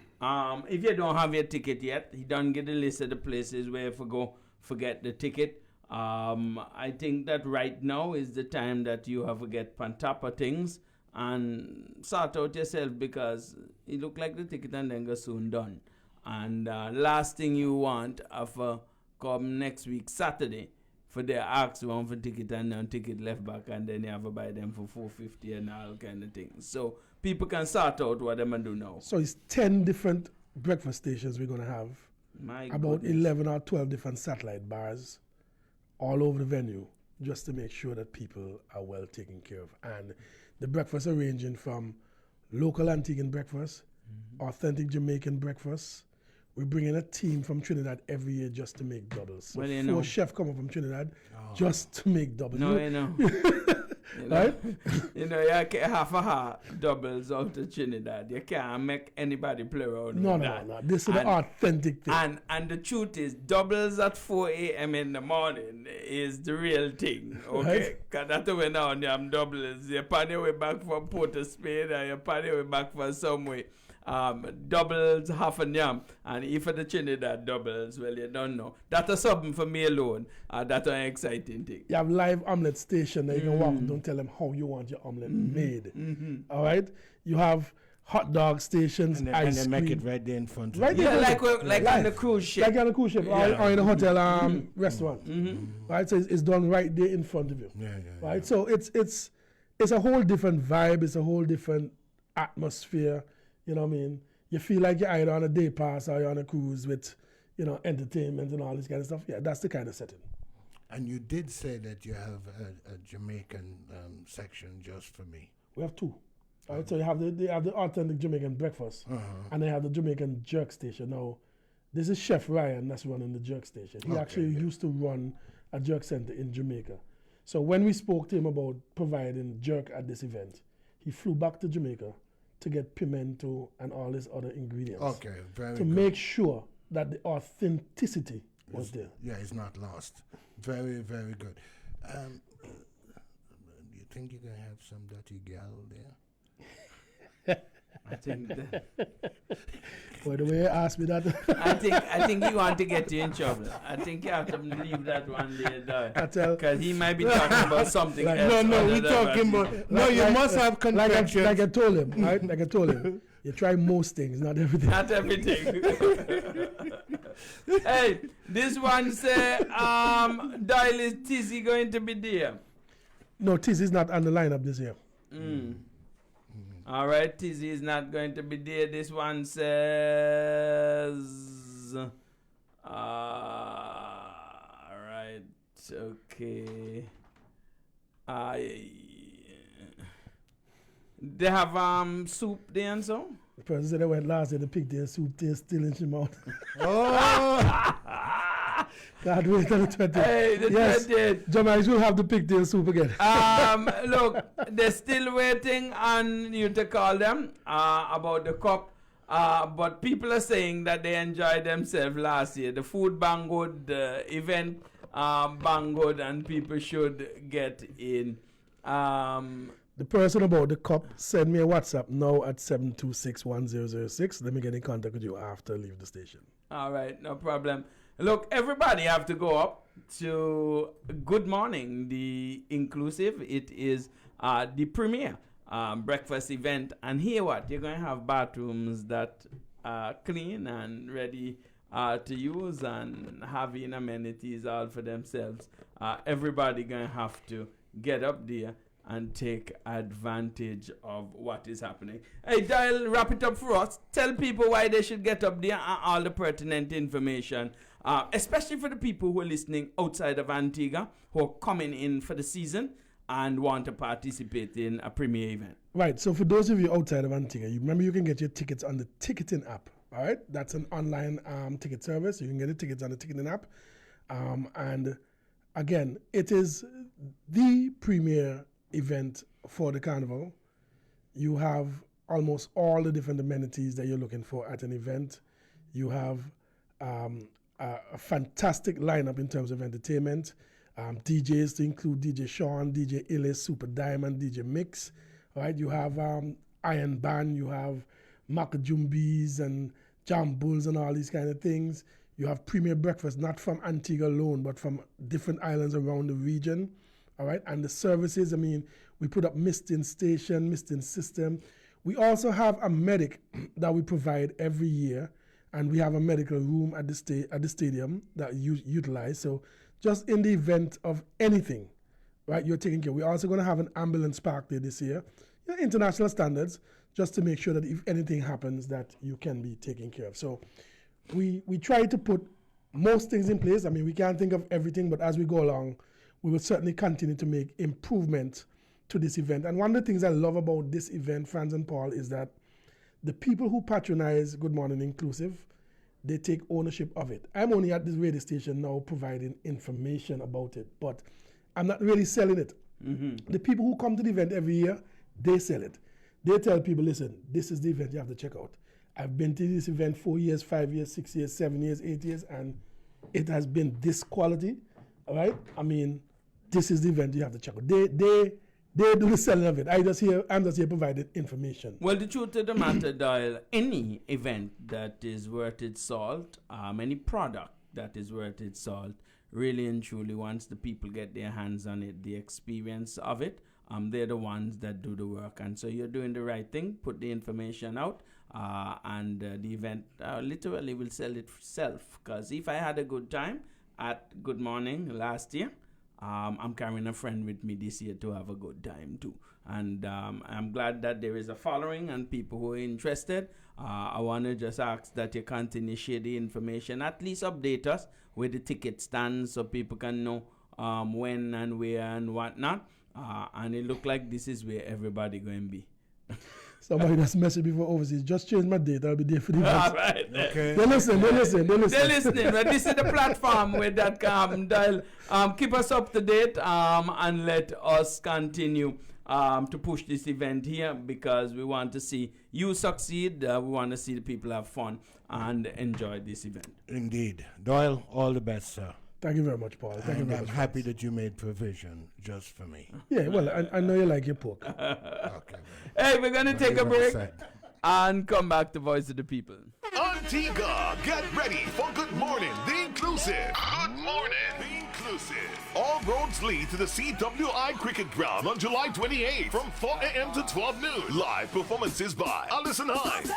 if you don't have your ticket yet, he don't get a list of the places where if you go forget the ticket. I think that right now is the time that you have to get on top of things and sort out yourself, because it look like the ticket and then go soon done. And last thing you want of come next week Saturday for the ask one for ticket and then ticket left back, and then you have to buy them for $4.50 and all kind of things. So people can sort out what they're going to do now. So it's 10 different breakfast stations we're going to have. About 11 or 12 different satellite bars all over the venue, just to make sure that people are well taken care of. And the breakfasts are ranging from local Antiguan breakfast, authentic Jamaican breakfast. We bring in a team from Trinidad every year just to make doubles. So well, you 4 know. chefs come up from Trinidad just to make doubles. No, you know. Right? You know, you can't have doubles out of Trinidad. You can't make anybody play around with that. No. This is the authentic thing. And the truth is, doubles at 4 a.m. in the morning is the real thing. Okay? Because that's when now them doubles. You're on your way back from Port of Spain, or you're on your way back from somewhere. Doubles, half a yam, and if the Trinidad doubles, well, you don't know. That's something for me alone. That's an exciting thing. You have live omelette station that you can walk and don't tell them how you want your omelette made. All right? You have hot dog stations, and ice they cream. make it right there in front of Right you. there. Like on the cruise ship. Like on the cruise ship or in a hotel restaurant. Right? So it's done right there in front of you. Right? So it's a whole different vibe. It's a whole different atmosphere. You know what I mean? You feel like you're either on a day pass or you're on a cruise with, you know, entertainment and all this kind of stuff. Yeah, that's the kind of setting. And you did say that you have a Jamaican section just for me. We have 2. All right, so they have the authentic Jamaican breakfast, and they have the Jamaican jerk station. Now, this is Chef Ryan that's running the jerk station. He actually used to run a jerk center in Jamaica. So when we spoke to him about providing jerk at this event, he flew back to Jamaica to get pimento and all these other ingredients. Okay, very to good. make sure that the authenticity was there. Yeah, it's not lost. Very, very good. Do you think you can have some dirty gal there? I think By the way, you asked me that. I think you want to get you in trouble. I think you have to leave that one there, because he might be talking about something else. No, we're talking about. No, you must have contractions. Like I told him, right? Like I told him, you try most things, not everything. Not everything. Hey, this one say, Doyle, is Tizzy going to be there? No, Tizzy's not on the lineup this year. All right, Tizzy is not going to be there. This one says, all right, okay. They have soup there and so. The person said they went last year, the pigtail soup taste still in his mouth. Oh! God, wait till the 20th. Hey, the 20th. Jamaica will have the pigtail soup again. Look, they're still waiting on you to call them about the cup. But people are saying that they enjoyed themselves last year. The food bang good, the event bang good, and people should get in. The person about the cup, send me a WhatsApp now at 7261006. Let me get in contact with you after I leave the station. All right, no problem. Look, everybody have to go up to Good Morning, the inclusive. It is the premier breakfast event. And here what? You're going to have bathrooms that are clean and ready to use and having amenities all for themselves. Everybody going to have to get up there and take advantage of what is happening. Hey, Dial, wrap it up for us. Tell people why they should get up there and all the pertinent information, especially for the people who are listening outside of Antigua, who are coming in for the season and want to participate in a premier event. Right, so for those of you outside of Antigua, you remember you can get your tickets on the ticketing app, all right? That's an online ticket service. You can get the tickets on the ticketing app. And again, it is the premier event for the carnival. You have almost all the different amenities that you're looking for at an event. You have a fantastic lineup in terms of entertainment. DJs to include DJ Sean, DJ Illis, Super Diamond, DJ Mix. All right, you have Iron Band, you have Makajumbis and Jam Bulls and all these kind of things. You have premier breakfast, not from Antigua alone, but from different islands around the region. All right, and the services, I mean, we put up misting station, misting system. We also have a medic that we provide every year, and we have a medical room at the stadium that you utilize. So just in the event of anything, right, you're taking care. We're also going to have an ambulance park there this year, international standards, just to make sure that if anything happens that you can be taken care of. So we try to put most things in place. I mean, we can't think of everything, but as we go along, we will certainly continue to make improvement to this event. And one of the things I love about this event, Franz and Paul, is that the people who patronize Good Morning Inclusive, they take ownership of it. I'm only at this radio station now providing information about it, but I'm not really selling it. Mm-hmm. The people who come to the event every year, they sell it. They tell people, listen, this is the event you have to check out. I've been to this event 4 years, 5 years, 6 years, 7 years, 8 years, and it has been this quality, all right? I mean, this is the event you have to check out. They do the selling of it. I'm just here providing information. Well, the truth of the matter, Doyle, any event that is worth its salt, any product that is worth its salt, really and truly, once the people get their hands on it, the experience of it, they're the ones that do the work. And so you're doing the right thing, put the information out, and the event literally will sell itself. Because if I had a good time at Good Morning last year, I'm carrying a friend with me this year to have a good time too. And I'm glad that there is a following and people who are interested. I want to just ask that you continue to share the information, at least update us with the ticket stands so people can know when and where and whatnot. And it look like this is where everybody going to be. Somebody just messaged me for overseas. Just change my date. I'll be there for the event. All right. Okay. They listen. They're listening. But this is the platform where that dial. Keep us up to date and let us continue to push this event here because we want to see you succeed. We want to see the people have fun and enjoy this event. Indeed. Doyle, all the best, sir. Thank you very much, Paul. Thank you very I'm much. happy that you made provision just for me. Yeah, well, I know you like your pork. Okay. Hey, we're going to take a break and come back to Voice of the People. Antigua, get ready for Good Morning, the Inclusive. Good Morning, the Inclusive. All roads lead to the CWI Cricket Ground on July 28th from 4 a.m. to 12 noon. Live performances by Alison Hines,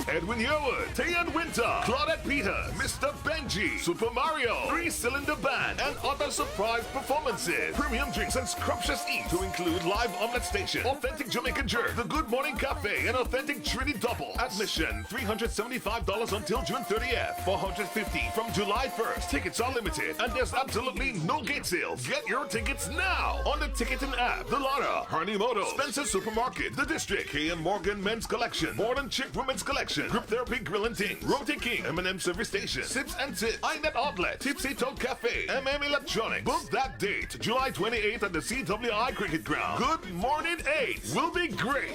Edwin Yearwood, Tayan Winter, Claudette Peters, Mr. Benji, Super Mario, 3-Cylinder Band, and other surprise performances. Premium drinks and scrumptious eat to include live omelette station, authentic Jamaican jerk, the Good Morning Cafe, and authentic Trinity Double. Admission $375 until June 30th, $450 from July 1st. Tickets are limited, and there's absolutely no gate sales. Get your tickets now on the ticketing app. The Lara, Harney Moto, Spencer Supermarket, The District, K.M. Morgan Men's Collection, Modern Chick Women's Collection, Group Therapy Grill and Ting, Roti King, M&M Service Station, Sips and Tips, iNet Outlet, Tipsy Toad Cafe, MM Electronics. Book that date, July 28th at the CWI Cricket Ground. Good Morning 8 will be great.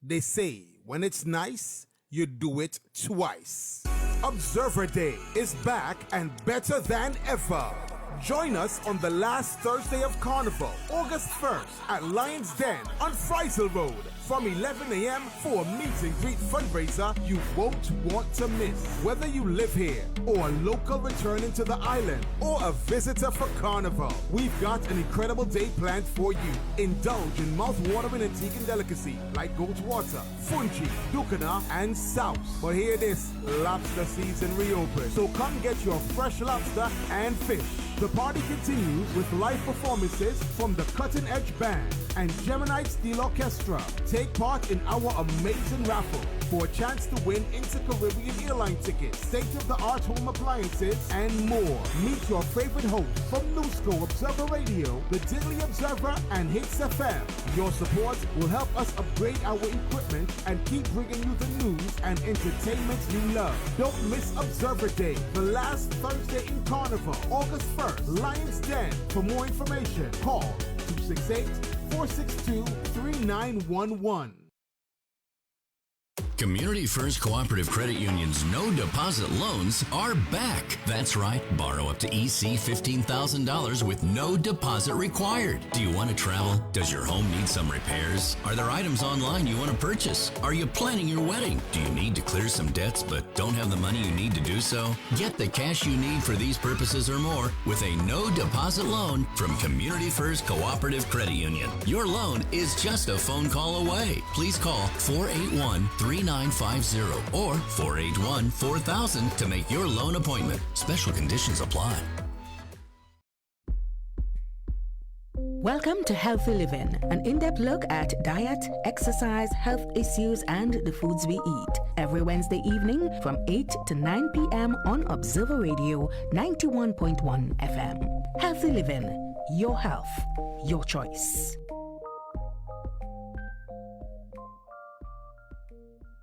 They say when it's nice, you do it twice. Observer Day is back and better than ever. Join us on the last Thursday of Carnival, August 1st at Lion's Den on Friesel Road from 11 a.m. for a meet and greet fundraiser you won't want to miss. Whether you live here or a local returning to the island or a visitor for Carnival, we've got an incredible day planned for you. Indulge in mouth-watering Antiguan delicacy like goat water, fungi, dukana, and souse. But hear this, lobster season reopened, so come get your fresh lobster and fish. The party continues with live performances from the Cutting Edge Band and Gemini Steel Orchestra. Take part in our amazing raffle for a chance to win Inter-Caribbean airline tickets, state-of-the-art home appliances, and more. Meet your favorite hosts from Newsco, Observer Radio, The Daily Observer, and Hits FM. Your support will help us upgrade our equipment and keep bringing you the news and entertainment you love. Don't miss Observer Day, the last Thursday in Carnival, August 1st, Lion's Den. For more information, call 268-462-3911. Community First Cooperative Credit Union's no deposit loans are back. That's right, borrow up to EC $15,000 with no deposit required. Do you want to travel? Does your home need some repairs? Are there items online you want to purchase? Are you planning your wedding? Do you need to clear some debts but don't have the money you need to do so? Get the cash you need for these purposes or more with a no deposit loan from Community First Cooperative Credit Union. Your loan is just a phone call away. Please call 481-3950 or 481-4000 to make your loan appointment. Special conditions apply. Welcome to Healthy Living, an in-depth look at diet, exercise, health issues, and the foods we eat. Every Wednesday evening from 8 to 9 p.m. on Observer Radio 91.1 FM. Healthy Living, your health, your choice.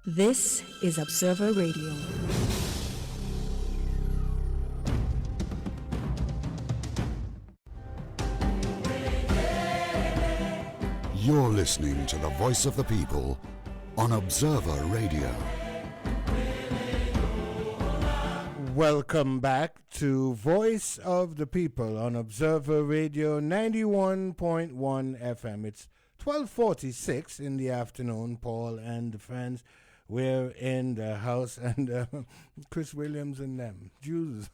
This is Observer Radio. You're listening to the Voice of the People on Observer Radio. Welcome back to Voice of the People on Observer Radio 91.1 FM. It's 12:46 in the afternoon, Paul and friends. We're in the house, and Chris Williams and them, Jews.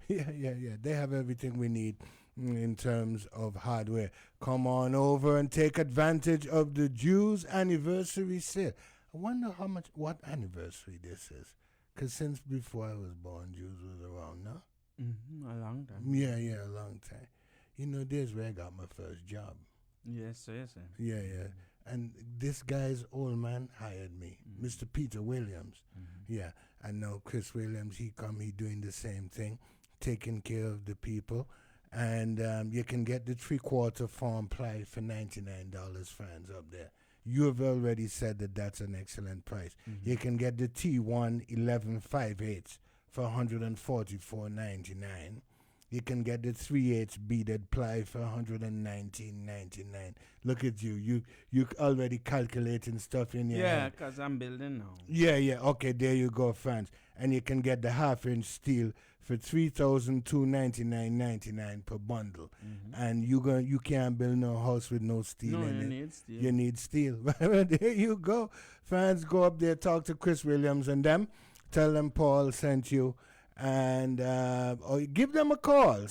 yeah. They have everything we need in terms of hardware. Come on over and take advantage of the Jews anniversary sale. I wonder what anniversary this is. Because since before I was born, Jews was around, no? Mm-hmm, a long time. Yeah, a long time. You know, there's where I got my first job. Yes, sir. Yeah. And this guy's old man hired me, Mr. Peter Williams. Yeah, and now Chris Williams, he doing the same thing, taking care of the people. And you can get the 3/4 form ply for $99, fans, up there. You have already said that that's an excellent price. You can get the T1 11/5/8 for $144.99. You can get the 3/8 beaded ply for $119.99. Look at you. You already calculating stuff in your Yeah, head. because I'm building now. Yeah. Okay, there you go, fans. And you can get the 1/2-inch steel for $3,299.99 per bundle. And you can't build no house with no steel No, in you it. need steel. You need steel. There you go. Fans, go up there, talk to Chris Williams and them. Tell them Paul sent you. And or give them a call.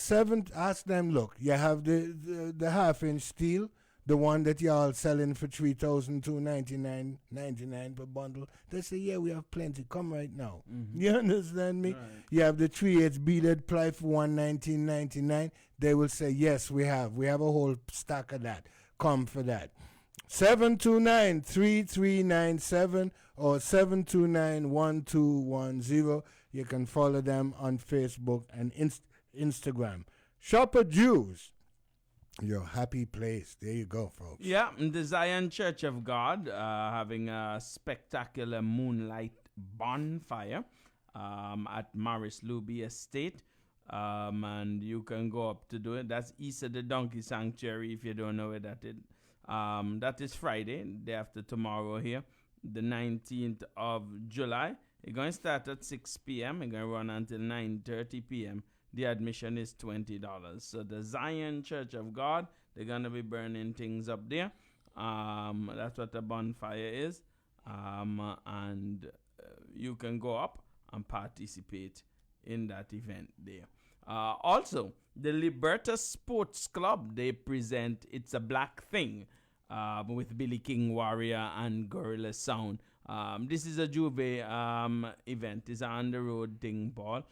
Ask them, look, you have the 1/2-inch steel, the one that y'all selling for $3,299.99 per bundle. They say, yeah, we have plenty. Come right now. You understand me? Right. You have the 3/8 beaded ply for $119.99. They will say, yes, we have. We have a whole stack of that. Come for that. 729-3397 or 729-1210. You can follow them on Facebook and Instagram. Shopper Jews, your happy place. There you go, folks. Yeah, the Zion Church of God having a spectacular moonlight bonfire at Morris Luby Estate. And you can go up to do it. That's east of the Donkey Sanctuary if you don't know where that is. That is Friday, day after tomorrow here, the 19th of July. It's going to start at 6 p.m. It's going to run until 9:30 p.m. The admission is $20. So the Zion Church of God, they're going to be burning things up there. That's what the bonfire is. And you can go up and participate in that event there. Also, the Liberta Sports Club, they present It's a Black Thing with Billy King Warrior and Gorilla Sound. This is a Juve event. It's an on-the-road thing, Paul.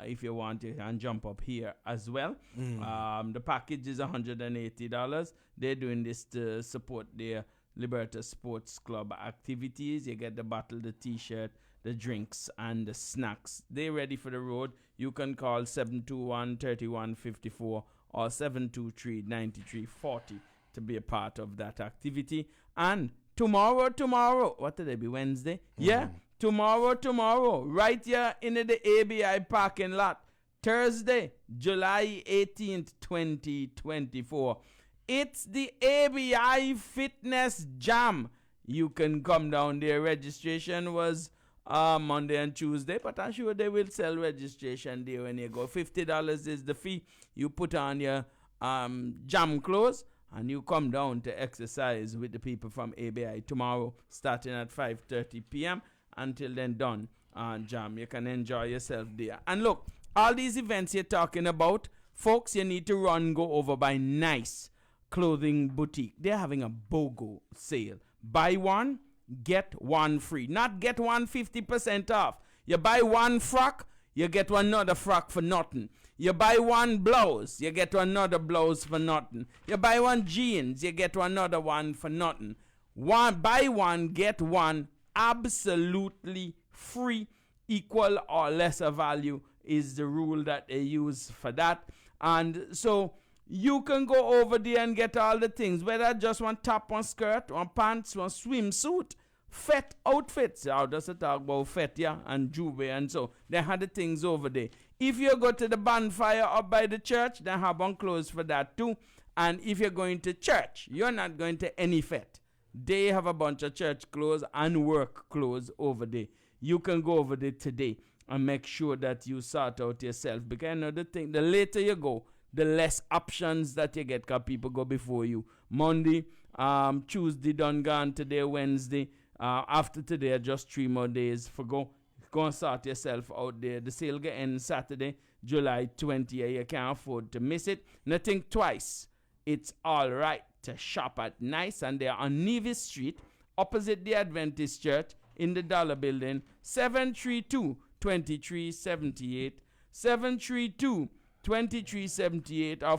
If you want, you can jump up here as well. The package is $180. They're doing this to support their Liberta Sports Club activities. You get the bottle, the T-shirt, the drinks, and the snacks. They're ready for the road. You can call 721-3154 or 723-9340 to be a part of that activity. And tomorrow, what did it be, Wednesday? Yeah, tomorrow, right here in the ABI parking lot, Thursday, July 18th, 2024. It's the ABI Fitness Jam. You can come down there. Registration was Monday and Tuesday, but I'm sure they will sell registration there when you go. $50 is the fee. You put on your jam clothes and you come down to exercise with the people from ABI tomorrow, starting at 5:30 p.m. until then done jam. You can enjoy yourself there. And look, all these events you're talking about, folks, you need to go over by Nice Clothing Boutique. They're having a BOGO sale. Buy one, get one free. Not get one 50% off. You buy one frock, you get another frock for nothing. You buy one blouse, you get another blouse for nothing. You buy one jeans, you get another one for nothing. Buy one, get one absolutely free. Equal or lesser value is the rule that they use for that. And so you can go over there and get all the things, whether just one top, one skirt, one pants, one swimsuit, Fet outfits. How does it talk about Fet, yeah, and Juve, and so they had the things over there. If you go to the bonfire up by the church, they have one clothes for that too. And if you're going to church, you're not going to any Fet. They have a bunch of church clothes and work clothes over there. You can go over there today and make sure that you sort out yourself. Because you know the thing, the later you go, the less options that you get, because people go before you. Monday, Tuesday done gone, today Wednesday. After today, just 3 more days for go and sort yourself out there. The sale get end Saturday, July 20th. You can't afford to miss it. Now think twice. It's all right to shop at Nice, and they're on Nevis Street, opposite the Adventist Church in the Dollar Building, 732-2378, 732-2378 or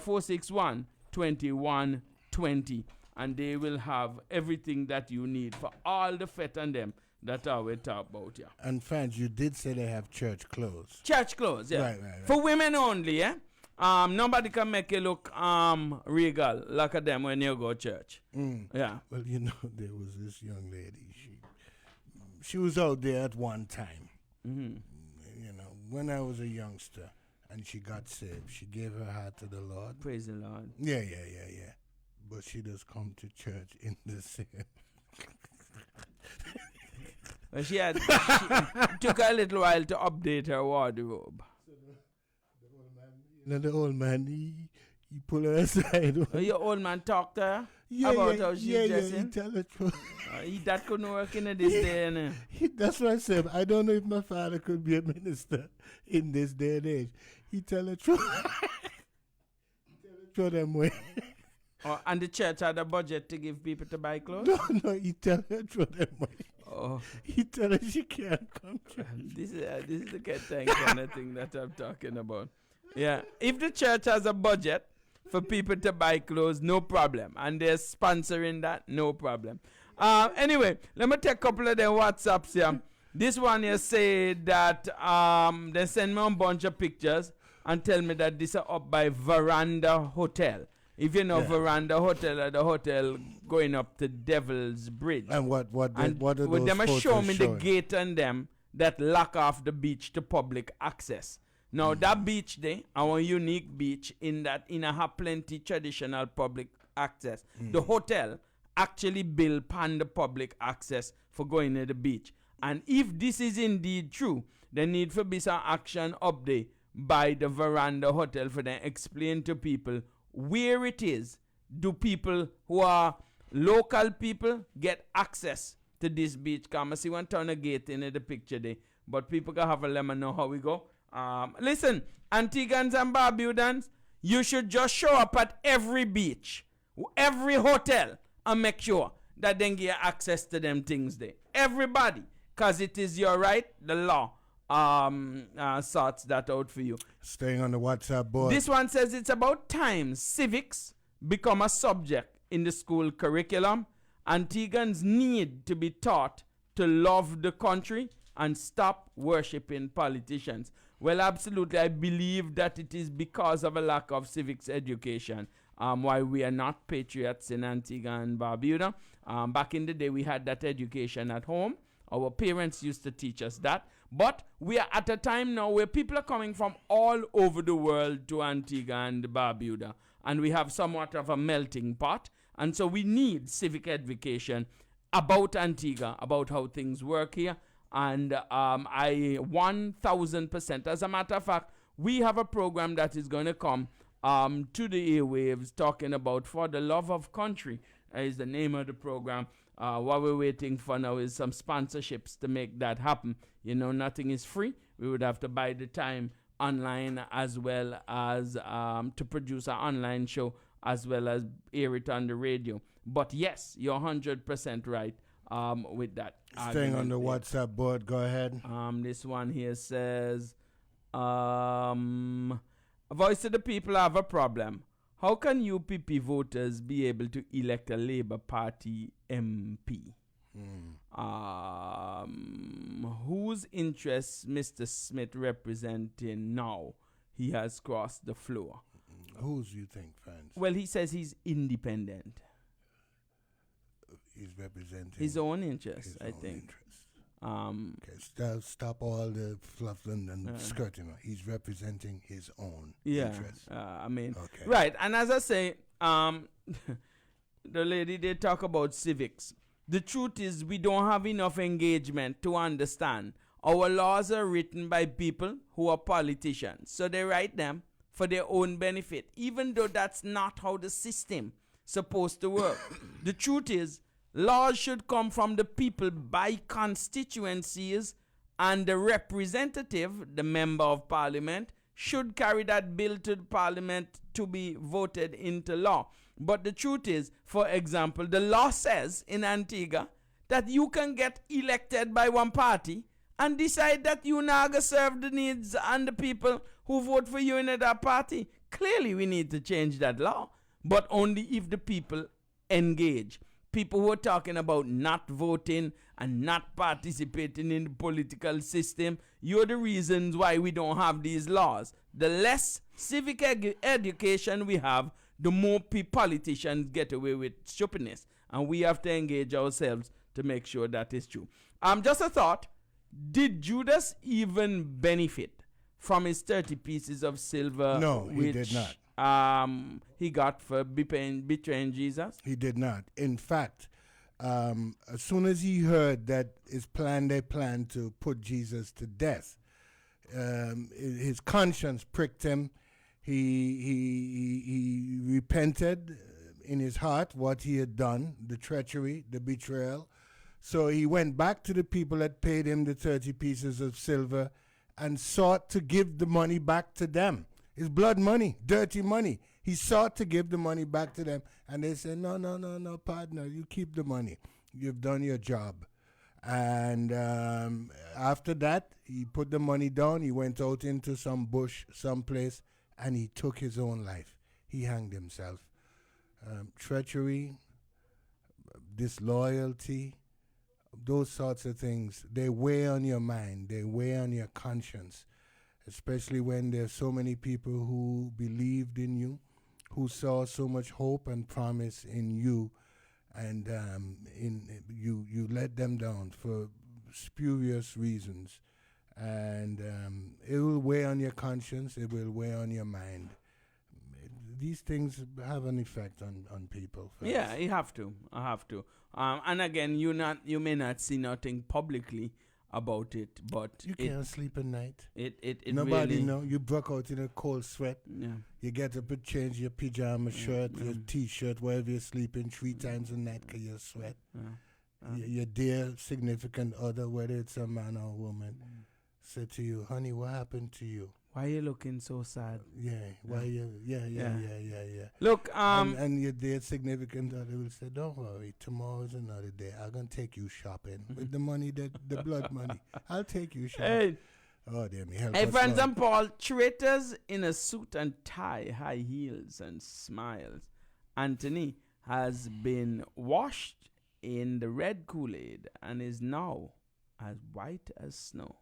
461-2120. And they will have everything that you need for all the Fet and them that I will talk about, yeah. And fans, you did say they have church clothes. Church clothes, yeah. Right. For women only, yeah. Nobody can make you look regal like a them when you go to church. Yeah. Well, you know, there was this young lady. She was out there at one time. You know, when I was a youngster, and she got saved. She gave her heart to the Lord. Praise the Lord. Yeah. But she does come to church in the same. Well, she took a little while to update her wardrobe. You know, the old man, he pull her aside. Your old man talked to her about how she's dressing? Yeah, he tell the truth. That couldn't work in this day and That's what I said. I don't know if my father could be a minister in this day and age. He tell the truth. He tell the truth them way. And the church had a budget to give people to buy clothes? No, he tell her truth them way. Oh. He tell her she can't come to This is the kind of thing that I'm talking about. Yeah. If the church has a budget for people to buy clothes, no problem. And they're sponsoring that, no problem. Anyway, let me take a couple of them WhatsApps here. This one here say that they send me a bunch of pictures and tell me that this are up by Veranda Hotel. If you know Veranda Hotel, the hotel going up to Devil's Bridge. And what are those them photos show me showing? the gate and them that lock off the beach to public access. Now that beach there, our unique beach in that have plenty traditional public access. The hotel actually built upon the public access for going to the beach. And if this is indeed true, there need to be some action up there by the Veranda Hotel for them explain to people where it is. Do people who are local people get access to this beach? Come I see one turn a gate in the picture there, but people can have a lemon know how we go. Listen, Antiguans and Barbudans, you should just show up at every beach, every hotel, and make sure that they get access to them things there. Everybody, because it is your right, the law sorts that out for you. Staying on the WhatsApp board. This one says it's about time civics become a subject in the school curriculum. Antiguans need to be taught to love the country and stop worshipping politicians. Well, absolutely. I believe that it is because of a lack of civics education why we are not patriots in Antigua and Barbuda. Back in the day, we had that education at home. Our parents used to teach us that. But we are at a time now where people are coming from all over the world to Antigua and Barbuda. And we have somewhat of a melting pot. And so we need civic education about Antigua, about how things work here. And I 1,000%. As a matter of fact, we have a program that is going to come to the airwaves talking about For the Love of Country is the name of the program. What we're waiting for now is some sponsorships to make that happen. You know, nothing is free. We would have to buy the time online as well as to produce an online show as well as air it on the radio. But yes, you're 100% right with that. Staying on the WhatsApp board, go ahead. This one here says, Voice of the People have a problem. How can UPP voters be able to elect a Labour Party MP? Whose interests Mr. Smith representing now? He has crossed the floor. Whose you think, fans? Well, he says he's independent. He's representing his own interests, I think. Okay, stop all the fluff and skirting. He's representing his own interests. Okay. Right. And as I say, the lady, they talk about civics. The truth is we don't have enough engagement to understand. Our laws are written by people who are politicians. So they write them for their own benefit, even though that's not how the system supposed to work. The truth is, laws should come from the people by constituencies, and the representative, the member of parliament, should carry that bill to the parliament to be voted into law. But the truth is, for example, the law says in Antigua that you can get elected by one party and decide that you now go serve the needs and the people who vote for you in that party. Clearly, we need to change that law, but only if the people engage. people who are talking about not voting and not participating in the political system, you're the reasons why we don't have these laws. The less civic education we have, the more politicians get away with stupidness. And we have to engage ourselves to make sure that is true. Just a thought. Did Judas even benefit from his 30 pieces of silver? No, he did not. He got for betraying Jesus? He did not. In fact, as soon as he heard that they planned to put Jesus to death, his conscience pricked him. He repented in his heart what he had done, the treachery, the betrayal. So he went back to the people that paid him the 30 pieces of silver and sought to give the money back to them. It's blood money, dirty money. He sought to give the money back to them. And they said, no, partner, you keep the money. You've done your job. And after that, he put the money down. He went out into some bush, someplace, and he took his own life. He hanged himself. Treachery, disloyalty, those sorts of things, they weigh on your mind. They weigh on your conscience, especially when there's so many people who believed in you, who saw so much hope and promise in you, and you let them down for spurious reasons. And it will weigh on your conscience. It will weigh on your mind. These things have an effect on people. Yeah, you have to. I have to. And again, you may not see nothing publicly about it, but you can't sleep at night. It nobody really know. You broke out in a cold sweat. Yeah. You get up and change your pajama shirt, your T-shirt, wherever you're sleeping 3 times a night because you sweat. Your dear significant other, whether it's a man or a woman, say to you, honey, what happened to you? Why are you looking so sad? Yeah. Why you? Yeah. Look, and your dear significant other will say, "Don't worry, tomorrow's another day. I'm gonna take you shopping with the money the blood money. I'll take you shopping." Hey. Oh, dear me. Help Hey, us, friends Lord. and Paul, traitors in a suit and tie, high heels and smiles. Anthony has been washed in the red Kool-Aid and is now as white as snow.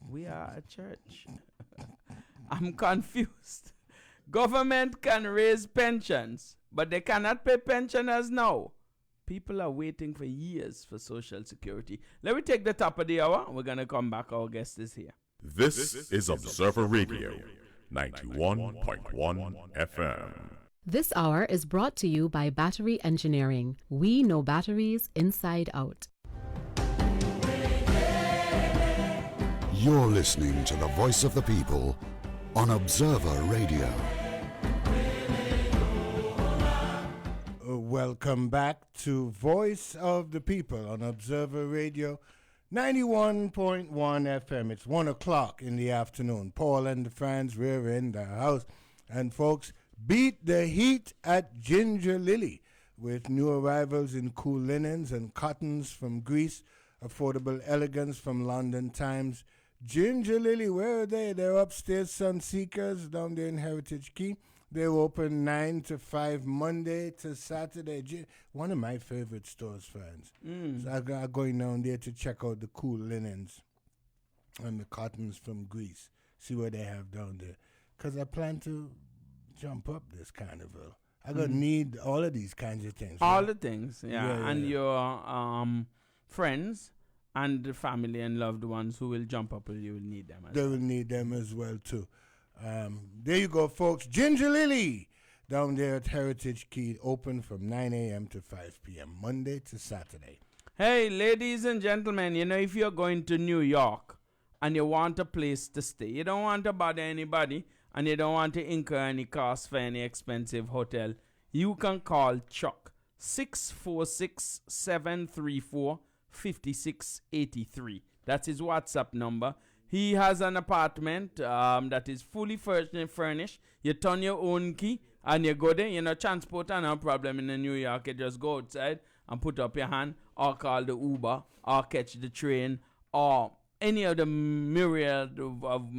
We are a church. I'm confused. Government can raise pensions, but they cannot pay pensioners now. People are waiting for years for Social Security. Let me take the top of the hour. We're going to come back. Our guest is here. This is Observer Radio, 91.1 FM. This hour is brought to you by Battery Engineering. We know batteries inside out. You're listening to the voice of the people on Observer Radio. Welcome back to Voice of the People on Observer Radio 91.1 FM. It's 1 o'clock in the afternoon. Paul and the friends, we're in the house. And folks, beat the heat at Ginger Lily with new arrivals in cool linens and cottons from Greece, affordable elegance from London Times. Ginger Lily, where are they? They're upstairs, Sunseekers, down there in Heritage Key. They're open 9 to 5, Monday to Saturday. One of my favorite stores, friends. So I'm going down there to check out the cool linens and the cottons from Greece. See what they have down there. Because I plan to jump up this carnival. I'm going to need all of these kinds of things. All right? the things, yeah. And your friends and the family and loved ones who will jump up, you will need them. They will need them as well, too. There you go, folks. Ginger Lily down there at Heritage Key, open from 9 a.m. to 5 p.m., Monday to Saturday. Hey, ladies and gentlemen, if you're going to New York and you want a place to stay, you don't want to bother anybody, and you don't want to incur any cost for any expensive hotel, you can call Chuck 646-734-5683. That's his WhatsApp number. He has an apartment that is fully furnished. You turn your own key and you go there. Transport are no problem in New York. You just go outside and put up your hand or call the Uber or catch the train or any of the myriad of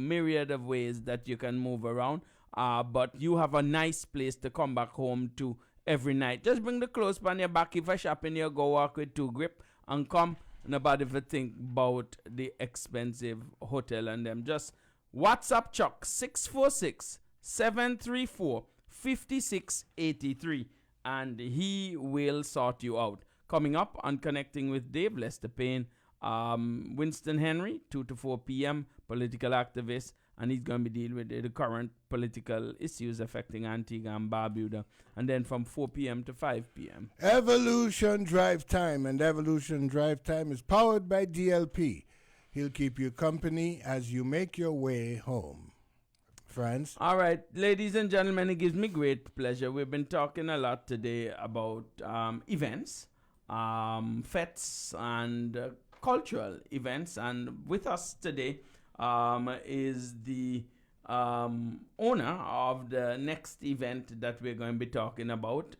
ways that you can move around. But you have a nice place to come back home to every night. Just bring the clothes on your back. If I shopping, you go walk with 2 grip and come. Nobody ever think about the expensive hotel and them. Just WhatsApp Chuck 646-734-5683 and he will sort you out. Coming up on Connecting with Dave, Lester Payne, Winston Henry, 2 to 4 p.m., political activist, and he's going to be dealing with the current political issues affecting Antigua and Barbuda. And then from 4 p.m. to 5 p.m. Evolution Drive Time, and Evolution Drive Time is powered by DLP. He'll keep you company as you make your way home. Friends? All right, ladies and gentlemen, it gives me great pleasure. We've been talking a lot today about events, fetes, and cultural events. And with us today is the owner of the next event that we're going to be talking about.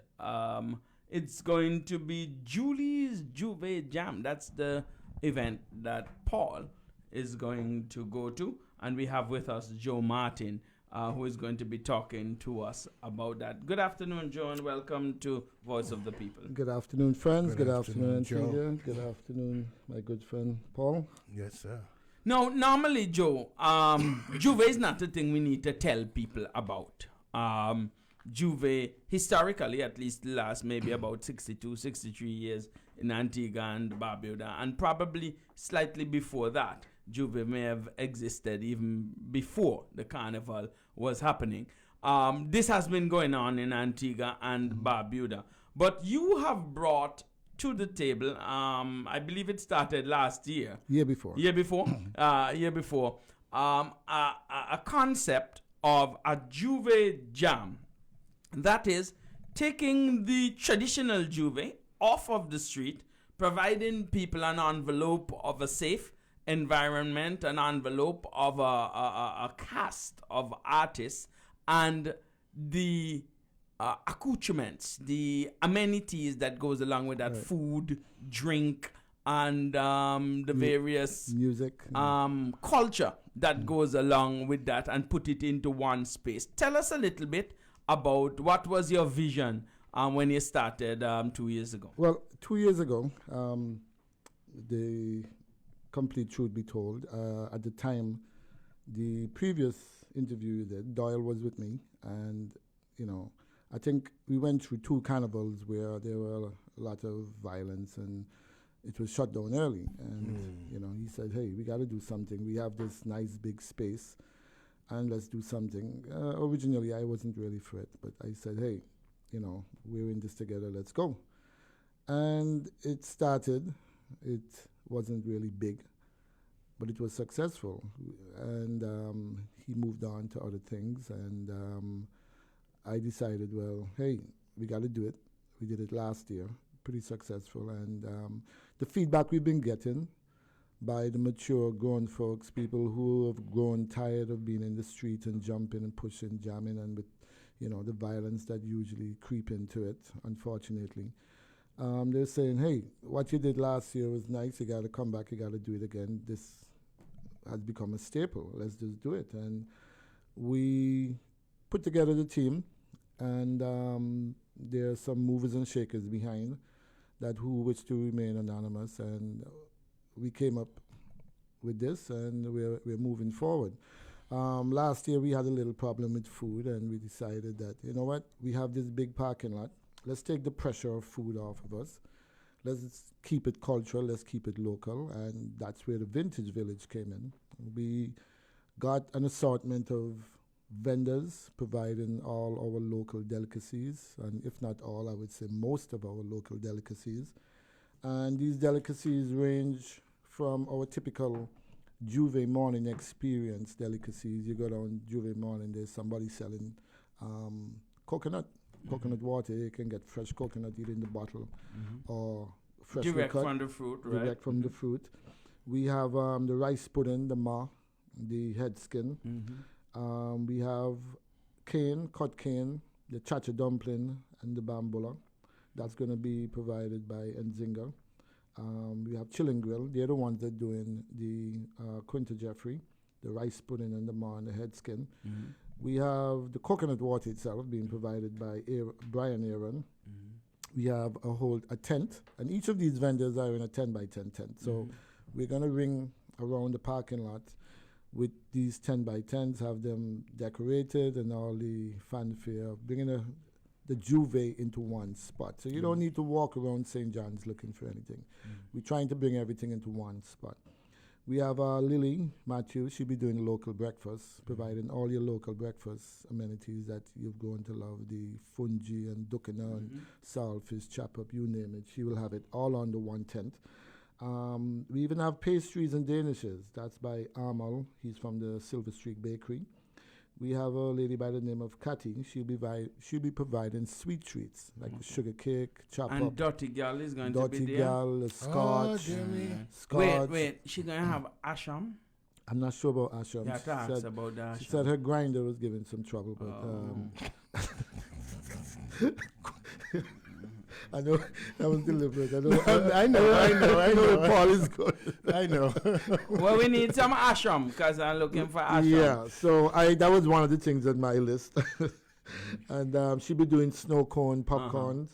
It's going to be Julie's Juve Jam. That's the event that Paul is going to go to. And we have with us Joe Martin, who is going to be talking to us about that. Good afternoon, Joe, and welcome to Voice of the People. Good afternoon, friends. Good afternoon, Joe. Antigua. Good afternoon, my good friend Paul. Yes, sir. Now, normally, Joe, Juve is not a thing we need to tell people about. Juve, historically, at least the last maybe about 62, 63 years in Antigua and Barbuda, and probably slightly before that, Juve may have existed even before the carnival was happening. This has been going on in Antigua and Barbuda. But you have brought to the table, I believe it started last year. Year before, a concept of a Juve Jam. That is, taking the traditional Juve off of the street, providing people an envelope of a safe environment, an envelope of a cast of artists, and the accoutrements, the amenities that goes along with that, food, drink, and the various music, culture that goes along with that, and put it into one space. Tell us a little bit about what was your vision when you started 2 years ago. Well, 2 years ago, the complete truth be told, at the time, the previous interview that Doyle was with me, and I think we went through 2 carnivals where there were a lot of violence and it was shut down early. And, he said, hey, we got to do something. We have this nice big space and let's do something. Originally, I wasn't really for it, but I said, hey, we're in this together, let's go. And it started. It wasn't really big, but it was successful. And he moved on to other things, and I decided, well, hey, we got to do it. We did it last year, pretty successful. And the feedback we've been getting by the mature, grown folks, people who have grown tired of being in the street and jumping and pushing, jamming, and with, the violence that usually creep into it, unfortunately. They're saying, hey, what you did last year was nice. You got to come back. You got to do it again. This has become a staple. Let's just do it. And we put together the team, and there are some movers and shakers behind that who wish to remain anonymous. And we came up with this, and we're moving forward. Last year, we had a little problem with food, and we decided that, you know what, we have this big parking lot. Let's take the pressure of food off of us. Let's keep it cultural. Let's keep it local. And that's where the Vintage Village came in. We got an assortment of vendors providing all our local delicacies, and if not all, I would say most of our local delicacies. And these delicacies range from our typical Juve morning experience delicacies. You go down Juve morning, there's somebody selling coconut water. You can get fresh coconut either in the bottle or fresh direct from the fruit, right? Direct from the fruit. We have the rice pudding, the ma, the head skin. We have cut cane, the chacha dumpling, and the bambula. That's going to be provided by Nzinga. We have Chilling Grill. They're the ones that are doing the Quinta Jeffrey, the rice pudding and the ma and the head skin. We have the coconut water itself being provided by Brian Aaron, we have a tent, and each of these vendors are in a 10 by 10 tent. So we're going to ring around the parking lot with these 10 by 10s, have them decorated and all the fanfare, bringing the Juve into one spot. So you don't need to walk around St. John's looking for anything. We're trying to bring everything into one spot. We have Lily Matthews. She'll be doing local breakfast, providing all your local breakfast amenities that you've grown to love, the fungi and dukkana and saltfish, chop up, you name it. She will have it all under one tent. We even have pastries and danishes. That's by Amal. He's from the Silver Streak Bakery. We have a lady by the name of Cathy. She'll be providing sweet treats like the sugar cake, chop and up. Dirty Gal is going to be Dirty there. Gal, the scotch. Scotch. Wait. She going to have Asham? I'm not sure about Asham. You have to ask about the She Asham. said her grinder was giving some trouble, but I know that was deliberate. I know Paul is good. I know. Well, we need some Asham because I'm looking for Asham. Yeah, so that was one of the things on my list. And she'll be doing snow cone, popcorns.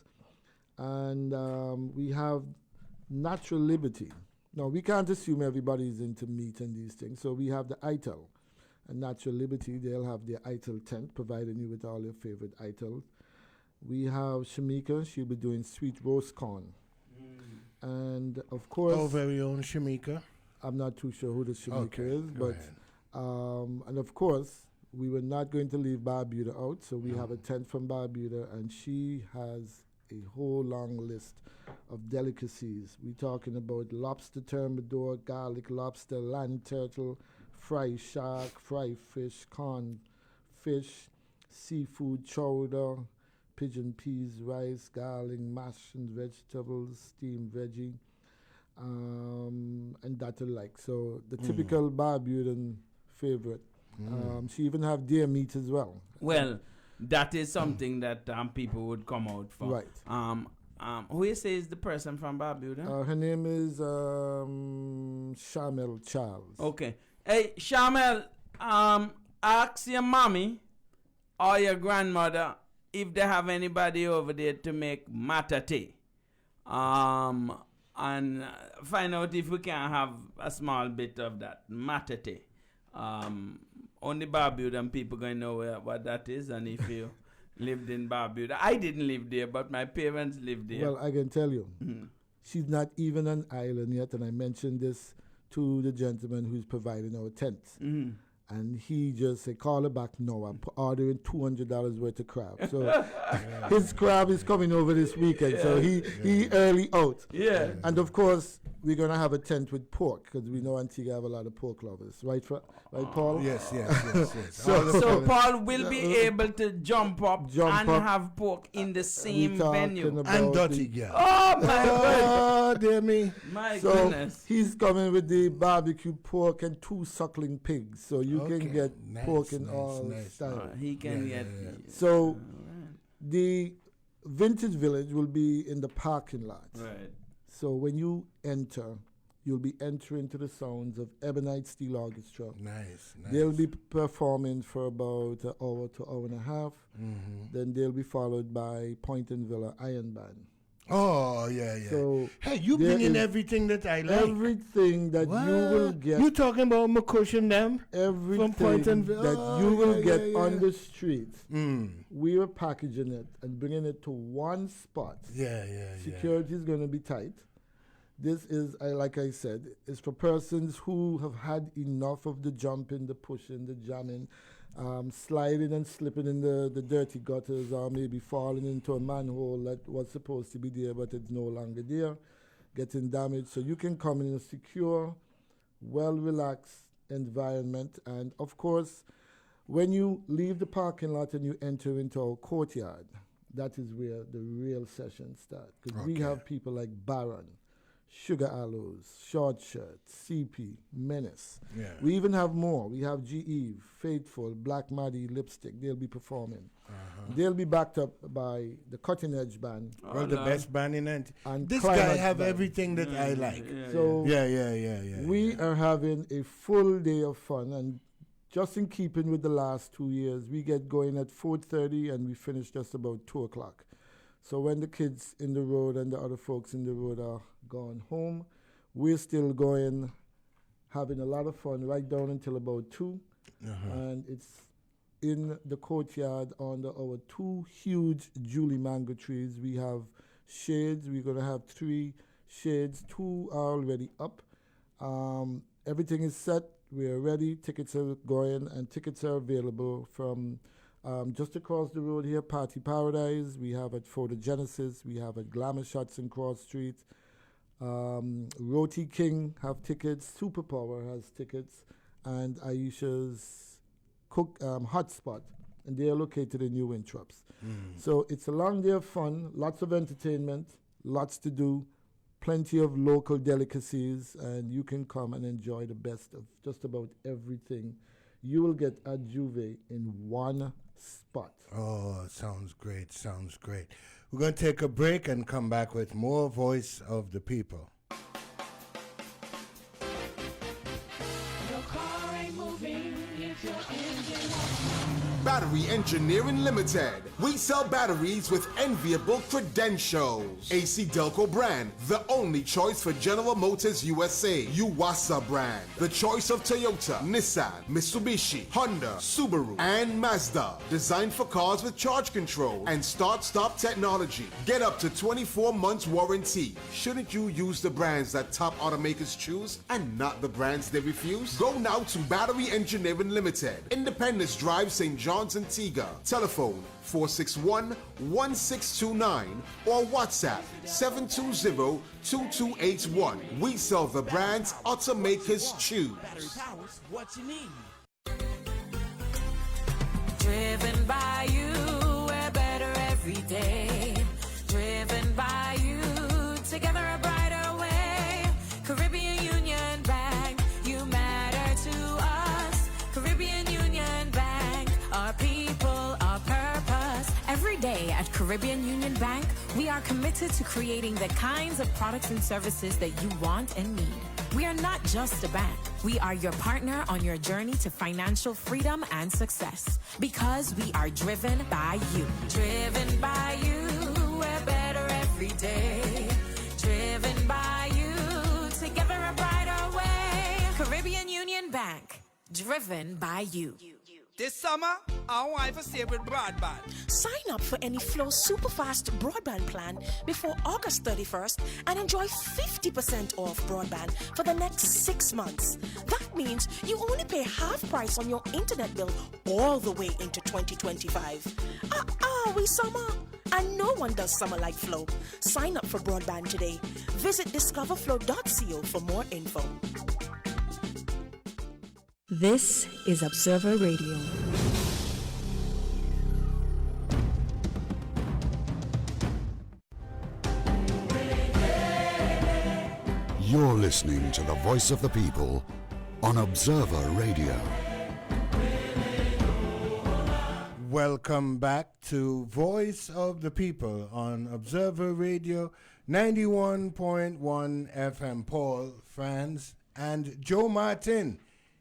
And we have Natural Liberty. Now, we can't assume everybody's into meat and these things. So we have the ITIL. And Natural Liberty, they'll have their ITIL tent, providing you with all your favorite ITILs. We have Shamika. She'll be doing sweet roast corn. And, of course... Our very own Shamika. I'm not too sure who the Shamika is. But and, of course, we were not going to leave Barbuda out. So we have a tent from Barbuda, and she has a whole long list of delicacies. We're talking about lobster thermidor, garlic lobster, land turtle, fried shark, fried fish, corn fish, seafood chowder, pigeon peas, rice, garlic, mashed vegetables, steamed veggie, and that alike. So the typical Barbudan favorite. She even have deer meat as well. Well, that is something that people would come out for. Right. Who you say is the person from Barbuda? Her name is Shamel Charles. Okay. Hey, Shamel, ask your mommy or your grandmother if they have anybody over there to make matate. And find out if we can have a small bit of that matate. Only Barbudan people going to know what that is, and if you lived in Barbuda. I didn't live there, but my parents lived there. Well, I can tell you, she's not even an island yet, and I mentioned this to the gentleman who's providing our tents. And he just said, call her back now. I'm ordering $200 worth of crab. So his crab is coming over this weekend. So he early out. Yeah. And of course, we're going to have a tent with pork because we know Antigua have a lot of pork lovers. Right, Paul? Yes. So Paul will be able to jump up and have pork in the same venue. And dirty girl. Oh, my Oh, dear me. My so goodness. He's coming with the barbecue pork and 2 suckling pigs. So you can get pork in all styles. He can get... So the Vintage Village will be in the parking lot. Right. So when you enter, you'll be entering to the sounds of Ebonite Steel Orchestra. Nice. They'll be performing for about an hour to hour and a half. Then they'll be followed by Point and Villa Iron Band. Oh, yeah. So hey, you bring in everything that I like. Everything that you will get. You talking about McCush and them? Everything from Point and Villa that you will get on the streets. We are packaging it and bringing it to one spot. Yeah. Security is going to be tight. This is, like I said, is for persons who have had enough of the jumping, the pushing, the jamming, sliding and slipping in the dirty gutters, or maybe falling into a manhole that was supposed to be there but it's no longer there, getting damaged. So you can come in a secure, well-relaxed environment. And, of course, when you leave the parking lot and you enter into our courtyard, that is where the real sessions start. Because we have people like Baron, Sugar Aloes, Short Shirt, CP, Menace. Yeah. We even have more. We have GE, Faithful, Black Maddie, Lipstick. They'll be performing. They'll be backed up by the Cutting Edge Band. Well, the best band in it. And This Climax guy have Band. everything that I like. So yeah. we are having a full day of fun, and just in keeping with the last 2 years, we get going at 4:30 and we finish just about 2 o'clock. So when the kids in the road and the other folks in the road are gone home, we're still going, having a lot of fun right down until about 2. And it's in the courtyard under our 2 huge Julie mango trees. We have shades. We're going to have 3 shades. 2 are already up. Everything is set. We are ready. Tickets are going, and tickets are available from just across the road here, Party Paradise. We have at Photogenesis. We have at Glamour Shots in Cross Street. Roti King have tickets. Superpower has tickets. And Aisha's Hotspot. And they are located in New Wintrops. So it's a long day of fun, lots of entertainment, lots to do, plenty of local delicacies, and you can come and enjoy the best of just about everything you will get at Juve in one spot. Oh, sounds great, sounds great. We're going to take a break and come back with more Voice of the People. Your car ain't moving if your engine won't. Battery Engineering Limited. We sell batteries with enviable credentials. AC Delco brand, the only choice for General Motors USA. Yuasa brand, the choice of Toyota, Nissan, Mitsubishi, Honda, Subaru, and Mazda. Designed for cars with charge control and start-stop technology. Get up to 24 months warranty. Shouldn't you use the brands that top automakers choose and not the brands they refuse? Go now to Battery Engineering Limited, Independence Drive, St. John's, Antigua. Telephone 461-1629 or WhatsApp 720-2281. We sell the brands automakers choose. Battery power's what you need. Driven by you, we're better every day. Driven by you, together a brighter way. Caribbean Union Bank, you matter to us. Caribbean Union Bank, our people, our purpose. Every day at Caribbean Union Bank, we are committed to creating the kinds of products and services that you want and need. We are not just a bank. We are your partner on your journey to financial freedom and success. Because we are driven by you. Driven by you, we're better every day. Driven by you, together a brighter way. Caribbean Union Bank, driven by you. This summer, I want to save with broadband. Sign up for any Flow Superfast broadband plan before August 31st and enjoy 50% off broadband for the next 6 months. That means you only pay half price on your internet bill all the way into 2025. We summer. And no one does summer like Flow. Sign up for broadband today. Visit discoverflow.co for more info. This is Observer Radio. You're listening to the Voice of the People on Observer Radio. Welcome back to Voice of the People on Observer Radio 91.1 FM. Paul Franz and Joe Martin.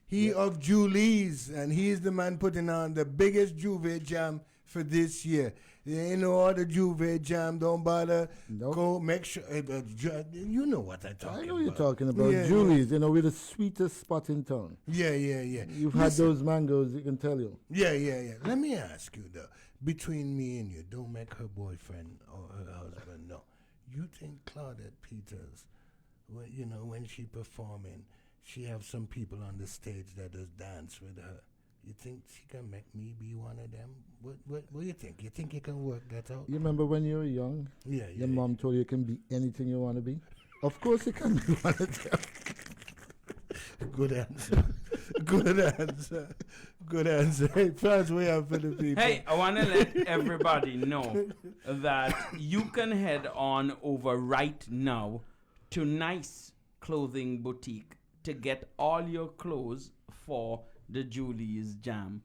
He of Julie's, and he's the man putting on the biggest Juve Jam for this year. There ain't no other Juve Jam. Don't bother. Nope. Go make sure. You know what I'm talking about. I know you're talking about Julie's. You know, we're the sweetest spot in town. Yeah. You've had those mangoes, you can tell you. Yeah. Let me ask you, though. Between me and you, don't make her boyfriend or her husband know. You think Claudette Peters, when she performing, she have some people on the stage that does dance with her. You think she can make me be one of them? What do you think? You think you can work that out? You remember when you were young? Yeah. Your mom told you can be anything you want to be? Of course you can be one of them. Good answer. Hey, Franz, we have for the people. Hey, I want to let everybody know that you can head on over right now to Nice Clothing Boutique to get all your clothes for the Julie's Jam.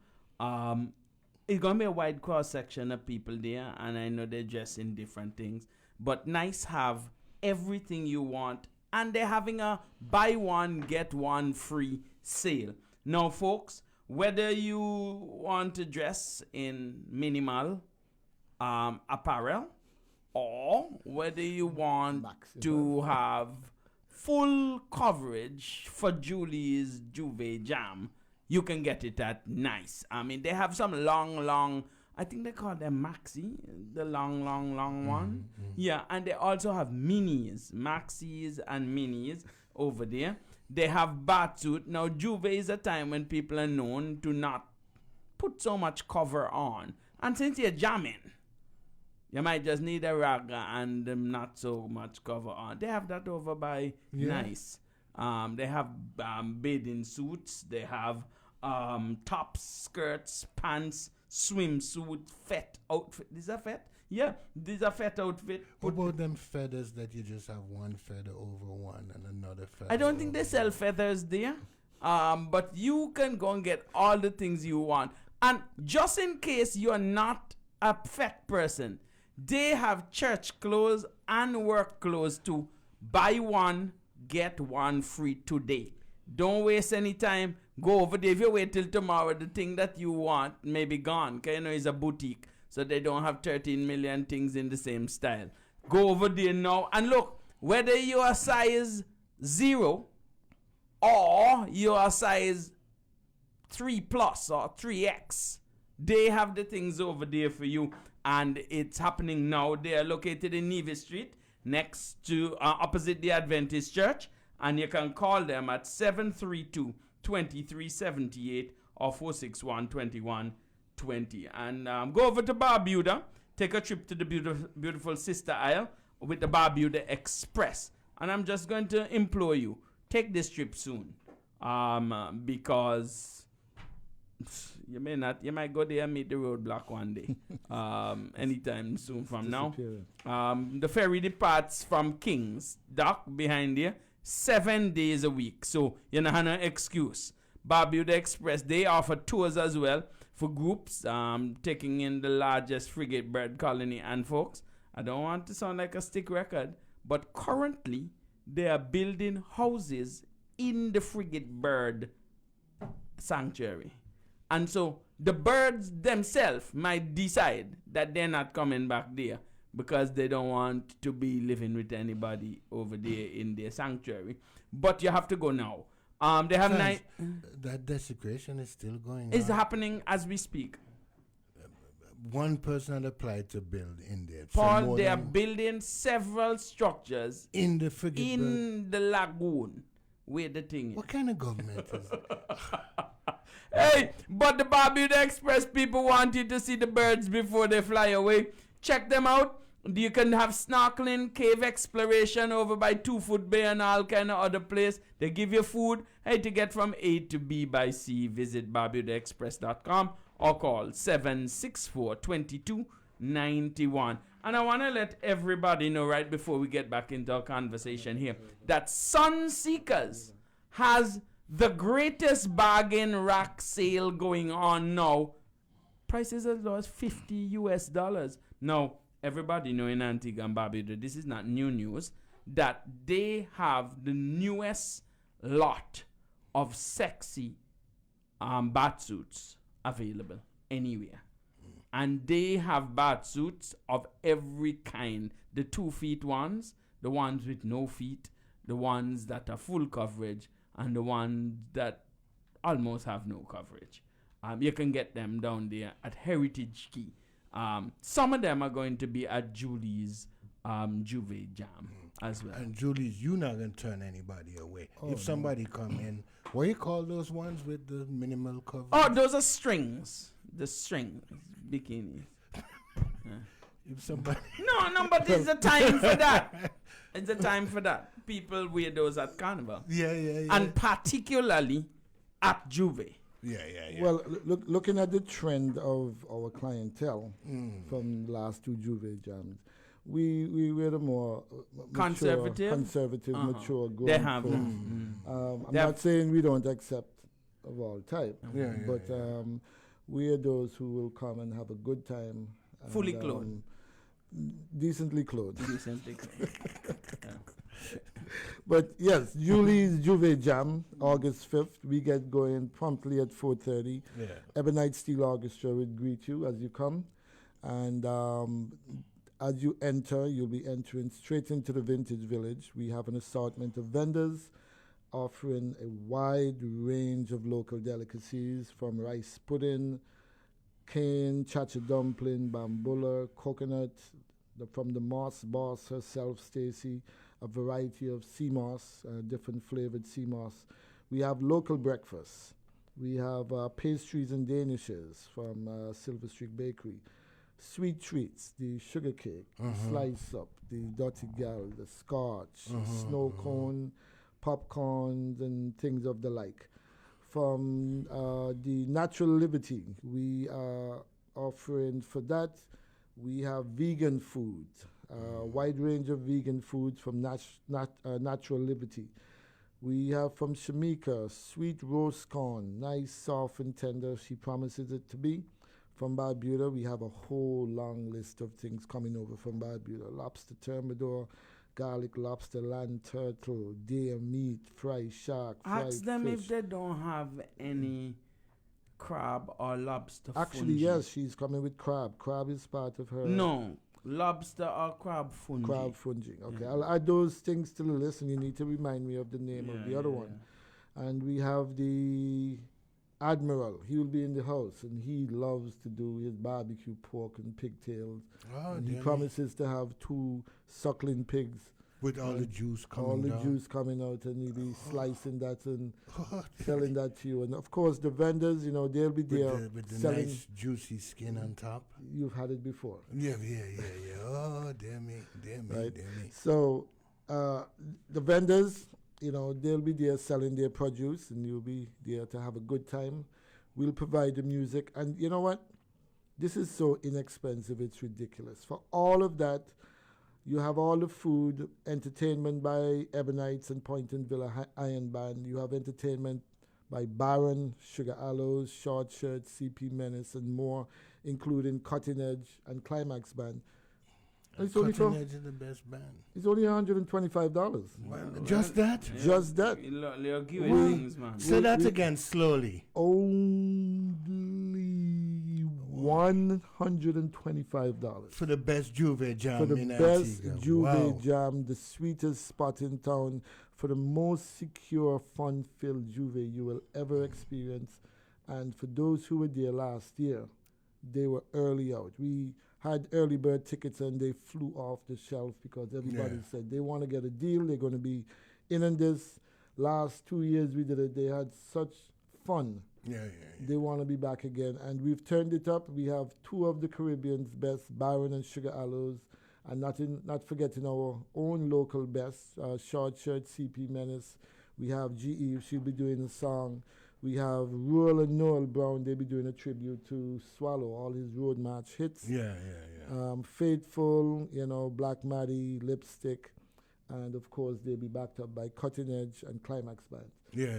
It's going to be a wide cross-section of people there, and I know they dress in different things. But Nice have everything you want, and they're having a buy one, get one free sale. Now, folks, whether you want to dress in minimal apparel, or whether you want to have full coverage for Julie's Juve Jam, you can get it at Nice. I mean, they have some long, I think they call them maxi, the long one. Yeah, and they also have minis, maxis and minis over there. They have batsuit. Now, Juve is a time when people are known to not put so much cover on. And since you're jamming, you might just need a rag and not so much cover on. They have that over by Nice. They have bathing suits. They have tops, skirts, pants, swimsuit, fete outfit. These are fete? Yeah, these are fete outfit. What about them feathers that you just have one feather over one and another feather? I don't think they sell feathers there. But you can go and get all the things you want. And just in case you're not a fete person, they have church clothes and work clothes too. Buy one, get one free today. Don't waste any time. Go over there. If you wait till tomorrow, the thing that you want may be gone. Because you know it's a boutique. So they don't have 13 million things in the same style. Go over there now. And look, whether you're a size 0 or you're a size 3 plus or 3X, they have the things over there for you. And it's happening now. They are located in Neve Street, next to, opposite the Adventist Church. And you can call them at 732-2378 or 461-2120. And go over to Barbuda, take a trip to the beautiful Sister Isle with the Barbuda Express. And I'm just going to implore you, take this trip soon. Because you might go there and meet the roadblock one day. Anytime soon from now. The ferry departs from King's Dock behind here 7 days a week. So you don't have no excuse. Barbuda Express, they offer tours as well for groups, taking in the largest frigate bird colony. And folks, I don't want to sound like a stick record, but currently they are building houses in the frigate bird sanctuary. And so the birds themselves might decide that they're not coming back there because they don't want to be living with anybody over there in their sanctuary. But you have to go now. They have that desecration is still going on. It's happening as we speak. One person had applied to build in there. Paul, they are building several structures in the frigate in the lagoon where the thing is. What kind of government is it? Hey, but the Barbuda Express people wanted to see the birds before they fly away. Check them out. You can have snorkeling, cave exploration over by 2 Foot Bay and all kind of other place. They give you food. Hey, to get from A to B by sea, visit barbudaexpress.com or call 764-2291. And I want to let everybody know right before we get back into our conversation here that Sunseekers has the greatest bargain rack sale going on now. Prices as low as $50. Now, everybody know in Antigua and Barbuda, this is not new news, that they have the newest lot of sexy batsuits available anywhere. And they have batsuits of every kind. The 2 feet ones, the ones with no feet, the ones that are full coverage, and the ones that almost have no coverage. You can get them down there at Heritage Key. Some of them are going to be at Julie's Juve Jam as well. And Julie's, you're not going to turn anybody away. If somebody come in, what do you call those ones with the minimal coverage? Oh, those are strings. The strings, bikinis. If somebody... No, but it's a time for that. It's a time for that. People wear those at Carnival. Yeah. And particularly at Juve. Yeah. Well, looking at the trend of our clientele from the last 2 Juve jams, we were the more conservative, mature group. They have. I'm not saying we don't accept of all type, but we are those who will come and have a good time. Fully clothed. Decently clothed. Decently clothed. But yes, Julie's Juve Jam, August 5th. We get going promptly at 4:30. Ebonite Steel Orchestra will greet you as you come. And as you enter, you'll be entering straight into the Vintage Village. We have an assortment of vendors offering a wide range of local delicacies from rice pudding, cane, chacha dumpling, bamboula, coconut, from the Moss Boss herself, Stacy, a variety of sea moss, different flavored sea moss. We have local breakfasts. We have pastries and danishes from Silver Streak Bakery. Sweet treats, the sugar cake, the slice up, the dirty gal, the scotch, snow cone, popcorns, and things of the like. From the Natural Liberty, we are offering for that. We have vegan food, wide range of vegan foods from Natural Liberty. We have from Shamika, sweet roast corn, nice, soft, and tender. She promises it to be. From Barbuda, we have a whole long list of things coming over from Barbuda. Lobster thermidor, garlic lobster, land turtle, deer meat, fried shark, fried Ask them fish. if they don't have any crab or lobster. Actually, fungi. yes, she's coming with crab. Crab is part of her. No, lobster or crab fungi. Crab fungi. Okay, Yeah. I'll add those things to the list, and you need to remind me of the name of the other one. And we have the Admiral. He will be in the house, and he loves to do his barbecue pork and pigtails. Oh, and he dear me. promises to have 2 suckling pigs. With all the juice coming All the down. juice coming out, and he'll be slicing that and selling that to you. And of course, the vendors, you know, they'll be there With the selling. nice juicy skin on top. You've had it before. Yeah. Oh, dear me. Right. So the vendors, you know, they'll be there selling their produce, and you'll be there to have a good time. We'll provide the music, and you know what? This is so inexpensive, it's ridiculous. For all of that, you have all the food, entertainment by Ebonites and Poynton Villa Iron Band. You have entertainment by Baron, Sugar Aloes, Short Shirt, CP Menace, and more, including Cutting Edge and Climax Band. It's only Cutting Edge is the best band. It's only $125. Just that? Just that. You're giving things, man. Say that again slowly. Only $125 for the best Juve jam for the in best Antigua. Juve Wow. jam, the sweetest spot in town, for the most secure, fun-filled Juve you will ever experience. And for those who were there last year, they were early out. We had early bird tickets and they flew off the shelf because everybody Yeah. said they want to get a deal. They're going to be in on this. Last 2 years we did it. They had such fun. Yeah. They want to be back again. And we've turned it up. We have 2 of the Caribbean's best, Byron and Sugar Aloes. And not forgetting our own local best, Short Shirt, CP Menace. We have G.E. She'll be doing a song. We have Rural and Noel Brown. They'll be doing a tribute to Swallow, all his road march hits. Yeah. Faithful, you know, Black Maddie, Lipstick. And, of course, they'll be backed up by Cutting Edge and Climax Band.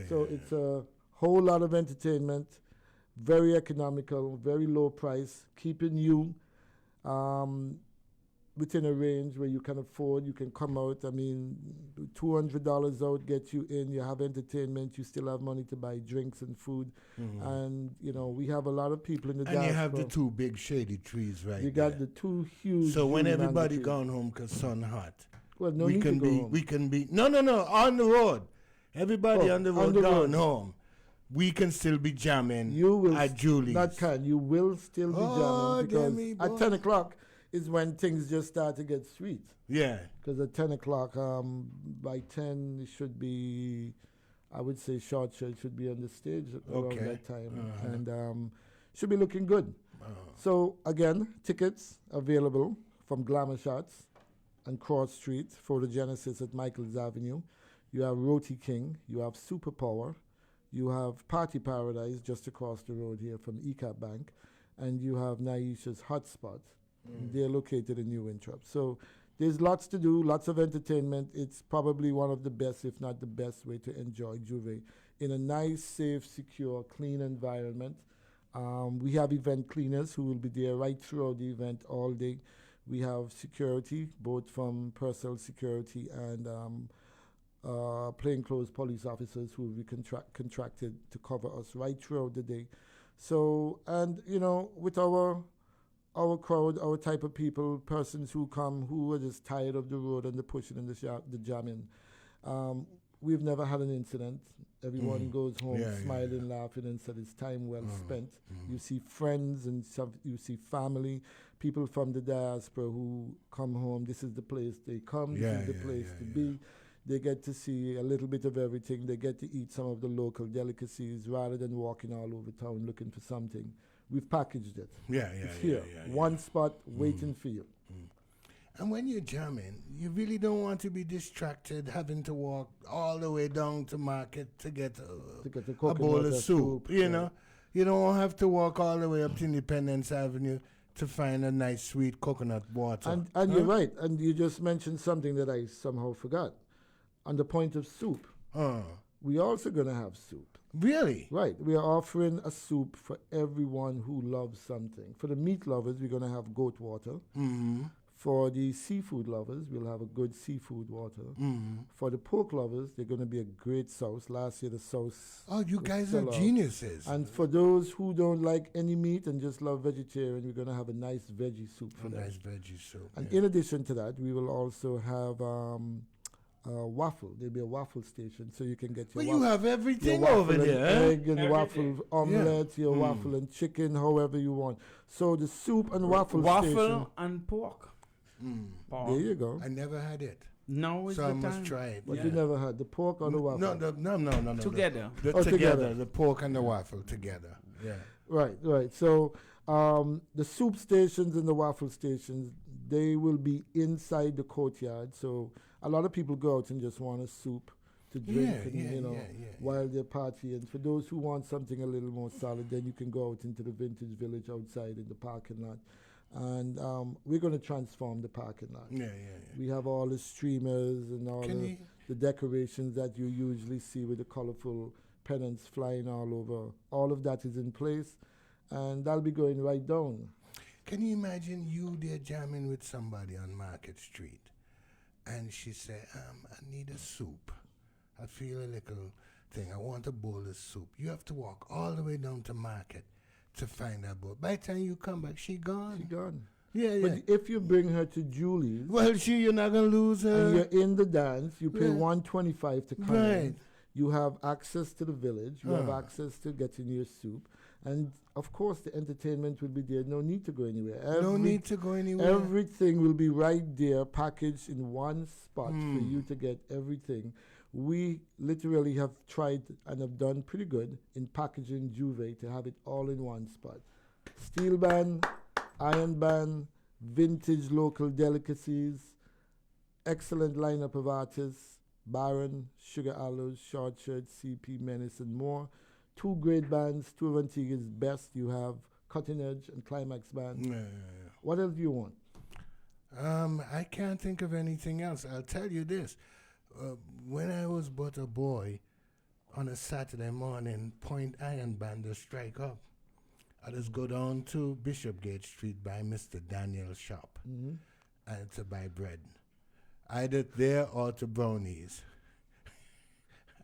So it's a whole lot of entertainment, very economical, very low price, keeping you within a range where you can afford. You can come out. I mean, $200 out gets you in. You have entertainment. You still have money to buy drinks and food. And, you know, we have a lot of people in the And you have the diaspora. 2 big shady trees right You got the 2 huge. So when huge mango everybody trees. gone home because sun hot, Well, no we need can to go be home. we can be on the road. Everybody on the road gone home. We can still be jamming at Julie's. You will still be Oh, jamming dear because me, at boy. 10 o'clock is when things just start to get sweet. Yeah. Because at 10 o'clock, by 10, it should be, I would say Short Shirt should be on the stage around Okay. that time. And should be looking good. So, again, tickets available from Glamour Shots and Cross Street, Photogenesis at Michael's Avenue. You have Roti King. You have Superpower. You have Party Paradise just across the road here from ECAP Bank. And you have Naisha's Hotspot. They're located in New Winthrop. So there's lots to do, lots of entertainment. It's probably one of the best, if not the best, way to enjoy Juve in a nice, safe, secure, clean environment. We have event cleaners who will be there right throughout the event all day. We have security, both from personal security and plainclothes police officers who will be contracted to cover us right throughout the day. So, and, you know, with our our crowd, our type of people, persons who come who are just tired of the road and the pushing and the jamming. We've never had an incident. Everyone goes home smiling, laughing, and said it's time well spent. You see friends and you see family, people from the diaspora who come home. This is the place they come. This is the place to be. They get to see a little bit of everything. They get to eat some of the local delicacies rather than walking all over town looking for something. We've packaged it. It's here. One spot waiting for you. And when you're jamming, you really don't want to be distracted having to walk all the way down to market to get a bowl of soup. You know, you don't have to walk all the way up to Independence Avenue to find a nice sweet coconut water. And you're right. And you just mentioned something that I somehow forgot. On the point of soup, we're also going to have soup. Really? Right. We are offering a soup for everyone who loves something. For the meat lovers, we're going to have goat water. For the seafood lovers, we'll have a good seafood water. For the pork lovers, they're going to be a great sauce. Last year, the sauce. Oh, you guys are geniuses. And for those who don't like any meat and just love vegetarian, we're going to have a nice veggie soup for them. Nice veggie soup. And in addition to that, we will also have waffle. There'll be a waffle station, so you can get your. Well, you have everything your over waffle there. and egg and Everything. waffle omelette, your waffle and chicken, however you want. So the soup and waffle station. Waffle and pork. There you go. I never had it. Now is so the I must time. try it. But you never had the pork or the waffle? No. Together. Together. The pork and the waffle together. Yeah. Right. So the soup stations and the waffle stations, they will be inside the courtyard. So a lot of people go out and just want a soup to drink while they're partying. For those who want something a little more solid, then you can go out into the Vintage Village outside in the parking lot. And we're going to transform the parking lot. We have all the streamers and all the decorations that you usually see with the colorful pennants flying all over. All of that is in place, and that'll be going right down. Can you imagine you there jamming with somebody on Market Street, and she said, I need a soup. I feel a little thing. I want a bowl of soup. You have to walk all the way down to Market to find that bowl. By the time you come back, she gone. She gone. Yeah. But if you bring her to Julie's, well, you're not gonna lose her. And you're in the dance. You pay $125 to come in. Right. You have access to the village. You have access to getting your soup, and of course the entertainment will be there. No need to go anywhere. No need to go anywhere. Everything will be right there, packaged in one spot for you to get everything. We literally have tried and have done pretty good in packaging Juve to have it all in one spot. Steel band, iron band, vintage local delicacies, excellent lineup of artists, Baron, Sugar Aloes, Short Shirt, CP, Menace, and more. Two great bands, two of Antigua's best. You have Cutting Edge and Climax Band. What else do you want? I can't think of anything else. I'll tell you this. When I was but a boy, on a Saturday morning, Point Iron Band to strike up. I just go down to Bishopgate Street by Mr. Daniel's shop and to buy bread. Either there or to Brownies.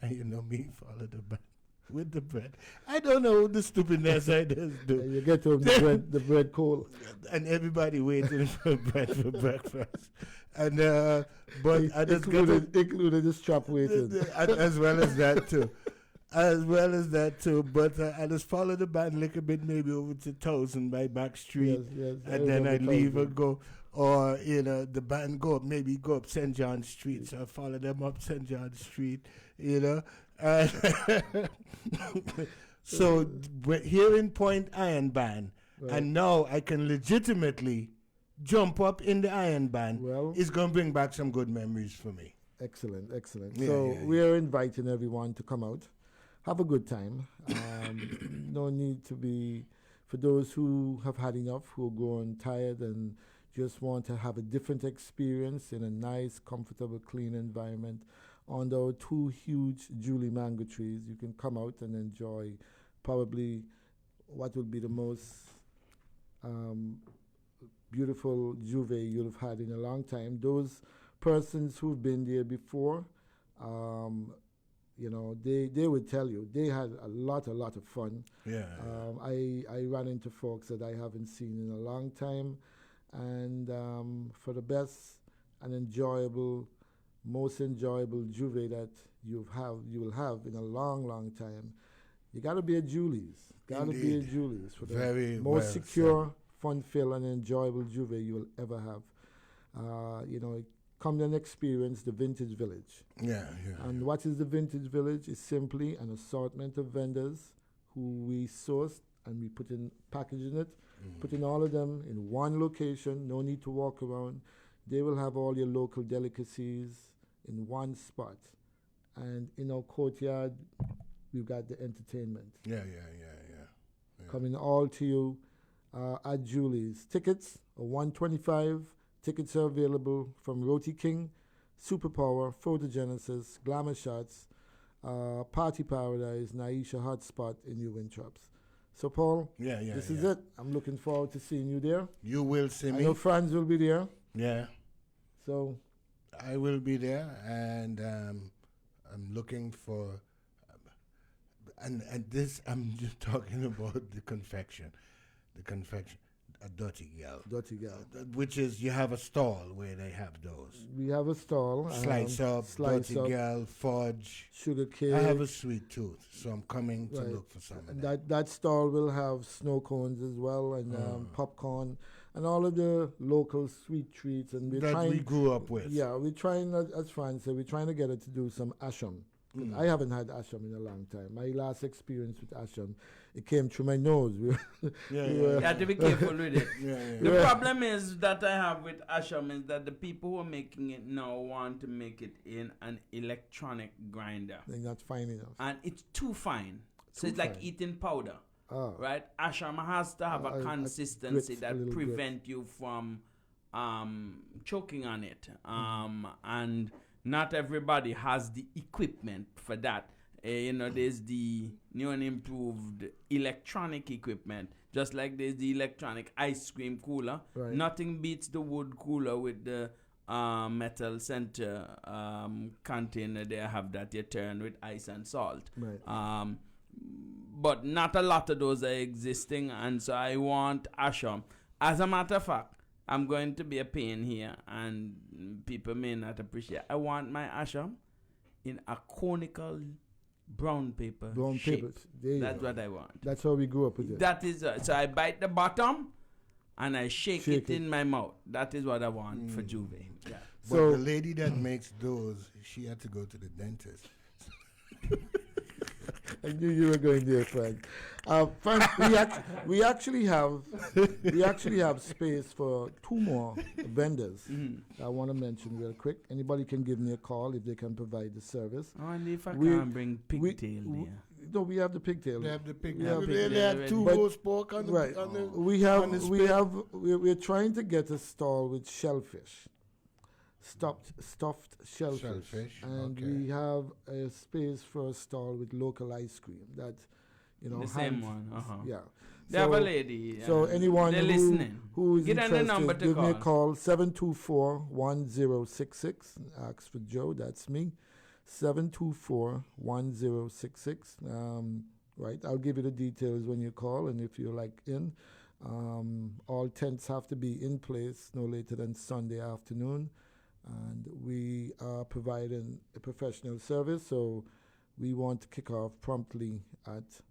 And you know me, follow the band with the bread. I don't know the stupidness I just do. You get home the bread cold. And everybody waiting for bread for breakfast. And but I just included the strap waiting. As well as that too. But I just follow the band a little bit, maybe over to 1000 by Back Street. Yes, and then I leave and go. Or, the band go up St. John Street. So I follow them up St. John Street, So we're here in Point Iron Band. Right. And now I can legitimately jump up in the Iron Band. Well, it's going to bring back some good memories for me. Excellent. We are inviting everyone to come out, have a good time. No need to be, for those who have had enough, who are growing tired and just want to have a different experience in a nice, comfortable, clean environment. Under our two huge Julie mango trees, you can come out and enjoy probably what will be the most beautiful Juve you'll have had in a long time. Those persons who've been there before, You know, they would tell you they had a lot of fun. Yeah. I ran into folks that I haven't seen in a long time, and for the best and most enjoyable Juve that you will have in a long time, you got to be at Julie's. Got to be at Julie's for the Very most well secure, fun-filled, and enjoyable Juve you will ever have. You know, come and experience the Vintage Village. Yeah. And what is the Vintage Village? It's simply an assortment of vendors who we sourced and we put in packaging it, putting all of them in one location, no need to walk around. They will have all your local delicacies in one spot. And in our courtyard, we've got the entertainment. Yeah. Coming all to you at Julie's. Tickets are $125. Tickets are available from Roti King, Superpower, Photogenesis, Glamour Shots, Party Paradise, Naisha Hotspot in New Wintraps. So, Paul, this is it. I'm looking forward to seeing you there. You will see me. I know friends will be there. Yeah. So, I will be there, and I'm looking for. And this, I'm just talking about the confection, a dirty girl. Which is, you have a stall where they have those. We have a stall. Slice up, dirty girl, fudge. Sugar cake. I have a sweet tooth, so I'm coming to look for some of that. That stall will have snow cones as well, and popcorn, and all of the local sweet treats. And we grew up with. Yeah, we're trying, as Fran said, we're trying to get her to do some asham. I haven't had asham in a long time. My last experience with asham, it came through my nose. You have to be careful with it. The problem is that I have with asham is that the people who are making it now want to make it in an electronic grinder. They're not fine enough. And it's too fine. So it's like eating powder. Right? Asham has to have a consistency that prevent you from choking on it. And not everybody has the equipment for that. There's the new and improved electronic equipment, just like there's the electronic ice cream cooler. Right. Nothing beats the wood cooler with the metal center container. They have that you turn with ice and salt. Right. But not a lot of those are existing, and so I want asham. As a matter of fact, I'm going to be a pain here, and people may not appreciate. I want my asham in a conical brown paper shape. That's what I want. That's how we grew up with it. That is so I bite the bottom, and I shake it in my mouth. That is what I want for Juve. Yeah. So the lady that makes those, she had to go to the dentist. I knew you were going there, Frank. Frank, we actually have space for two more vendors. I want to mention real quick. Anybody can give me a call if they can provide the service. Only if I can't bring pigtail there. No, we have the pigtail. They have the pigtail. They have two roast pork on the right. On the, we're trying to get a stall with shellfish. Stuffed shellfish. And we have a space for a stall with local ice cream that, the same one. Yeah. They have a lady. So anyone who is Get interested, the number to give call. me a call, 724-1066. Ask for Joe, that's me. 724-1066. Right, I'll give you the details when you call, and if you're in. All tents have to be in place no later than Sunday afternoon. And we are providing a professional service, so we want to kick off promptly at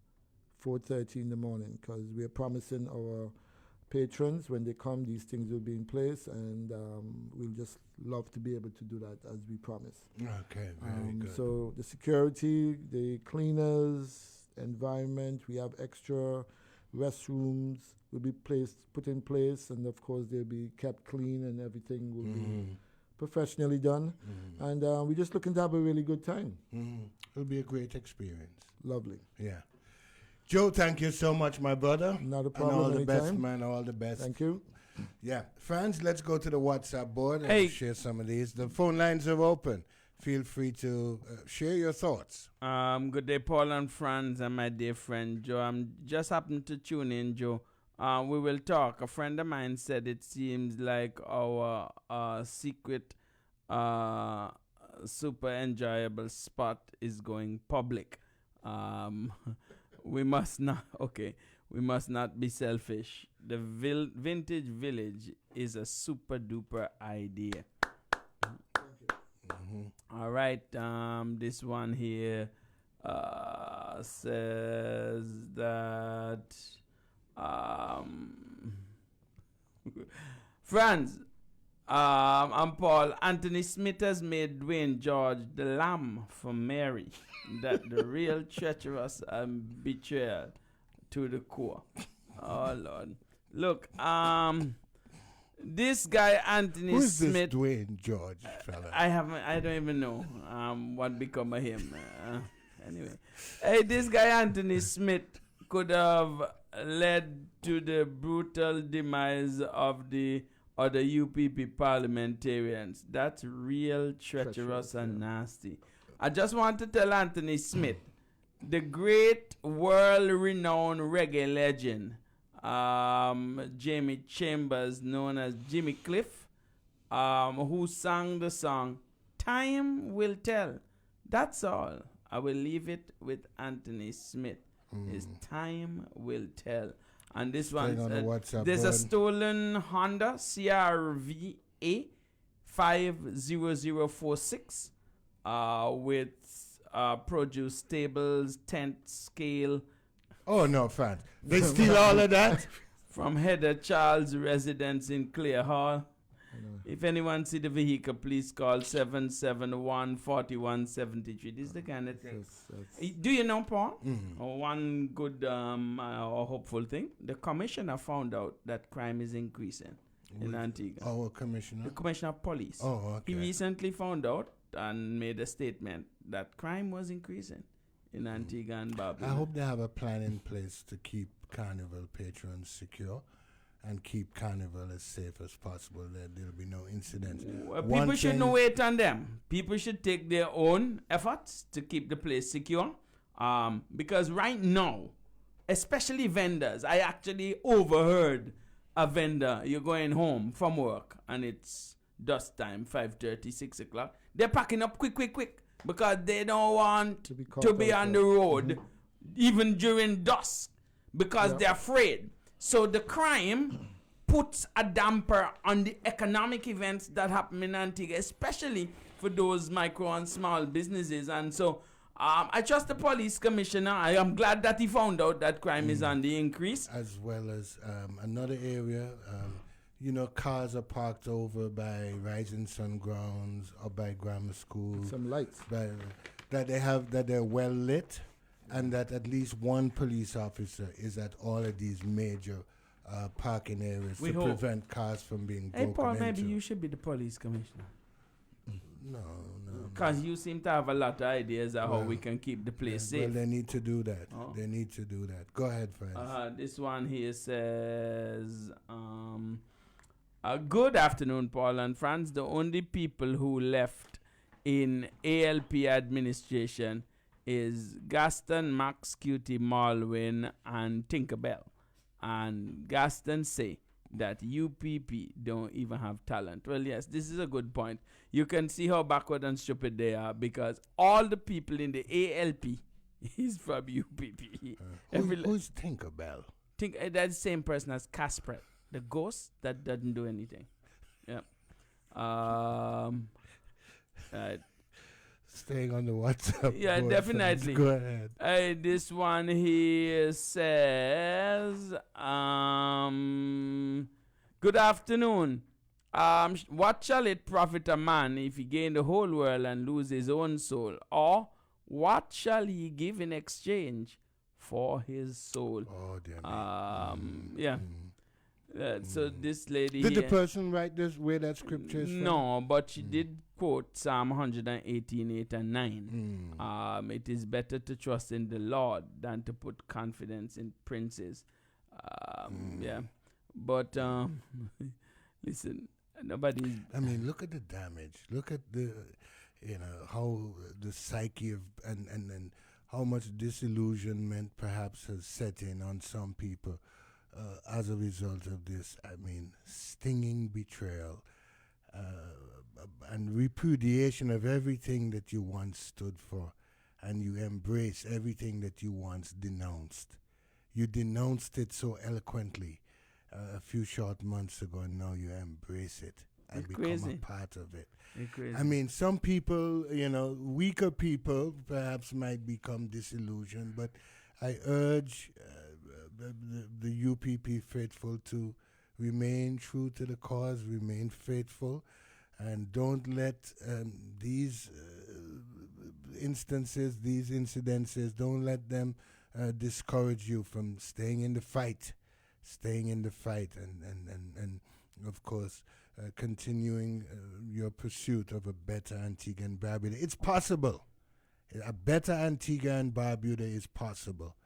4:30 in the morning, because we are promising our patrons when they come, these things will be in place, and we'll just love to be able to do that as we promise. Okay, very good. So the security, the cleaners, environment, we have extra restrooms will be put in place, and of course they'll be kept clean, and everything will be professionally done. And we're just looking to have a really good time. It'll be a great experience. Lovely. Yeah. Joe, thank you so much, my brother. Not a problem. And all the anytime. best, man. All the best. Thank you. Yeah. Franz, let's go to the WhatsApp board and share some of these. The phone lines are open. Feel free to share your thoughts. Good day, Paul and Franz, and my dear friend Joe. I'm just happened to tune in, Joe. We will talk. A friend of mine said it seems like our secret super enjoyable spot is going public. We must not. Okay, we must not be selfish. The vintage village is a super duper idea. All right. This one here says that Franz, and Paul, Anthony Smith has made Dwayne George the lamb for Mary. That the real treacherous and betrayal to the core. Oh Lord. Look, this guy Anthony Who's Smith. this Dwayne George fella? I don't even know what become of him. Anyway, hey, this guy Anthony Smith could have led to the brutal demise of the other UPP parliamentarians. That's real treacherous and nasty. I just want to tell Anthony Smith, the great world-renowned reggae legend, Jamie Chambers, known as Jimmy Cliff, who sang the song "Time Will Tell." That's all. I will leave it with Anthony Smith. His "Time Will Tell." And this one, there's a stolen Honda CRV-A 50046 with produce tables, tent scale. Oh no, fans! They steal all of that from Heather Charles' residence in Clear Hall. If anyone see the vehicle, please call 771-4173. This is the kind of thing. Do you know, Paul? One good or hopeful thing. The commissioner found out that crime is increasing in Antigua. Our commissioner? The commissioner of police. Oh, okay. He recently found out and made a statement that crime was increasing in Antigua and Barbuda. I hope they have a plan in place to keep Carnival patrons secure and keep Carnival as safe as possible, that there'll be no incidents. People should not wait on them. People should take their own efforts to keep the place secure. Because right now, especially vendors, I actually overheard a vendor, you're going home from work and it's dust time, 5:30, 6 o'clock. They're packing up quick, because they don't want to be on the road even during dusk because they're afraid. So the crime puts a damper on the economic events that happen in Antigua, especially for those micro and small businesses. And so I trust the police commissioner. I am glad that he found out that crime is on the increase. As well as another area, cars are parked over by Rising Sun Grounds or by grammar school. Some lights. That they're well lit. And that at least one police officer is at all of these major parking areas to prevent cars from being broken into. Hey, Paul, maybe you should be the police commissioner. No. Because you seem to have a lot of ideas of how we can keep the place safe. Well, they need to do that. They need to do that. Go ahead, friends. This one here says, good afternoon, Paul and Franz. The only people who left in ALP administration is Gaston, Max, Cutie, Malwin, and Tinkerbell. And Gaston say that UPP don't even have talent. Well, yes, this is a good point. You can see how backward and stupid they are because all the people in the ALP is from UPP. Who's Tinkerbell? That's the same person as Casper, the ghost that doesn't do anything. Yeah. Right. Staying on the WhatsApp. Yeah, board, definitely. Go ahead. This one here says, good afternoon. What shall it profit a man if he gain the whole world and lose his own soul? Or what shall he give in exchange for his soul? Oh, dear me. Yeah. So this lady Did the person write this where that scripture is from? No, but she did quote Psalm 118, 8 and 9. It is better to trust in the Lord than to put confidence in princes. Yeah. But listen, nobody. I mean, look at the damage. Look at the, how the psyche of and how much disillusionment perhaps has set in on some people as a result of this. I mean, stinging betrayal. and repudiation of everything that you once stood for, and you embrace everything that you once denounced. You denounced it so eloquently a few short months ago, and now you embrace it and It's become crazy. a part of it. It's crazy. I mean, some people, weaker people perhaps might become disillusioned, but I urge the UPP faithful to remain true to the cause, remain faithful, and don't let these instances, these incidences, don't let them discourage you from staying in the fight, and of course, continuing your pursuit of a better Antigua and Barbuda. It's possible. A better Antigua and Barbuda is possible.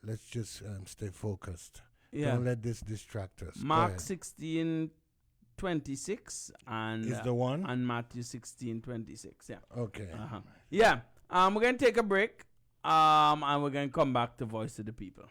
Let's just stay focused. Yeah. Don't let this distract us. Go Mark ahead. 16:26 and Is the one? and Matthew 16:26. Yeah. Okay. Yeah. We're gonna take a break. And we're gonna come back to Voice of the People.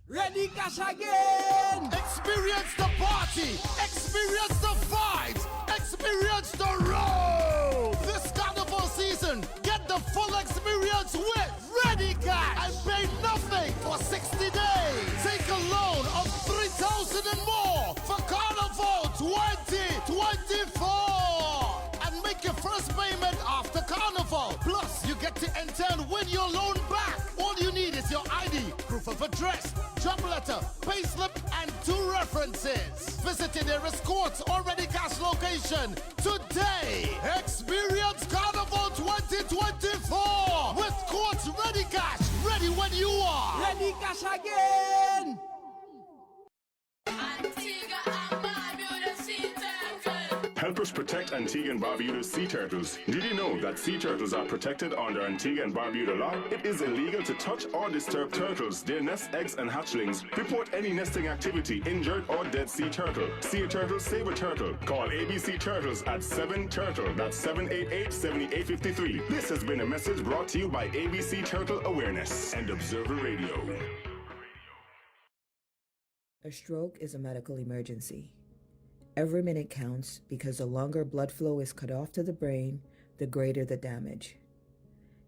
Ready, cash again! Experience the party, experience the vibes, experience the road. This carnival season, get the full experience with Ready Cash and pay nothing for 60 days. Take a loan of 3,000 and more for Carnival 2024 and make your first payment after Carnival. Plus, you get to enter and win your loan back. All you need is your ID, proof of address, job letter, payslip, and 2 references. Visit your nearest Courts or Ready Cash location today. Experience Carnival 2024 with Courts Ready Cash. Ready when you are. Ready, cash again! Help us protect Antigua and Barbuda's sea turtles. Did you know that sea turtles are protected under Antigua and Barbuda law? It is illegal to touch or disturb turtles, their nests, eggs, and hatchlings. Report any nesting activity, injured or dead sea turtle. Sea a turtle, save a turtle. Call ABC Turtles at 7-TURTLE. That's 788-7853. This has been a message brought to you by ABC Turtle Awareness and Observer Radio. A stroke is a medical emergency. Every minute counts because the longer blood flow is cut off to the brain, the greater the damage.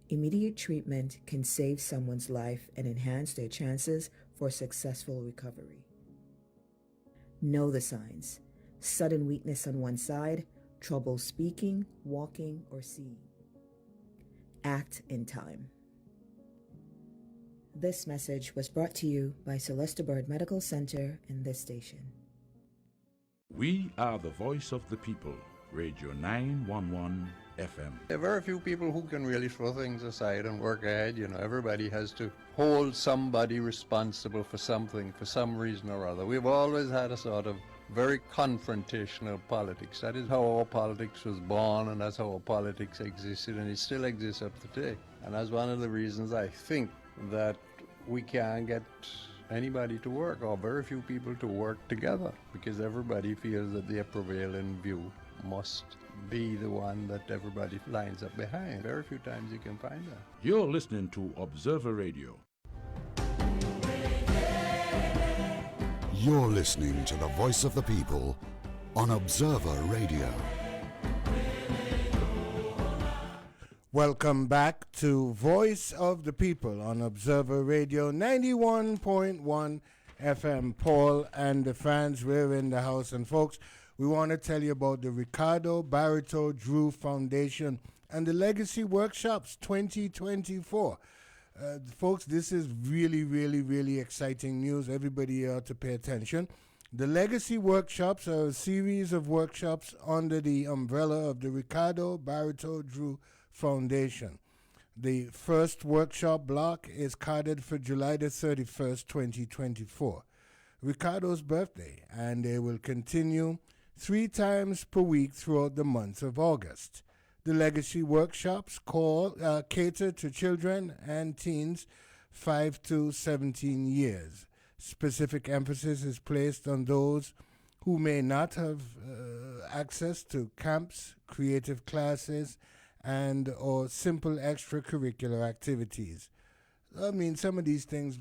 Immediate treatment can save someone's life and enhance their chances for successful recovery. Know the signs: sudden weakness on one side, trouble speaking, walking, or seeing. Act in time. This message was brought to you by Celeste Bird Medical Center and this station. We are the voice of the people. Radio 911 FM. There are very few people who can really throw things aside and work ahead. Everybody has to hold somebody responsible for something, for some reason or other. We've always had a sort of very confrontational politics. That is how our politics was born, and that's how our politics existed, and it still exists up to today. And that's one of the reasons I think that we can't get anybody to work, or very few people to work together, because everybody feels that their prevailing view must be the one that everybody lines up behind. Very few times you can find that. You're listening to Observer Radio. You're listening to the voice of the people on Observer Radio. Welcome back to Voice of the People on Observer Radio 91.1 FM. Paul and the fans, we're in the house. And folks, we want to tell you about the Ricardo Barreto Drew Foundation and the Legacy Workshops 2024. Folks, this is really, really, really exciting news. Everybody ought to pay attention. The Legacy Workshops are a series of workshops under the umbrella of the Ricardo Barreto Drew Foundation. The first workshop block is carded for July the 31st, 2024, Ricardo's birthday, and they will continue 3 times per week throughout the month of August. The Legacy Workshops cater to children and teens 5 to 17 years. Specific emphasis is placed on those who may not have access to camps, creative classes, and or simple extracurricular activities. I mean, some of these things,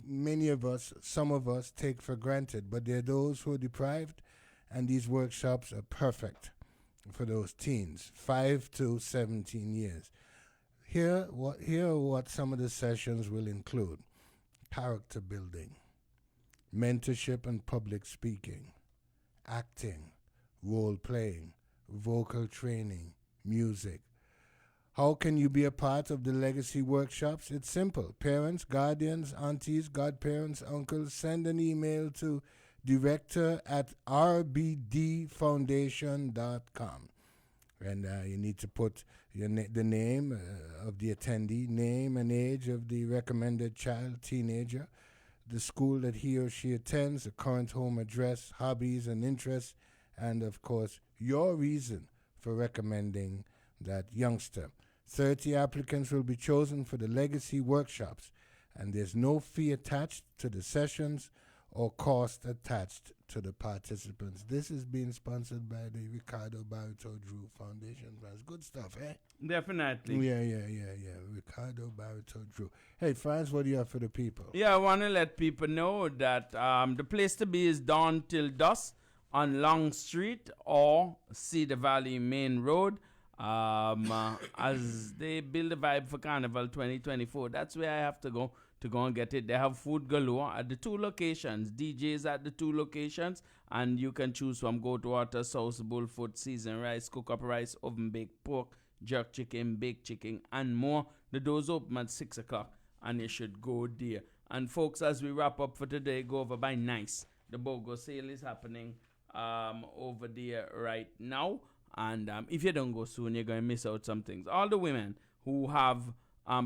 some of us take for granted, but there are those who are deprived, And these workshops are perfect for those teens, 5 to 17 years. Here are what some of the sessions will include: character building, mentorship and public speaking, acting, role playing, vocal training, music. How can you be a part of the legacy workshops? It's simple. Parents, guardians, aunties, godparents, uncles, send an email to director@rbdfoundation.com. And you need to put the name of the attendee, name and age of the recommended child, teenager, the school that he or she attends, the current home address, hobbies and interests, and of course, your reason for recommending that youngster. 30 applicants will be chosen for the legacy workshops, and there's no fee attached to the sessions or cost attached to the participants. This is being sponsored by the Ricardo Barito Drew Foundation. That's good stuff, eh? Definitely. Yeah. Ricardo Barito Drew. Hey, Franz, what do you have for the people? Yeah, I want to let people know that the place to be is Dawn Till Dusk on Long Street or Cedar Valley Main Road. As they build a vibe for Carnival 2024, that's where I have to go and get it. They have food galore at the 2 locations, DJs at the 2 locations, and you can choose from goat water, sauce, bullfoot, seasoned rice, cook-up rice, oven-baked pork, jerk chicken, baked chicken, and more. The doors open at 6 o'clock, and you should go there. And folks, as we wrap up for today, go over by Nice. The BOGO sale is happening over there right now. And if you don't go soon, you're going to miss out some things. All the women who have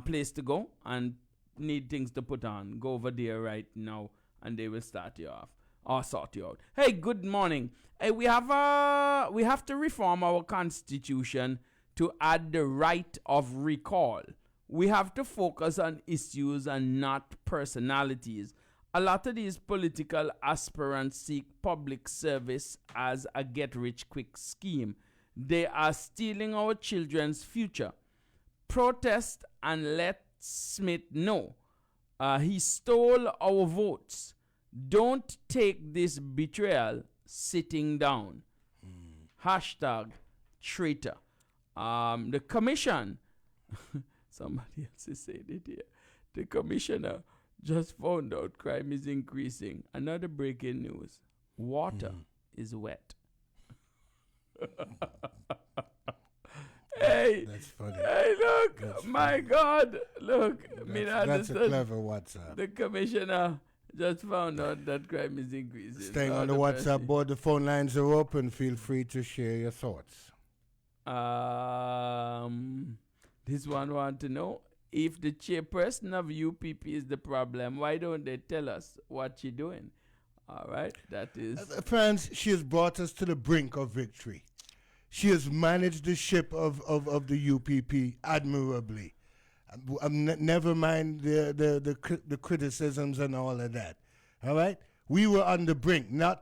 place to go and need things to put on, go over there right now, and they will start you off or sort you out. Hey, good morning. Hey, we have to reform our constitution to add the right of recall. We have to focus on issues and not personalities. A lot of these political aspirants seek public service as a get-rich-quick scheme. They are stealing our children's future. Protest and let Smith know. He stole our votes. Don't take this betrayal sitting down. Hashtag traitor. The commission, somebody else is saying it here. The commissioner just found out crime is increasing. Another breaking news. Water is wet. Hey, that's funny. Hey, look, that's my funny. God, look. That's a clever WhatsApp. The commissioner just found out that crime is increasing. Staying on the WhatsApp board, the phone lines are open. Feel free to share your thoughts. This one want to know, if the chairperson of UPP is the problem, why don't they tell us what you're doing? All right, that is... Friends, she has brought us to the brink of victory. She has managed the ship of the UPP admirably. Never mind the criticisms and all of that. All right? We were on the brink. Never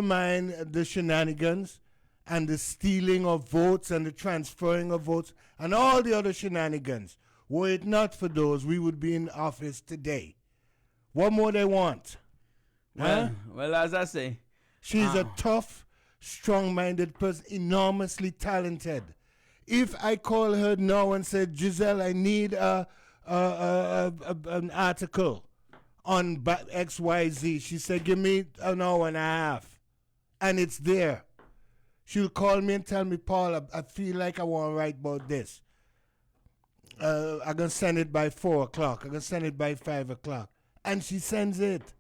mind the shenanigans and the stealing of votes and the transferring of votes and all the other shenanigans. Were it not for those, we would be in office today. What more they want? Well, as I say, she's a tough, strong-minded person, enormously talented. If I call her now and said, Giselle, I need an article on XYZ, she said, give me an hour and a half, and it's there. She'll call me and tell me, Paul, I feel like I want to write about this. I'm going to send it by 4 o'clock. I'm going to send it by 5 o'clock. And she sends it.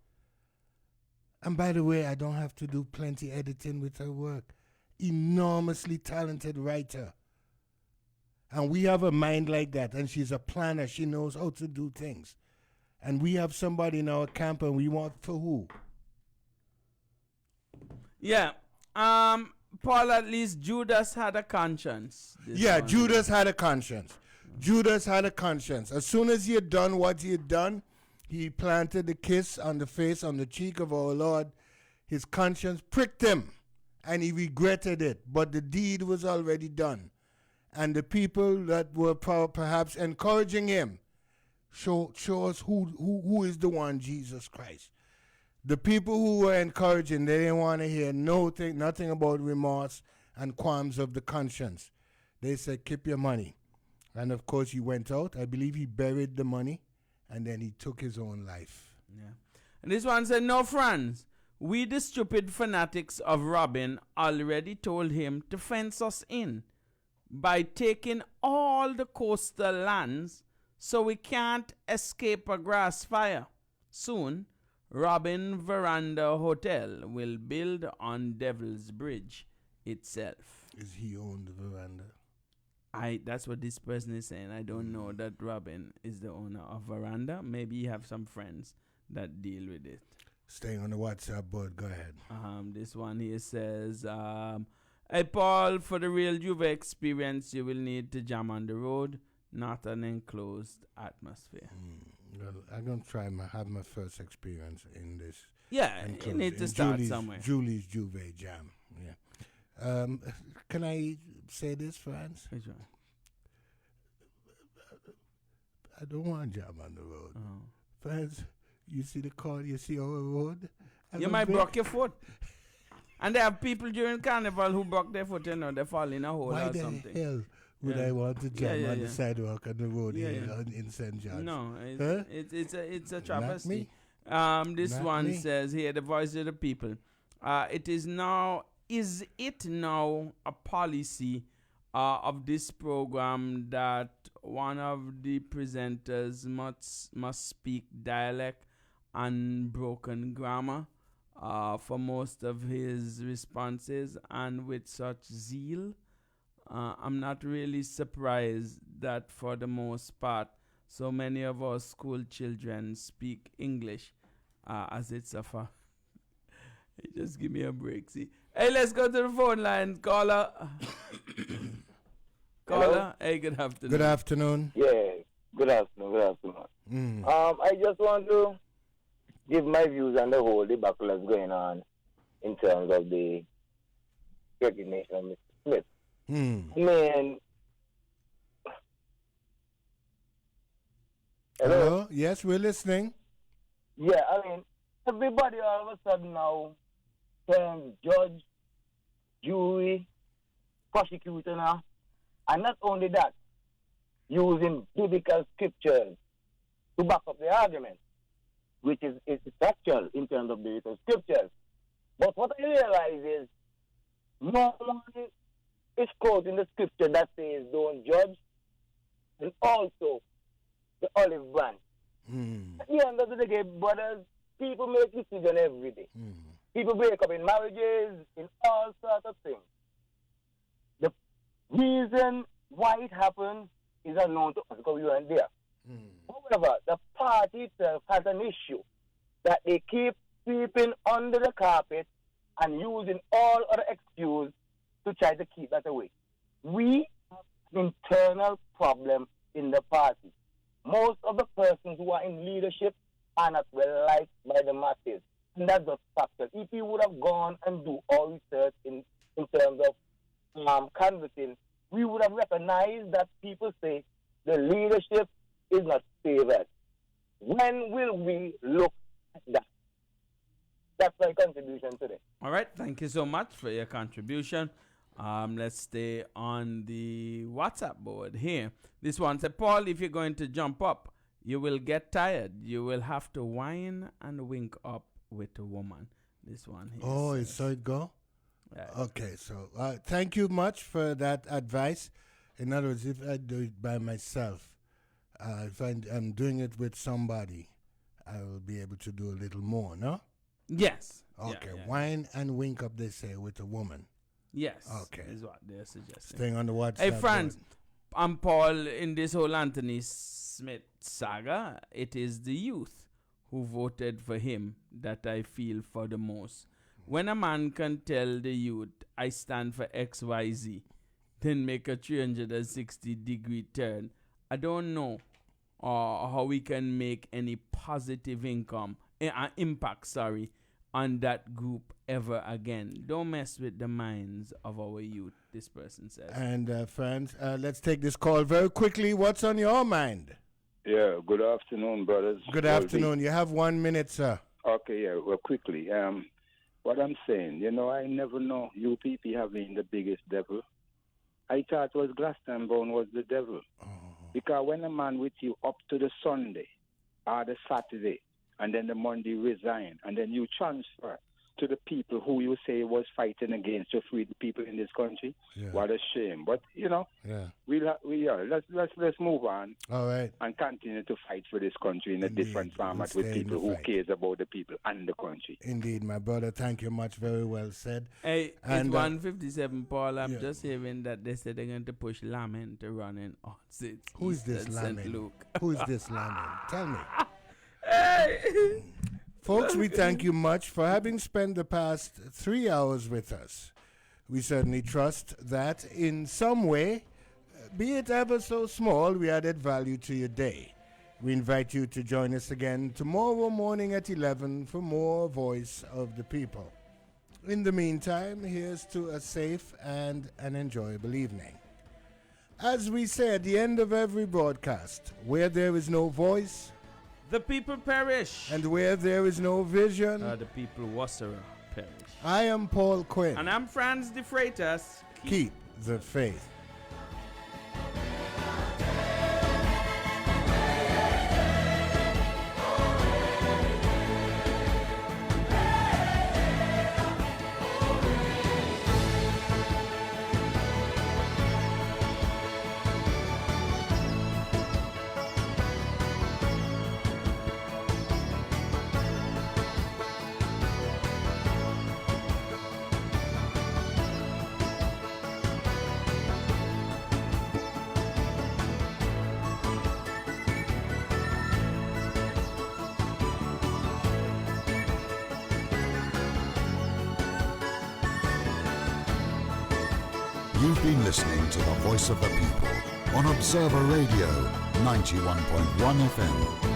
And by the way, I don't have to do plenty editing with her work. Enormously talented writer. And we have a mind like that. And she's a planner. She knows how to do things. And we have somebody in our camp, and we want for who? Yeah. Paul, at least Judas had a conscience. Judas had a conscience. Judas had a conscience. As soon as he had done what he had done, he planted a kiss on the face, on the cheek of our Lord. His conscience pricked him, and he regretted it. But the deed was already done. And the people that were perhaps encouraging him show us who is the one, Jesus Christ. The people who were encouraging, they didn't want to hear nothing about remorse and qualms of the conscience. They said, keep your money. And of course, he went out. I believe he buried the money, and then he took his own life. Yeah. And this one said, no, Franz. We, the stupid fanatics of Robin, already told him to fence us in by taking all the coastal lands so we can't escape a grass fire. Soon, Robin Veranda Hotel will build on Devil's Bridge itself. Is he on the veranda? That's what this person is saying. I don't know that Robin is the owner of Veranda. Maybe you have some friends that deal with it. Staying on the WhatsApp board, go ahead. This one here says, hey Paul, for the real Juve experience, you will need to jam on the road, not an enclosed atmosphere. Well, I'm going to try have my first experience in this. Yeah, you need to start somewhere. Julie's Juve Jam. Yeah. Can I say this, Franz? Which one? I don't want to jam on the road. Franz, you see the car, you see our road? You might break your foot. And there are people during Carnival who broke their foot, you know, they fall in a hole Why or the something. hell would I want to jam on the sidewalk on the road here in St. John's? No, Huh? it's a travesty. me? This Not one me. says here, the voice of the people. Is it now a policy of this program that one of the presenters must speak dialect and broken grammar for most of his responses, and with such zeal? I'm not really surprised that for the most part so many of our school children speak English as it's a Just give me a break. See, hey, let's go to the phone line. Caller. Caller. Hey, good afternoon. Good afternoon. Yeah, good afternoon. I just want to give my views on the whole debacle that's going on in terms of the recognition of Mr. Smith. Man. Hello? Yes, we're listening. Yeah, I mean, everybody all of a sudden now turns judge, jury, prosecutor now. And not only that, using biblical scriptures to back up the argument, which is factual in terms of the scriptures. But what I realize is, no one is quoting the scripture that says don't judge, and also the olive branch. At the end of the day, brothers, people make decisions every day. People break up in marriages, in all sorts of things. The reason why it happens is unknown to us because we weren't there. However, the party itself has an issue that they keep sweeping under the carpet and using all other excuse to try to keep that away. We have an internal problem in the party. Most of the persons who are in leadership are not well liked by the masses. And that's a factor. If you would have gone and do all research in terms of canvassing, we would have recognized that people say the leadership is not favored. When will we look at that? That's my contribution today. All right. Thank you so much for your contribution. Let's stay on the WhatsApp board here. This one said, Paul, if you're going to jump up, you will get tired. You will have to whine and wink up with a woman. This one here. Oh, is so it go? Okay, so thank you much for that advice. In other words, if I do it by myself, if I'm doing it with somebody, I will be able to do a little more, no? Yes. Okay, whine and wink up, they say, with a woman. Yes. Okay. Is what they're suggesting. Staying on the WhatsApp. Hey, Franz, I'm Paul. In this whole Anthony Smith saga, it is the youth who voted for him that I feel for the most. When a man can tell the youth, I stand for XYZ, then make a 360-degree turn, I don't know how we can make any positive impact on that group ever again. Don't mess with the minds of our youth, this person says. And friends, let's take this call very quickly. What's on your mind? Yeah, good afternoon, brothers. Good afternoon. You have 1 minute, sir. Okay, yeah, well, quickly. What I'm saying, you know, I never know UPP having the biggest devil. I thought it was Glastonbury was the devil. Because when a man with you up to the Sunday or the Saturday, and then the Monday resign, and then you transfer to the people who you say was fighting against to free the people in this country. Yeah. What a shame. But, you know, let's move on. All right. And continue to fight for this country in a different format with people who cares about the people and the country. Indeed, my brother. Thank you much. Very well said. Hey, and, it's 157, Paul. I'm just hearing that they said they're going to push Lamin to run in on seats. Who is this Lamin? Who is this Lamin? Tell me. Hey. Folks, we thank you much for having spent the past 3 hours with us. We certainly trust that in some way, be it ever so small, we added value to your day. We invite you to join us again tomorrow morning at 11 for more Voice of the People. In the meantime, here's to a safe and an enjoyable evening. As we say at the end of every broadcast, where there is no voice, the people perish. And where there is no vision, the people Wassera perish. I am Paul Quinn. And I'm Franz de Freitas. Keep the faith. You've been listening to the Voice of the People on Observer Radio 91.1 FM.